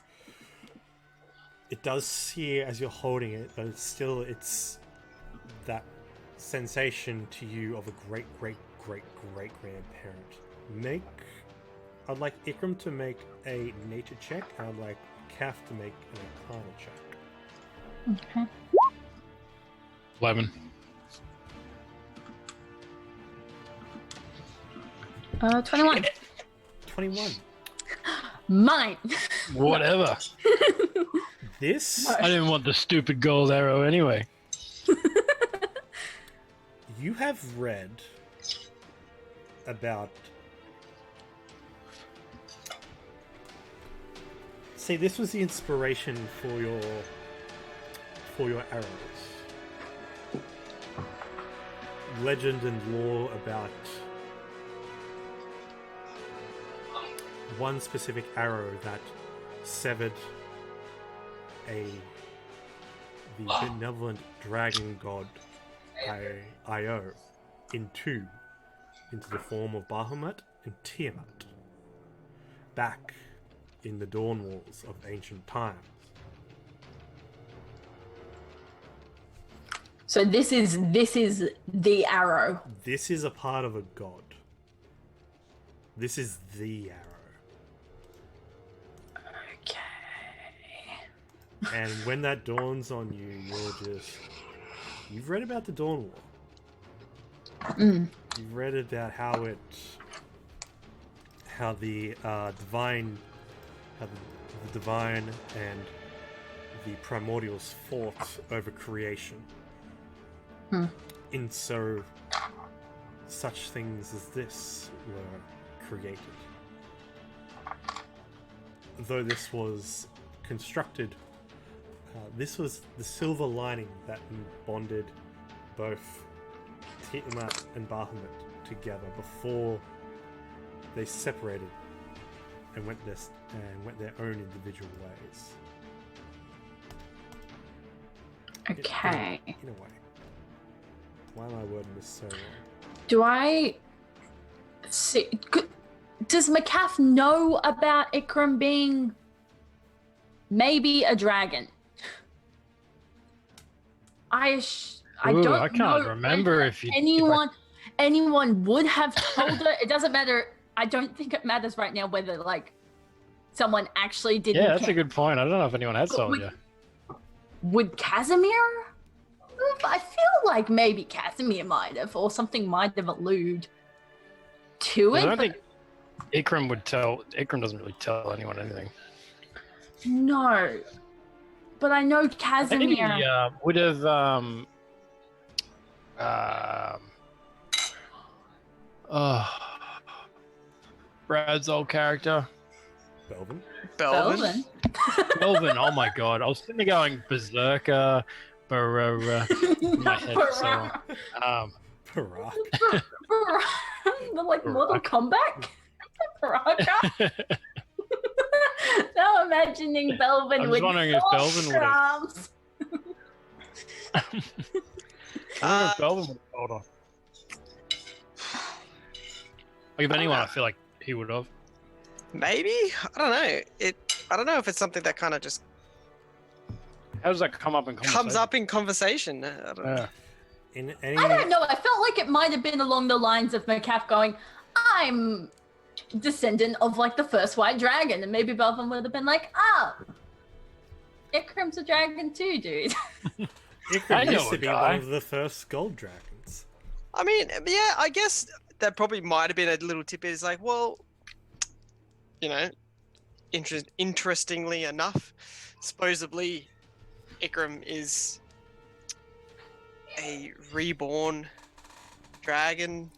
It does sear as you're holding it, but it's that sensation to you of a great grandparent. I'd like Ikram to make a nature check, and I'd like Kaf to make an arcana check. Okay. 11. 21. 21. Mine. Whatever. This I didn't want the stupid gold arrow anyway. you have read about. See, this was the inspiration for your arrows. Legend and lore about one specific arrow that severed the benevolent dragon god Io into the form of Bahamut and Tiamat back in the dawn walls of ancient times. So this is the arrow. This is a part of a god. This is the arrow. Okay. And when that dawns on you, you've read about the Dawn War. You've read about how the divine and the primordials fought over creation. Hmm. And so, such things as this were created. Though this was constructed, this was the silver lining that bonded both Tiamat and Bahamut together before they separated and went their own individual ways. Okay. In a way. Why am I wording this so wrong? Do I see? Does Macaf know about Ikram being maybe a dragon? I don't I can't know remember whether if you anyone would have told her. It doesn't matter. I don't think it matters right now whether like someone actually didn't. Yeah, that's a good point. I don't know if anyone has told you. Would Casimir? I feel like maybe Casimir might have, or something might have alluded to it. I don't think Ikram would tell. Ikram doesn't really tell anyone anything. No, but I know Casimir. Maybe would have. Brad's old character. Belvin? Belvin? Melvin, oh my god. I was sitting there going berserker, barara. My head is so Parak. The like Mortal Kombat? Baraka? Now imagining Belvin I'm with just wondering if Belvin would have. arms. I don't know if Belvin would have told her. Like if anyone, I feel like he would have. Maybe? I don't know. I don't know if it's something that kind of just How does that come up in conversation? comes up in conversation. I don't know. Yeah. In any, I don't know. I felt like it might have been along the lines of Macaf going, I'm descendant of like the first white dragon, and maybe Belvin would have been like, oh, Ikram's a dragon too, dude. I Ikram know used to a be guy. one of the first gold dragons. I mean, yeah, I guess that probably might have been a little tip. It's like, well, you know, interestingly enough, supposedly Ikram is a reborn dragon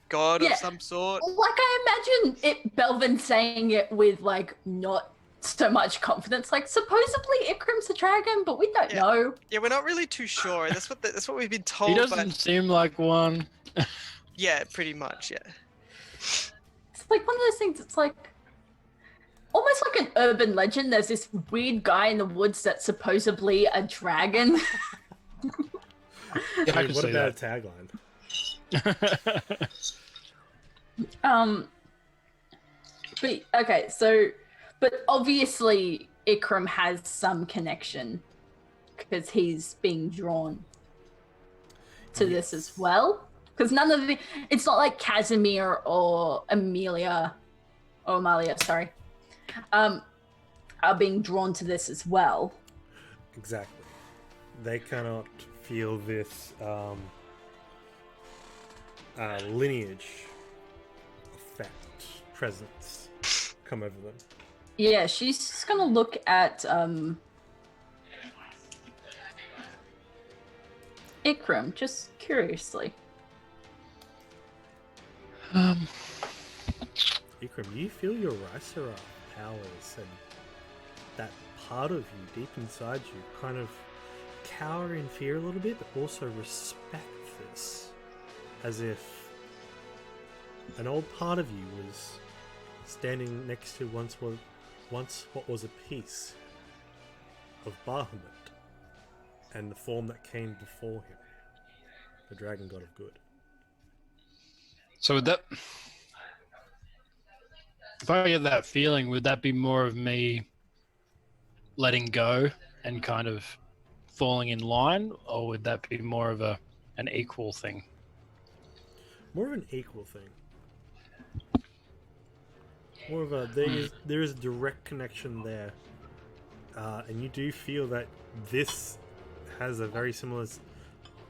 god Yeah. of some sort. Like I imagine it, Belvin saying it with like not so much confidence. Like supposedly Ikram's a dragon, but we don't Yeah. know. Yeah, we're not really too sure. That's what we've been told. He doesn't But seem like one. yeah, pretty much. Yeah. It's like one of those things. It's like almost like an urban legend. There's this weird guy in the woods that's supposedly a dragon. Yeah, I Dude, can what see about that. a tagline? But okay, so but obviously Ikram has some connection because he's being drawn to this as well. Because none of the it's not like Casimir or Amalia, sorry, are being drawn to this as well. Exactly. They cannot feel this lineage effect, presence come over them. Yeah, she's just gonna look at Ikram, just curiously. Ikram, you feel your Rysera powers and that part of you deep inside you kind of cower in fear a little bit, but also respect this. As if an old part of you was standing next to once what was a piece of Bahamut and the form that came before him, the dragon god of good. So would that, if I get that feeling, would that be more of me letting go and kind of falling in line, or would that be more of an equal thing? More of an equal thing. More of a there is a direct connection there, and you do feel that this has a very similar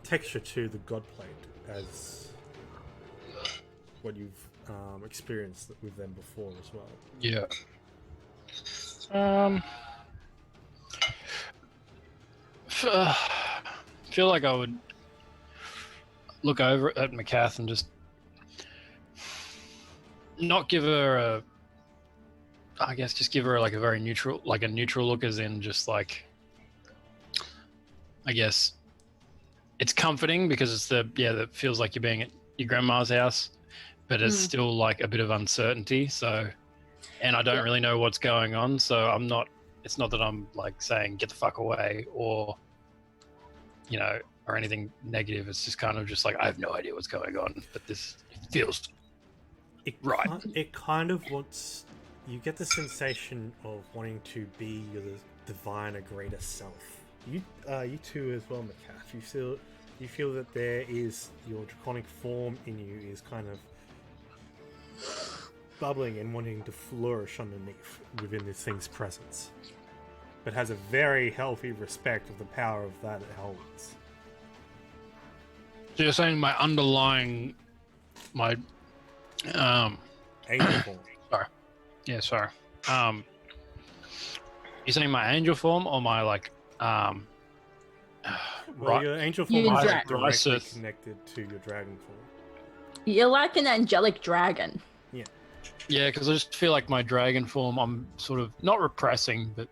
texture to the god plate as what you've experienced with them before as well. Yeah. feel like I would look over at Macath and just not give her a. I guess just give her like a very neutral, like a neutral look, as in just like. I guess it's comforting because it's that feels like you're being at your grandma's house, but it's still like a bit of uncertainty. So, and I don't really know what's going on. So I'm not. It's not that I'm like saying get the fuck away or, or anything negative. It's just kind of just like I have no idea what's going on, but this feels right. It kind of wants. You get the sensation of wanting to be your divine or greater self. You too as well, Macath. You feel that there is your draconic form in you is kind of bubbling and wanting to flourish underneath within this thing's presence, but has a very healthy respect of the power of that it holds. So you're saying my underlying, Angel form. Sorry. Yeah, sorry. You're saying my angel form or my Well, right? your angel form Your is dra- directly connected to your dragon form. You're like an angelic dragon. Yeah, because I just feel like my dragon form, I'm sort of not repressing, but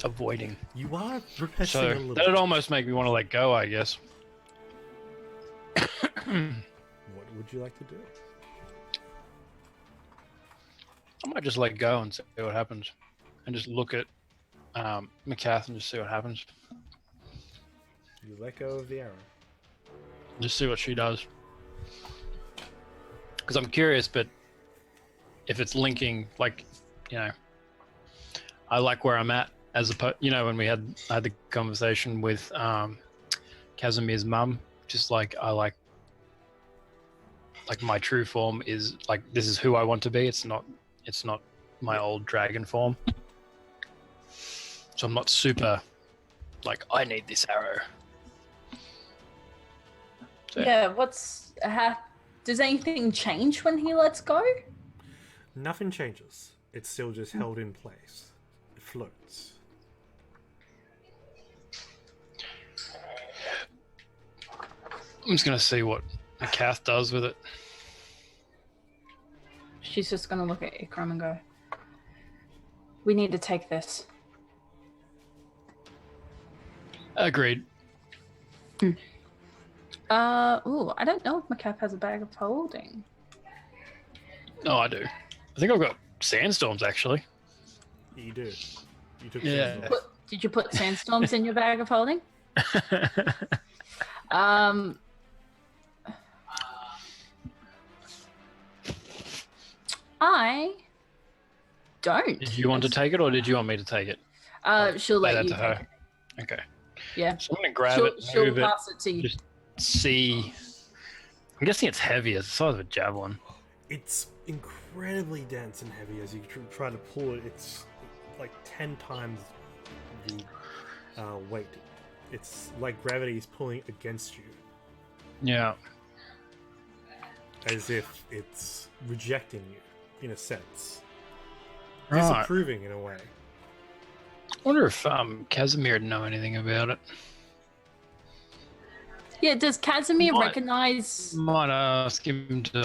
avoiding. You are repressing So a little that'd bit. almost make me want to let go, I guess. What would you like to do? I might just let go and see what happens, and just look at Macath and just see what happens. You let go of the arrow. Just see what she does. Because I'm curious, but if it's linking, like, I like where I'm at as opposed, when I had the conversation with Casimir's mum, just like I like my true form is like this is who I want to be. It's not my old dragon form. So I'm not super like I need this arrow. So, Does anything change when he lets go? Nothing changes. It's still just held in place. It floats. I'm just gonna see what Macath does with it. She's just gonna look at Ikram and go, "We need to take this." Agreed. I don't know if Macath has a bag of holding. No, I do. I think I've got sandstorms actually. You do. You took Yeah. sandstorms. Did you put sandstorms in your bag of holding? I don't. Did you want to take it or did you want me to take it? She'll Lay let that you to take her. it. Okay. Yeah. So I'm gonna grab it, She'll move it, pass it to you. just see. I'm guessing it's heavy. It's the size of a javelin. It's incredibly dense and heavy as you try to pull it. It's like 10 times the weight. It's like gravity is pulling against you, Yeah. as if it's rejecting you, in a sense. Right. Disapproving in a way. I wonder if Casimir would know anything about it. Yeah, does Casimir Might- recognize? Might ask him to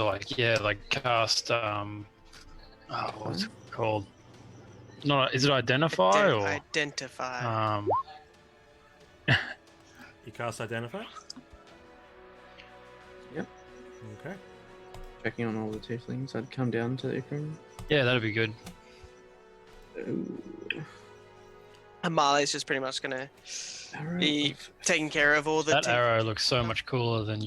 cast what's it called? Not is it identify or Identify. You cast Identify? Yep. Okay. Checking on all the tieflings, I'd come down to Ikram. yeah, that'd be good. Ooh, Amale's just pretty much gonna arrow be of- taking care of all the. That arrow looks so much cooler than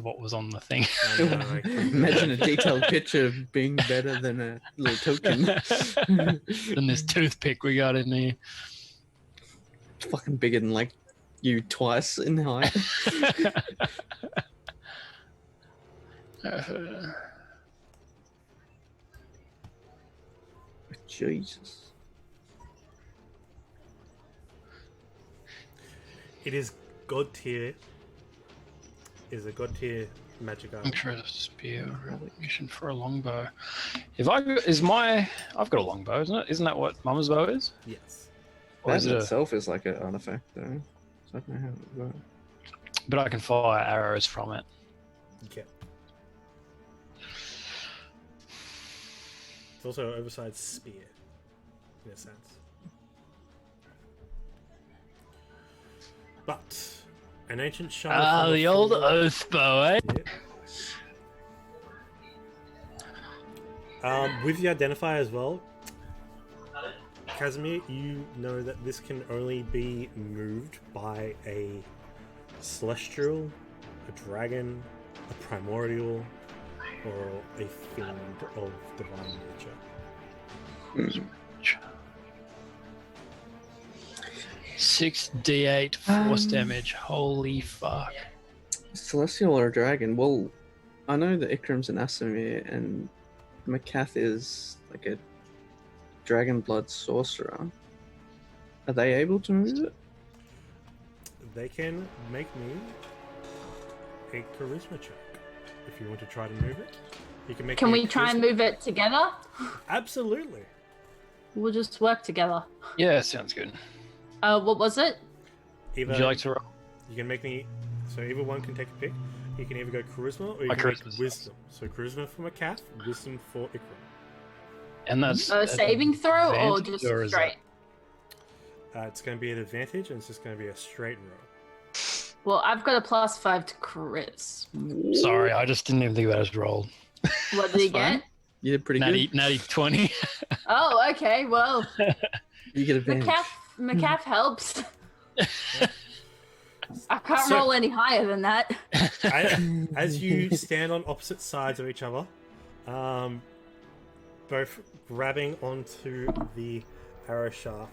what was on the thing. I know, I can- Imagine a detailed picture being better than a little token. Than this toothpick we got in there. Fucking bigger than like you twice in height. Jesus. It is god tier. Is a god tier magic item. Interest spear mission for a longbow. I've got a longbow, isn't it? Isn't that what Mama's bow is? Yes. Or That is in it a, itself is like an artifact, though. So I don't know how it works. but I can fire arrows from it. Okay. It's also an oversized spear, in a sense. But an ancient shard. from The old fallen- oath bow, eh? Yeah. With the identifier as well, Casimir, you know that this can only be moved by a celestial, a dragon, a primordial, or a fiend of divine nature. 6d8 force damage. Holy fuck. Celestial or a dragon? Well, I know that Ikram's an Asimir and Makath is like a dragon blood sorcerer. Are they able to move it? They can make me a charisma check if you want to try to move it. You can make. Can me a we try and charisma- move it together? Absolutely. We'll just work together. Yeah, sounds good. What was it? Either Would you like to roll? you can make me. So either one can take a pick. You can either go charisma or you My can make charisma's wisdom. So charisma for Makath, wisdom for Ikram. And that's A saving throw or advantage, just or is straight? It's going to be an advantage, and it's just going to be a straight roll. Well, I've got a +5 to Chris. Sorry, I just didn't even think about his roll. What did he fine. get? You did pretty Natty 20. Oh, okay. Well, good. You get advantage. Makath helps. I can't So- roll any higher than that. As you stand on opposite sides of each other, both grabbing onto the arrow shaft,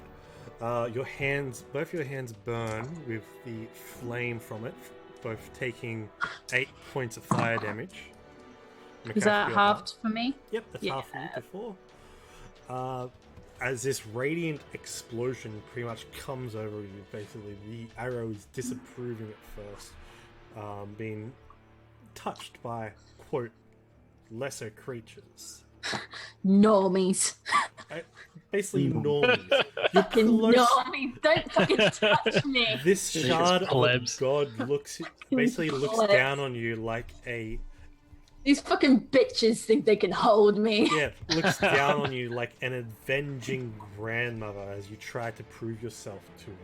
both your hands burn with the flame from it, both taking 8 points of fire damage. Is that Makath, halved for me? Yep, that's half from you before. As this radiant explosion pretty much comes over you, basically, the arrow is disapproving at first, being touched by, quote, lesser creatures. Normies. Basically, normies. You're Fucking close. normies. Don't fucking touch me. This shard of a plebs. god basically looks Plebs. down on you like a These fucking bitches think they can hold me. Yeah, looks down on you like an avenging grandmother as you try to prove yourself to her.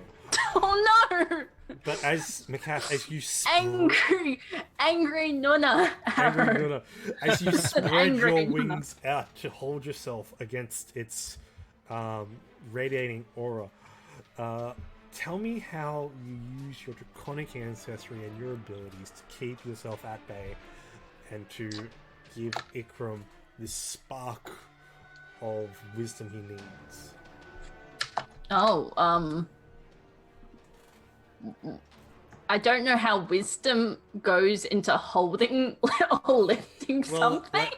Oh no! But as Makath, as you Angry Nonna. as you An spread angry your Nonna. wings out to hold yourself against its radiating aura, tell me how you use your draconic ancestry and your abilities to keep yourself at bay and to give Ikram this spark of wisdom he needs. Oh, I don't know how wisdom goes into holding or lifting something.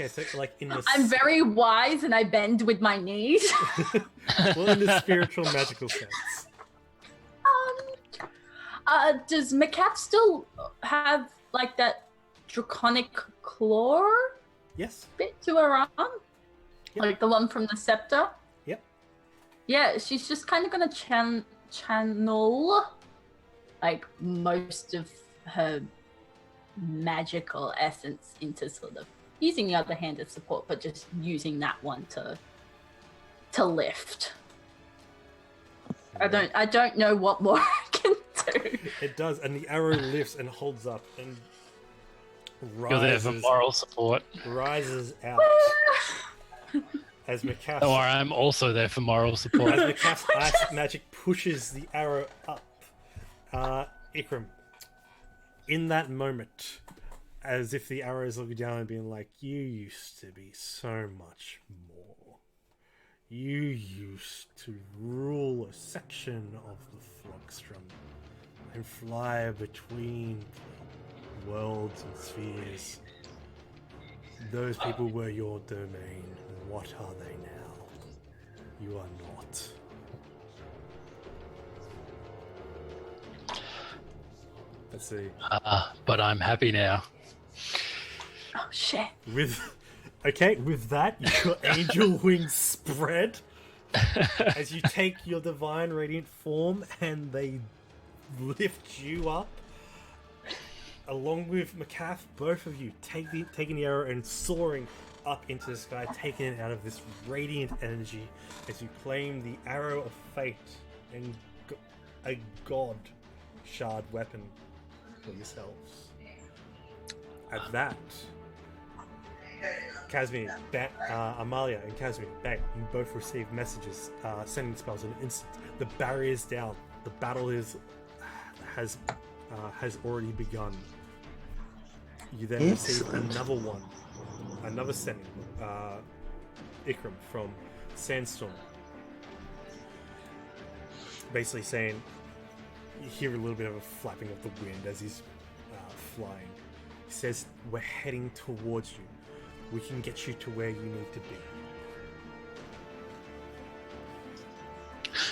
So like in the I'm very wise and I bend with my knees. well, in the spiritual magical sense. Does Makath still have like that draconic claw Yes. bit to her arm? Yep. Like the one from the scepter? Yep. Yeah, she's just kind of gonna channel like most of her magical essence into sort of using the other hand as support, but just using that one to lift. I don't know what more I can do. It does, and the arrow lifts and holds up and You're there for moral support. rises out as Makath. Don't worry, I'm also there for moral support. As Makath's ice magic pushes the arrow up. Ikram, in that moment, as if the arrow is looking down and being like, you used to be so much more. You used to rule a section of the Flogstrom and fly between worlds and spheres. Those people were your domain. What are they now? You are not. Let's see. But I'm happy now. Oh shit. With that, your angel wings spread as you take your divine radiant form and they lift you up, along with Macath, both of you taking the arrow and soaring up into the sky, taking it out of this radiant energy as you claim the arrow of fate and a god shard weapon for yourselves. At that, Casimir, Amalia and Casimir, bang, you both receive messages, sending spells in an instant. The barrier is down. The battle has already begun. You then receive another sending, Ikram from Sandstorm. Basically saying, you hear a little bit of a flapping of the wind as he's flying. He says, we're heading towards you. We can get you to where you need to be.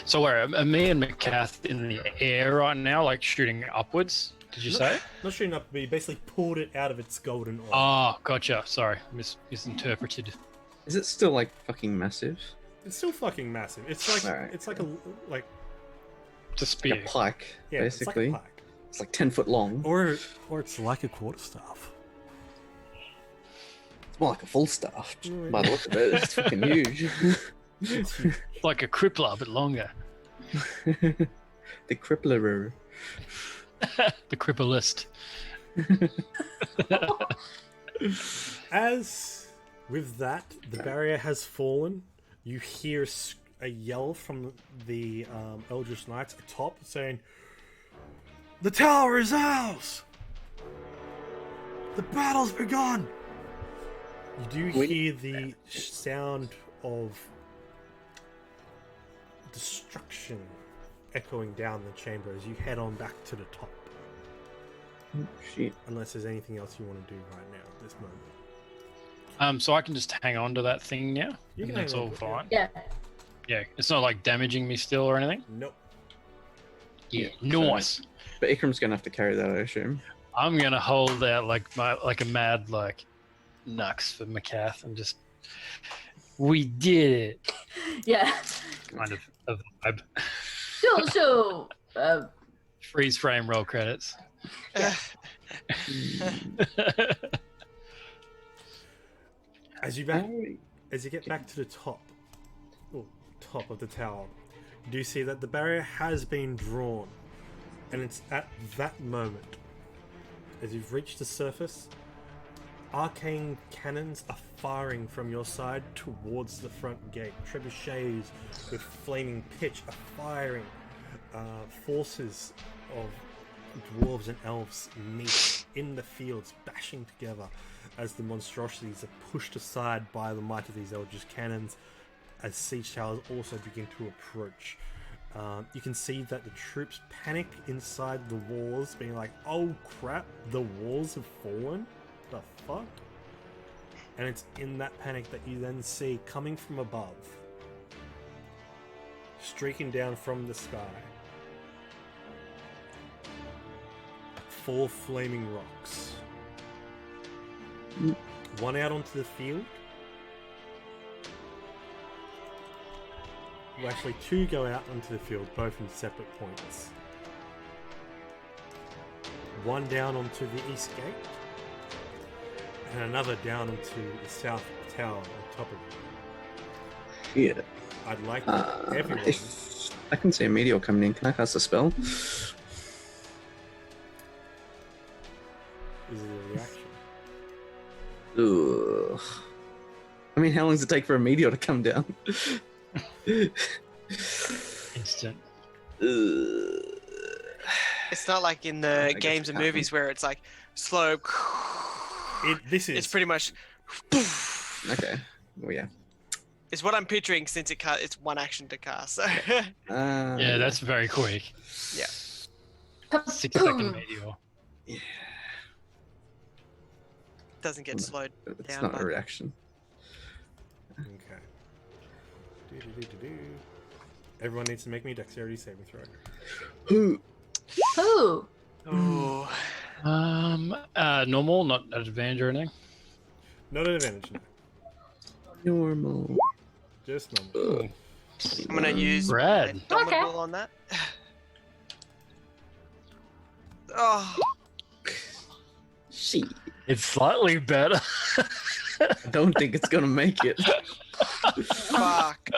So where are me and Macath in the air right now, like shooting upwards? Did you say? Not shooting up, but he basically pulled it out of its golden orb. Oh, gotcha. Sorry, misinterpreted. Is it still like fucking massive? It's still fucking massive. It's like Alright. it's like It's a spear. Like a pike, yeah, basically. It's like a pike. It's like 10 foot long. Or it's like a quarterstaff. It's more like a full staff. By the look of it, it's fucking huge. It's huge. Like a crippler, but longer. The crippler. The cripplist. As with that, the barrier has fallen. You hear a yell from the Eldritch Knights atop saying, "The tower is ours! The battle's begun!" You do hear the sound of destruction echoing down the chamber as you head on back to the top. Oh, shit. Unless there's anything else you want to do right now at this moment. So I can just hang on to that thing now? You And can that's hang on all to it, fine? Yeah. Yeah, it's not like damaging me still or anything? Nope. Yeah, so- nice. But Ikram's gonna have to carry that, I assume. I'm gonna hold out like a mad nux for Macath and just we did it Yeah. kind of a vibe. Sure. Freeze frame roll credits. As you get back to the top of the tower, you do see that the barrier has been drawn, and it's at that moment, as you've reached the surface, arcane cannons are firing from your side towards the front gate. Trebuchets with flaming pitch are firing. Forces of dwarves and elves meet in the fields, bashing together as the monstrosities are pushed aside by the might of these eldritch cannons as siege towers also begin to approach. You can see that the troops panic inside the walls, being like, "Oh crap, the walls have fallen? The fuck?" And it's in that panic that you then see coming from above, streaking down from the sky, 4 flaming rocks. One out onto the field. Well, actually, 2 go out onto the field, both in separate points. 1 down onto the east gate, and another down onto the south tower on top of it. Yeah. I'd like everyone. If I can see a meteor coming in, can I cast a spell? Is it a reaction? Ugh. I mean, how long does it take for a meteor to come down? Instant. It's not like in the games and movies where it's like slow. This is. It's pretty much. Okay. Well, yeah. It's what I'm picturing since it's one action to cast. So. Yeah, that's very quick. Yeah. 6-second meteor. Yeah. Doesn't get slowed It's down. not by- a reaction. Okay. Do. Everyone needs to make me a dexterity saving throw. Who? Ooh. Ooh. Normal, not at advantage or anything. Not an advantage, no. Normal. Just normal. Ugh. I'm gonna use Rad. Indomitable on that. Oh, Shit. It's slightly better. I don't think it's gonna make it. fuck.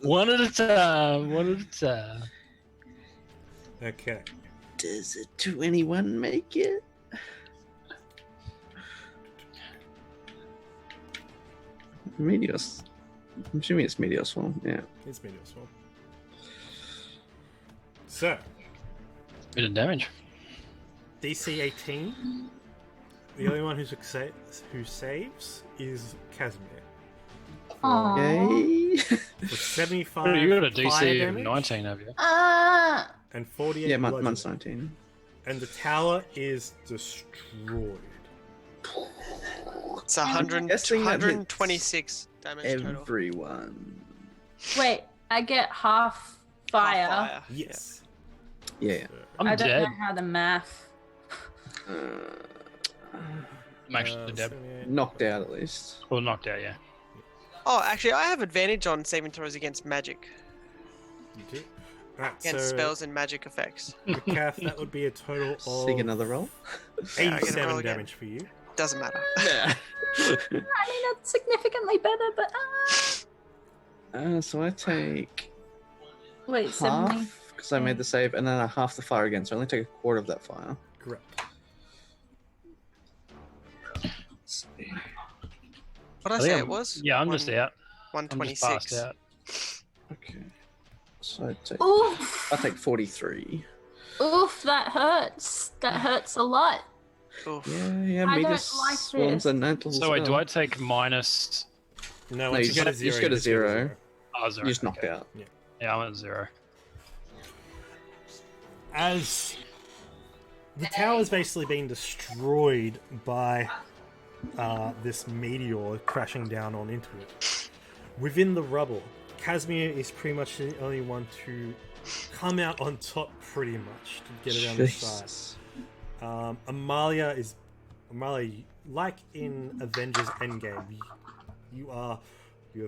One at a time. One at a time. Okay. Does a 21 make it? Meteos. I'm assuming it's Meteor Swarm, yeah. It's Meteor Swarm. So, Bit of damage. DC 18. The only one who saves is Casimir. Aww. Yay! For 75 You got a fire DC of damage 19, have you? and 48 Yeah, bludgeoning. mine's 19. And the tower is destroyed. It's 100, guessing that hits 126 damage total. Everyone. Wait, I get half fire. Half fire. Yes. Yeah. I'm I don't dead. know how to math. I'm actually dead. 78. Knocked out at least. Or knocked out, yeah. Oh, actually, I have advantage on saving throws against magic, You do. Right, against so spells and magic effects. Kath, that would be a total of Seek another roll. Yeah, I get a 87 roll again. damage for you. Doesn't matter. Yeah. I mean, that's significantly better, but So I take wait, 70. half because I made the save, and then I half the fire again. So I only take a quarter of that fire. Correct. What did I say it was? Yeah, I'm just out. I'm just 126. passed out. Okay. So Oof, I take 43. oof, that hurts. That hurts a lot. Oof. Yeah. I Meteor don't like Swarms this. are mental. So wait, do I take minus... No, No, once you you get a just- you zero, just go to just zero. Oh, 0. You just knocked Okay. out. Yeah, I'm at 0. As the tower's basically been destroyed by this meteor crashing down on into it. Within the rubble, Casimir is pretty much the only one to come out on top, pretty much, to get around the side. Jesus. Amalia, like in Avengers Endgame, you have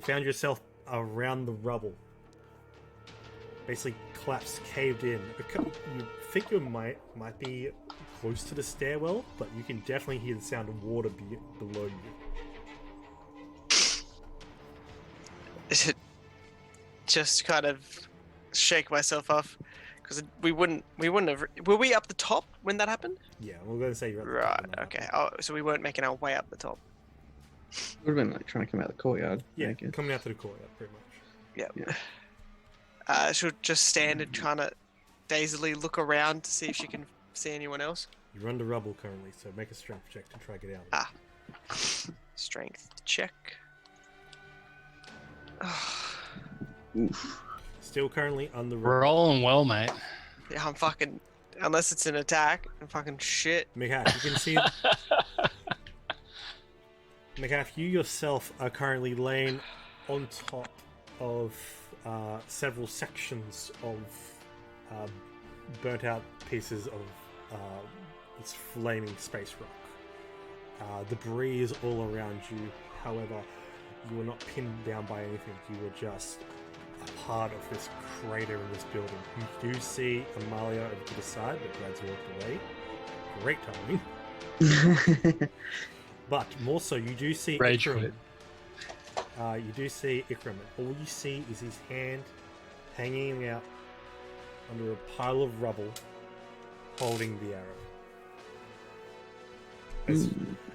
found yourself around the rubble, basically collapsed, caved in. You think you might be close to the stairwell, but you can definitely hear the sound of water below you. Just kind of shake myself off because we wouldn't have. Were we up the top when that happened? Yeah, we're going to say you're at the top Right. of that. Okay. Oh, so we weren't making our way up the top. Would have been like trying to come out of the courtyard. Yeah, I guess. coming out to the courtyard, pretty much. Yeah. Yeah. She'll just stand and kind of dazedly look around to see if she can see anyone else. You're under rubble currently, so make a strength check to try to get out. Strength check. Oof. Still currently under We're rubble. rolling well, mate. Yeah, I'm fucking. Unless it's an attack, I'm fucking shit. Mikhail, you can see. Mikhail, you yourself are currently laying on top of several sections of burnt out pieces of this flaming space rock. Debris is all around you. However, you were not pinned down by anything. You were just a part of this crater in this building. You do see Amalia over to the side, but Brad's walked away. Great timing. But more so, you do see Rage Ikram. You do see Ikram, and all you see is his hand hanging out under a pile of rubble, holding the arrow.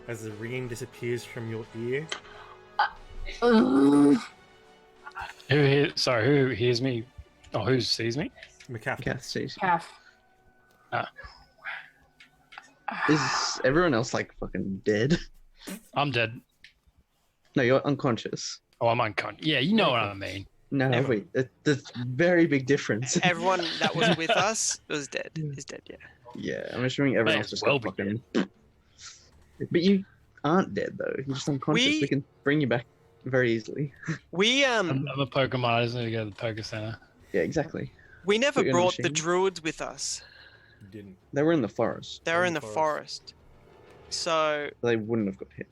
As the ringing disappears from your ear, Ugh. Who hears me? Oh, who sees me? McCaffrey. Kath sees. Calf. Is everyone else like fucking dead? I'm dead. No, you're unconscious. Oh, I'm unconscious. Yeah, you know what I mean. No, Never. wait. There's a very big difference. Everyone that was with us was dead. Is dead. Yeah. Yeah, I'm assuming everyone May else as just well got be fucking. But you aren't dead though. You're just unconscious. We- We can bring you back very easily. We I'm a Pokemon. I just need to go to the Poke Center. Yeah, exactly. we never Put you in a brought the machine. druids with us. You didn't. They were in the forest. They were in the forest. So They wouldn't have got hit.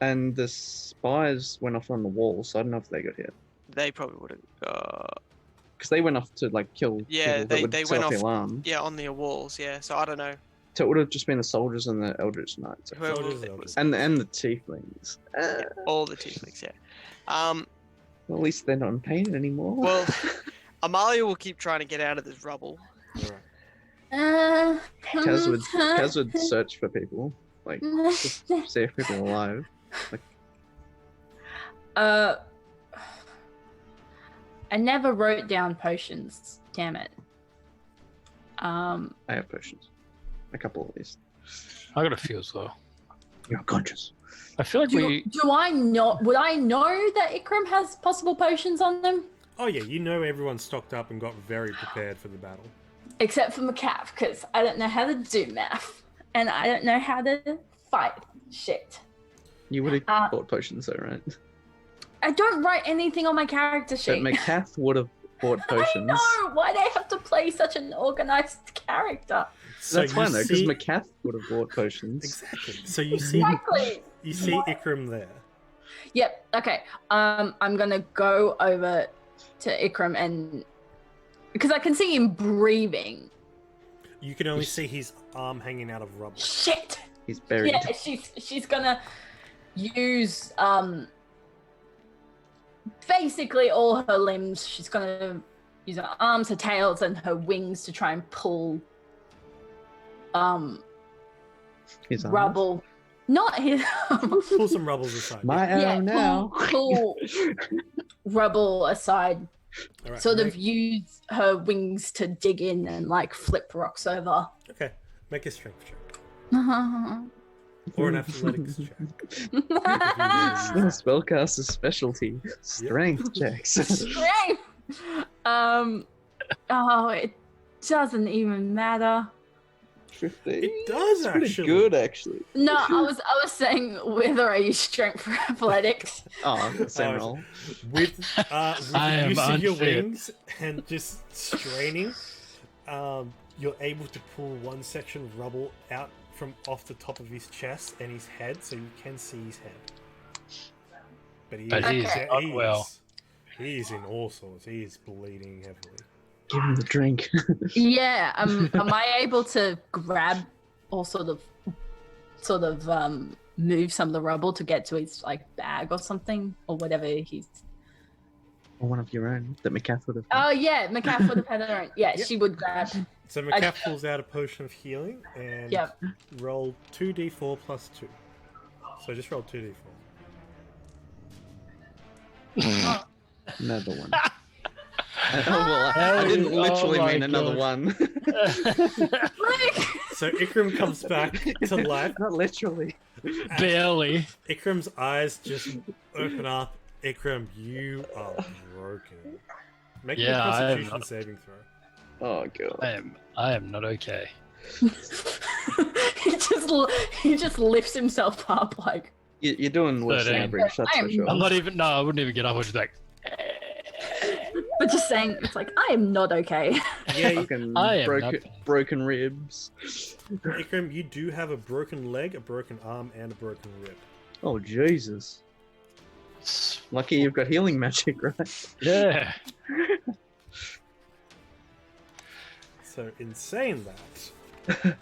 And the spies went off on the wall, so I don't know if they got hit. They probably would have. Because they went off to like kill Yeah, people that would they set went off the off- alarm. Yeah, on the walls. Yeah, so I don't know. So it would have just been the soldiers and the Eldritch Knights. Whoever Soldiers it and was. And the tieflings. All the tieflings, yeah. Well, at least they're not in pain anymore. Well, Amalia will keep trying to get out of this rubble. Alright. Kaz would search for people, like just see if people are alive. I never wrote down potions. Damn it. I have potions, a couple at least. I got a few as well. You're unconscious. I feel like we. Do I not? Would I know that Ikram has possible potions on them? Oh yeah, you know everyone's stocked up and got very prepared for the battle. Except for Macav, because I don't know how to do math. And I don't know how to fight shit. You would have bought potions though, right? I don't write anything on my character But sheet. Macath would have bought I potions. know! Why do I have to play such an organized character? So That's fine though, because see... Macath would have bought potions. Exactly. So you see, Exactly! you see Ikram there. Yep, okay. I'm gonna go over to Ikram and... Because I can see him breathing. You can only see his arm hanging out of rubble. Shit! He's buried. Yeah, she's gonna use basically all her limbs. She's gonna use her arms, her tails, and her wings to try and pull His arms. rubble. Not his Pull some rubbles aside. My arrow now. pull rubble aside. All right, Sort make- of use her wings to dig in and like flip rocks over. Okay, make a strength check uh, or an athletics check. Spellcaster's specialty. Strength checks. Strength. Oh, it doesn't even matter. 15. It does Pretty actually. good, actually. No, I was saying whether I use strength for athletics. Oh, same Oh, roll. With I the am use of your unfit. wings and just straining, you're able to pull one section of rubble out from off the top of his chest and his head, so you can see his head. But But is, he's not well. He's in all sorts. He is bleeding heavily. Give him the drink. Yeah, am I able to grab or sort of move some of the rubble to get to his like bag or something or whatever he's. Or one of your own that Macath would have. Oh yeah, Macath would have had her own. Yeah, Yep. she would grab. So Macaf pulls out a potion of healing and Yep. roll 2d4 plus 2. So just roll 2d4. Another one. I didn't literally Oh my mean another God. one. So Ikram comes back to life. Not literally. Barely. Ikram's eyes just open up. Ikram, you are broken. Make Yeah, a I am Constitution not- saving throw. Oh god. I am not okay. he just lifts himself up like. You're doing worse than 13. average, that's I for am sure. I'm not even. No, I wouldn't even get up. I was just like, But just saying, it's like I am not okay. Yeah, Fucking I am nothing. broken ribs. Ikram, you do have a broken leg, a broken arm, and a broken rib. Oh Jesus. Lucky you've got healing magic, right? yeah. So in saying that,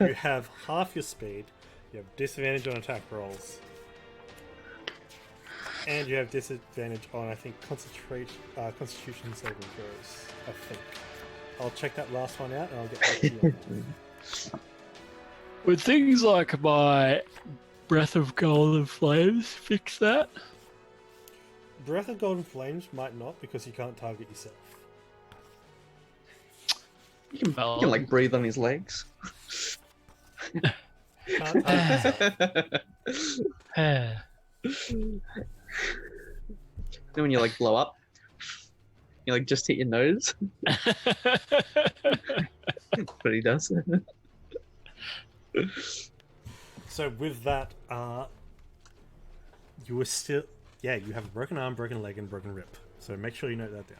you have half your speed, you have disadvantage on attack rolls, and you have disadvantage on, I think, Constitution saving throws, I think. I'll check that last one out and I'll get back to you on that. Would things like my Breath of Golden Flames fix that? Breath of Golden Flames might not, because you can't target yourself. You can like breathe on his legs. Can't target yourself. Yeah. Then when you like blow up, you like just hit your nose. But he does. So with that, you were still... Yeah, you have a broken arm, broken leg, and broken rib. So make sure you note that down.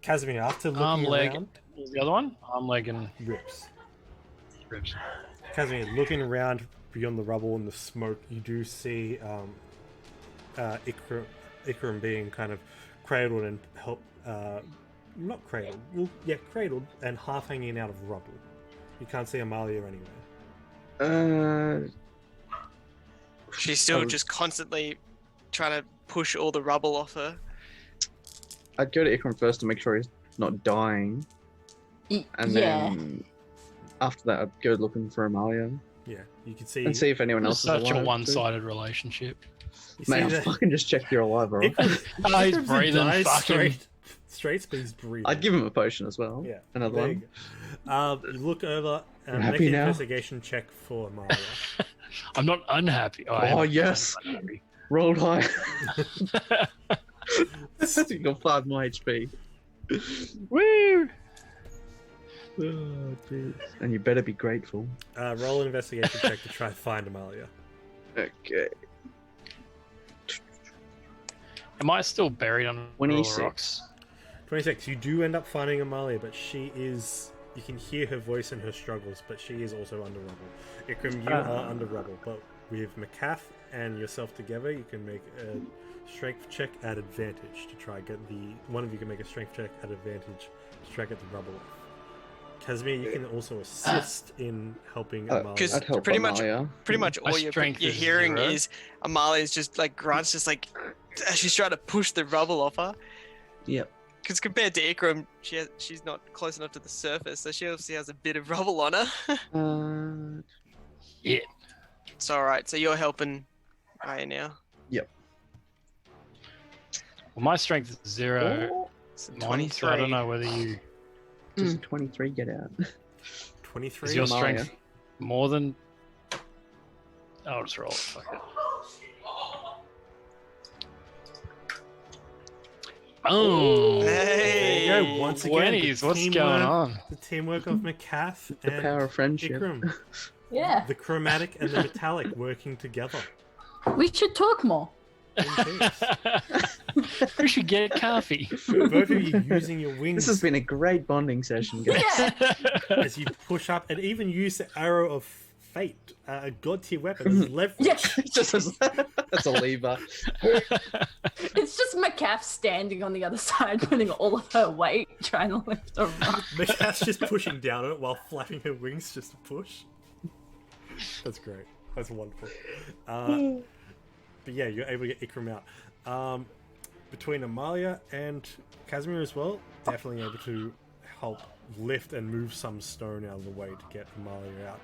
Casimir, after Arm, looking leg. around... What was the other one? Arm, leg, and Ribs. Casimir, looking around beyond the rubble and the smoke, you do see Ikram being kind of cradled and not cradled, well, yeah, cradled and half hanging out of rubble. You can't see Amalia anywhere. She's still just constantly trying to push all the rubble off her. I'd go to Ikram first to make sure he's not dying, and then after that, I'd go looking for Amalia. Yeah, you can see. And see if anyone else is alive. Such a one-sided relationship. Mate, I'll fucking just check you're alive, bro. He's breathing fucking... Straight, but he's breathing. I'd give him a potion as well. Yeah. Another one. You look over and You're make happy an now? investigation check for Amalia. I'm not unhappy. Oh, yes. Unhappy. Rolled high. You got 5 more HP. Woo! Oh, jeez. And you better be grateful. Roll an investigation check to try and find Amalia. Okay. Am I still buried under all the 26. rocks? 26. You do end up finding Amalia, but she is... You can hear her voice and her struggles, but she is also under rubble. Ikram, you are under rubble, but with McCaff and yourself together, you can make a strength check at advantage to try get the... One of you can make a strength check at advantage to try get the rubble off. Casimir, you can also assist in helping Amalia. Because I'd help pretty Amalia. much all My you're strength is hearing 0. is Amalia's just like grunts, just like as she's trying to push the rubble off her. Yep. Because compared to Ikram, she's not close enough to the surface, so she obviously has a bit of rubble on her. Yeah. It's alright, so you're helping Aya now. Yep. Well, my strength is 0. Oh, So Mine, 23. so I don't know whether you... does a 23 get out? 23? Is your Amalia. strength more than... I'll just roll it. Fuck it. Oh, Hey! There you go. Once again, 20s. What's teamwork- going on? The teamwork of McCaff The and power of friendship. Ikram. Yeah. The chromatic and the metallic working together. We should talk more. Indeed. We should get coffee. Both of you using your wings This has been a great bonding session, guys. Yeah. as you push up and even use the arrow of fate, a god tier weapon as leverage. Yeah. That's a lever. It's just McCaff standing on the other side, putting all of her weight, trying to lift a rock. McCaff's just pushing down on it while flapping her wings just to push. That's great. That's wonderful. But yeah, you're able to get Ikram out. Between Amalia and Casimir as well, definitely able to help lift and move some stone out of the way to get Amalia out.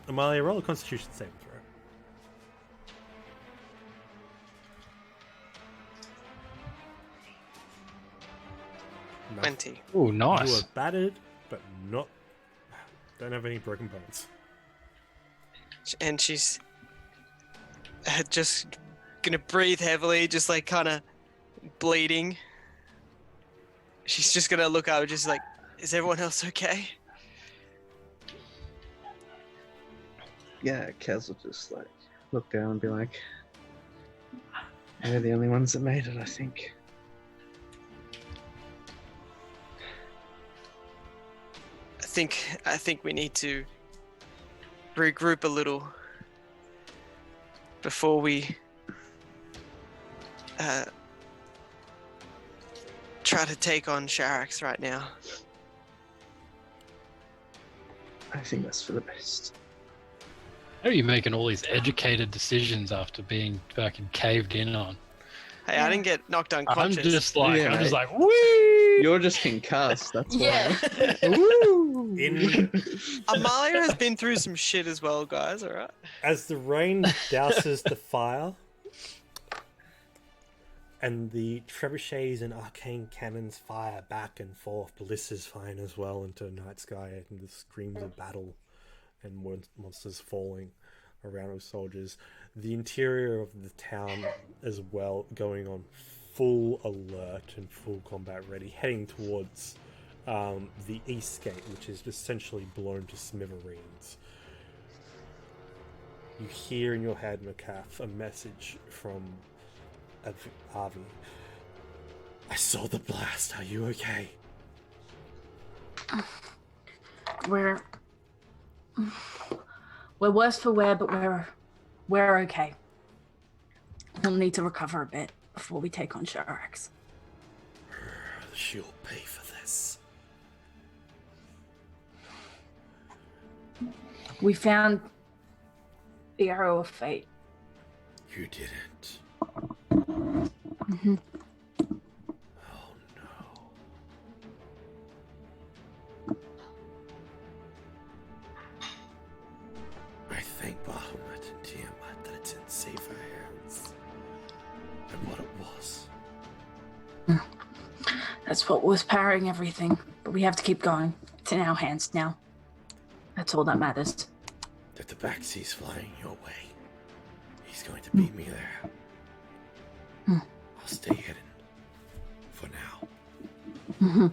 Amalia, roll a Constitution saving throw. No. 20. Oh, You nice. are battered, but not... Don't have any broken bones. And she's just gonna breathe heavily, just like kind of bleeding. She's just gonna look up, just like, is everyone else okay? Yeah, Kaz will just like look down and be like, "We're the only ones that made it, I think." I think we need to regroup a little before we try to take on Sharax right now. I think that's for the best. How are you making all these educated decisions after being fucking caved in on? Hey, I didn't get knocked unconscious. I'm just like, Yeah, mate. woo! You're just concussed. That's why. Yeah. Woo! Amalia has been through some shit as well, guys. All right. As the rain douses the fire, and the trebuchets and arcane cannons fire back and forth, ballistas flying as well into the night sky, and the screams of battle and monsters falling around with soldiers. The interior of the town as well going on full alert and full combat ready, heading towards the east gate, which is essentially blown to smithereens. You hear in your head, McCaff, a message from Avi. I saw the blast. Are you okay? We're We're worse for wear, but we're okay. We'll need to recover a bit before we take on Llorkh. She'll pay for this. We found the Arrow of Fate. You didn't. Mm-hmm. Oh no. I thank Bahamut and Tiamat that it's in safer hands than what it was. That's what was powering everything. But we have to keep going. It's in our hands now. That's all that matters. That the backsea's flying your way. He's going to beat me there. I'll stay hidden. For now. Mm-hmm.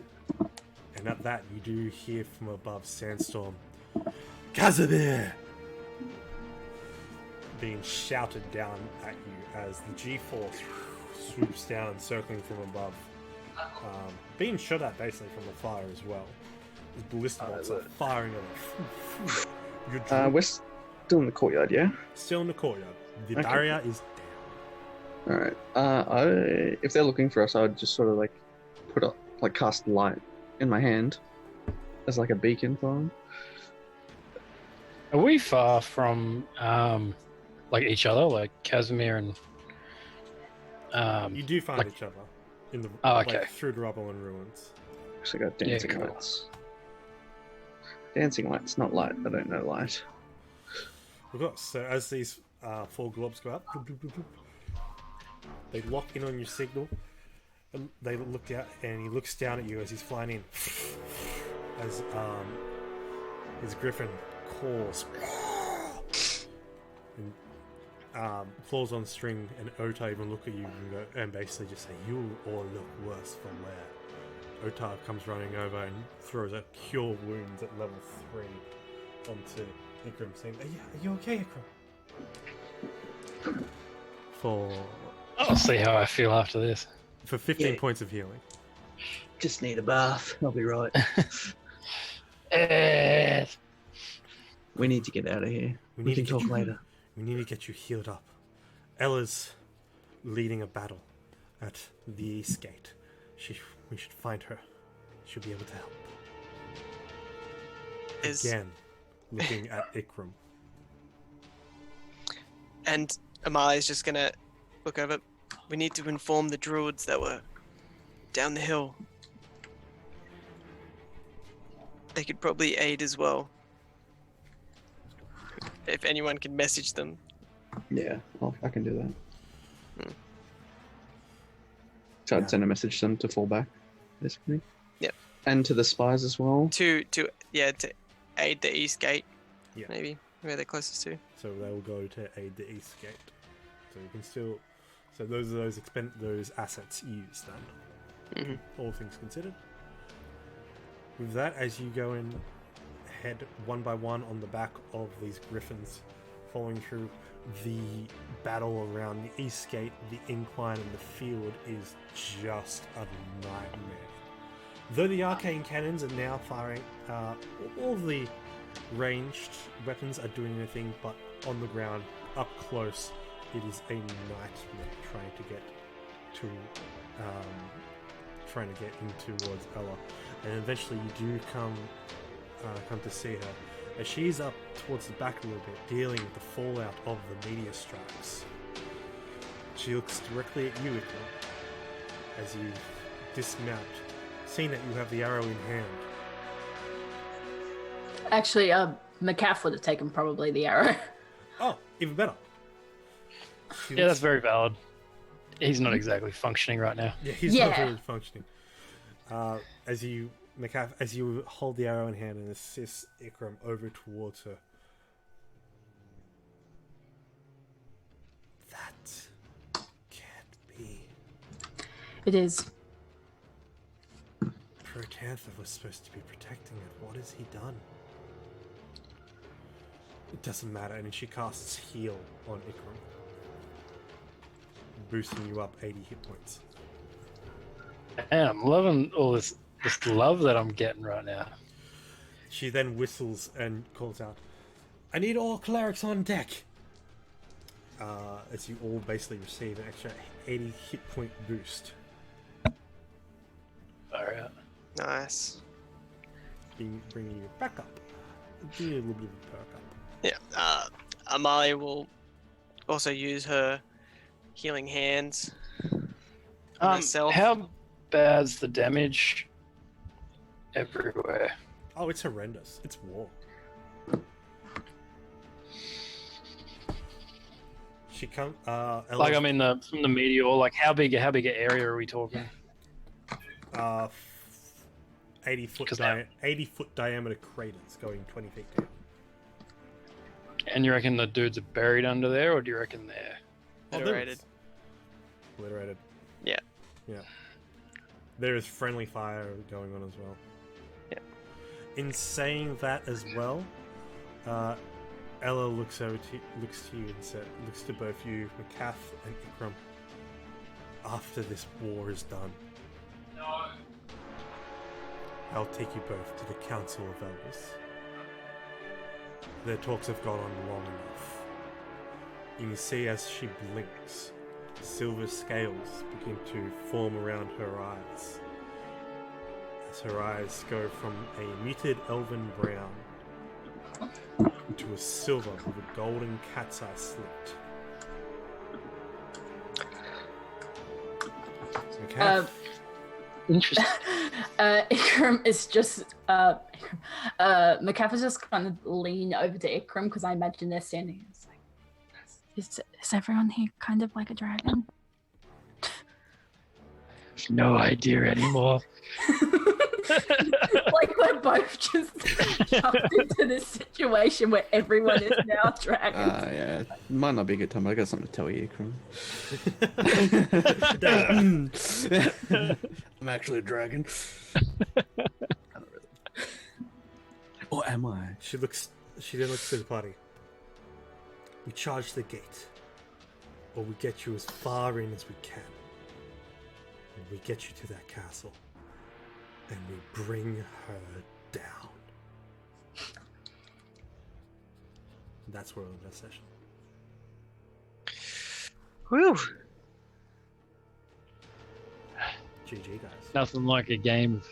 And at that, you do hear from above Sandstorm, Kazabir! Being shouted down at you as the G-Force swoops down, circling from above. Being shot at basically from afar as well. The ballista bolts are firing on it. We're still in the courtyard, yeah? Still in the courtyard. The Okay. barrier is down. Alright. If they're looking for us, I would just sort of like put up, like cast light in my hand as like a beacon for them. Are we far from like each other, like Casimir and You do find like- each other in the okay. like, through the rubble and ruins. Actually got dancing cool. lights. Dancing lights, not light. I don't know light. Of course. So as these 4 globs go up, bloop, bloop, bloop, bloop, they lock in on your signal. And they look out, and he looks down at you as he's flying in. As his griffin calls, and claws on string, and Ota even look at you and basically just say, "You all look worse for wear." Ota comes running over and throws a cure wounds at level 3 onto Ikram, saying, "Are you okay, Ikram?" I'll see how I feel after this. For 15 Yeah. points of healing. Just need a bath. I'll be right. We need to get out of here. We can talk later. We need to get you healed up. Ella's leading a battle at the East Gate. We should find her. She'll be able to help. Again, looking at Ikram. And Amalia's just gonna look over. We need to inform the druids that were down the hill. They could probably aid as well. If anyone can message them. Yeah, I can do that. So Yeah. I'd send a message to them to fall back, basically. Yep. And to the spies as well. To aid the East Gate. Yeah. Maybe where they're closest to. So they will go to aid the East Gate. So you can still. So those are those assets used then. Mm-hmm. All things considered. With that, as you go in, head one by one on the back of these griffins, following through the battle around the East Gate, the incline, and the field is just a nightmare. Though the arcane cannons are now firing, all the ranged weapons are doing anything but on the ground, up close, it is a nightmare trying to get in towards Ella. And eventually you do come to see her. As she's up towards the back a little bit, dealing with the fallout of the meteor strikes. She looks directly at you, Ikram, as you dismount, seeing that you have the arrow in hand. Actually, McCaff would have taken probably the arrow. Oh, even better. Yeah, that's very valid. He's not exactly functioning right now. Yeah, he's not Yeah. really functioning. As you hold the arrow in hand and assist Ikram over towards her. That can't be. It is. Protantha was supposed to be protecting it. What has he done? It doesn't matter. And she casts heal on Ikram, boosting you up 80 hit points. Man, I'm loving all this love that I'm getting right now. She then whistles and calls out, I need all clerics on deck. As you all basically receive an extra 80 hit point boost. Alright. Nice. Bringing you back up. Give you a little bit of a perk up. Yeah. Amalia will also use her healing hands on herself. How bad's the damage everywhere? Oh, it's horrendous. It's war. She come. Like, I mean, from the meteor, like, how big an area are we talking? 80 foot 80 foot diameter craters going 20 feet down. And you reckon the dudes are buried under there, or do you reckon they're... Obliterated. Obliterated. Yeah. Yeah. There is friendly fire going on as well. Yeah. In saying that as well, Ella looks to you and looks to both you, Macath and Ikram. After this war is done, I'll take you both to the Council of Elders. Their talks have gone on long enough. You can see as she blinks, silver scales begin to form around her eyes. As her eyes go from a muted elven brown to a silver with a golden cat's eye slit. Okay. Interesting. Ikram is just Macath is just kind of lean over to Ikram because I imagine they're standing. It's like, is everyone here kind of like a dragon? No idea anymore. Like we're both just jumped into this situation where everyone is now dragons. Yeah. Might not be a good time, but I got something to tell you, Ikram. I'm actually a dragon. Not really. Or am I? She then looks to the party. We charge the gate, or we get you as far in as we can. And we get you to that castle, and we bring her down. That's where we'll end our session. Whew. GG, guys. Nothing like a game of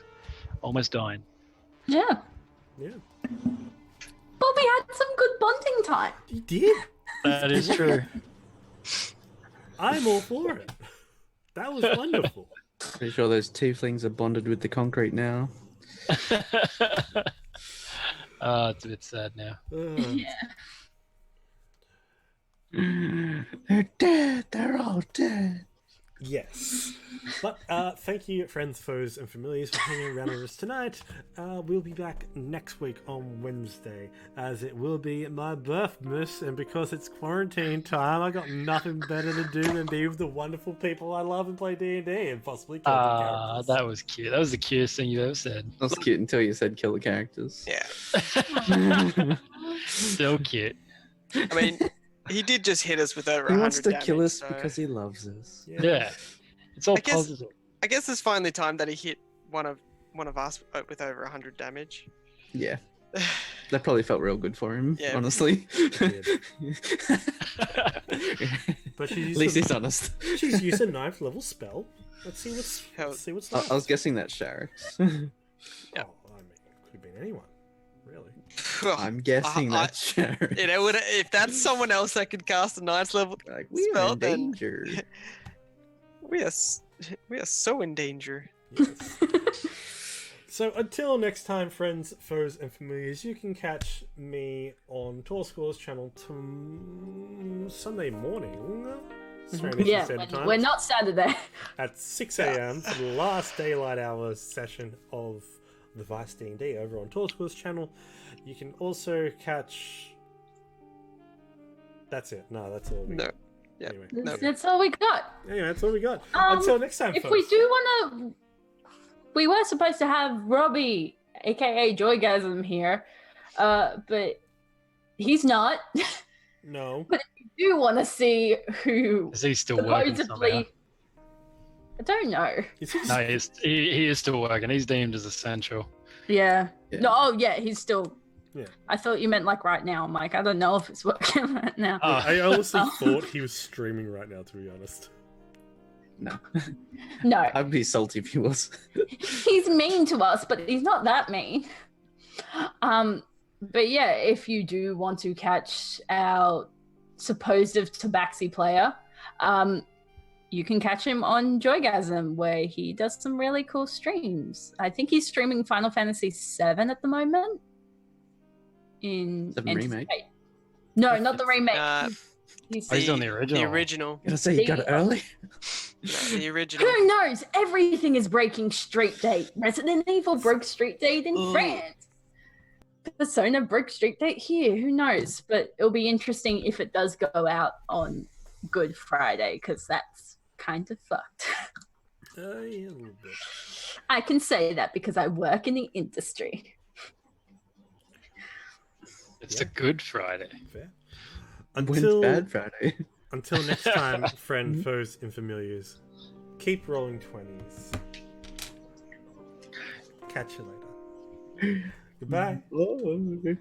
almost dying. Yeah. Yeah. But we had some good bonding time. You did? That is true. I'm all for it. That was wonderful. Pretty sure those tieflings are bonded with the concrete now. It's a bit sad now. Yeah. They're dead. They're all dead. Yes. But thank you, friends, foes, and familiars for hanging around with us tonight. We'll be back next week on Wednesday, as it will be my birthmas, and because it's quarantine time, I got nothing better to do than be with the wonderful people I love and play D&D and possibly kill the characters. That was cute. That was the cutest thing you've ever said. That was cute until you said kill the characters. Yeah. So cute. I mean, he did just hit us with over 100 He wants to damage, kill us so because he loves us. Yeah. It's all I guess- positive. I guess it's finally time that he hit one of us with over 100 damage. Yeah. That probably felt real good for him, Yeah. honestly. But At least he's honest. she's used a 9th level spell. Let's see what's I left. was guessing that's Sharix. Yeah. Oh, I mean, it could have been anyone, really. I'm guessing that's Sharix. You know, if that's someone else that could cast a 9th level, Like, we're spell, in then- danger. we are so in danger. Yes. So until next time, friends, foes, and familiars, you can catch me on Tall Scores channel Sunday morning. Australian Yeah, Standard Time, we're not Saturday. at 6 a.m. for the last daylight hours session of the Vice D&D over on Tall Scores channel. You can also catch. That's it. No, that's all. No. Yeah. Anyway, No. That's all we got. anyway, that's all we got. Until next time, If folks. we do want to, we were supposed to have Robbie, aka Joygasm, here, but he's not. No. But if you do want to see who Is he still working somehow? supposedly, I don't know. Is he- No, he is still working. He's deemed as essential. Yeah. Yeah. No. Oh, yeah. He's still Yeah. I thought you meant like right now. I'm like, I don't know if it's working right now. I honestly thought he was streaming right now, to be honest. No. No, I'd be salty if he was. he's mean to us, but he's not that mean. But yeah, if you do want to catch our supposed Tabaxi player, you can catch him on Joygasm, where he does some really cool streams. I think he's streaming Final Fantasy VII at the moment. In Seven remake? No, not the remake. He's on the original. The original. Gonna say you got it early. No, the original. Who knows? Everything is breaking street date. Resident Evil broke street date in France. Persona broke street date here. Who knows? But it'll be interesting if it does go out on Good Friday, because that's kind of fucked. Yeah, a little bit. I can say that because I work in the industry. It's a Good Friday. Fair. When's Bad Friday? Until next time, friend, foes, and familiars, keep rolling 20s. Catch you later. Goodbye. Oh, okay.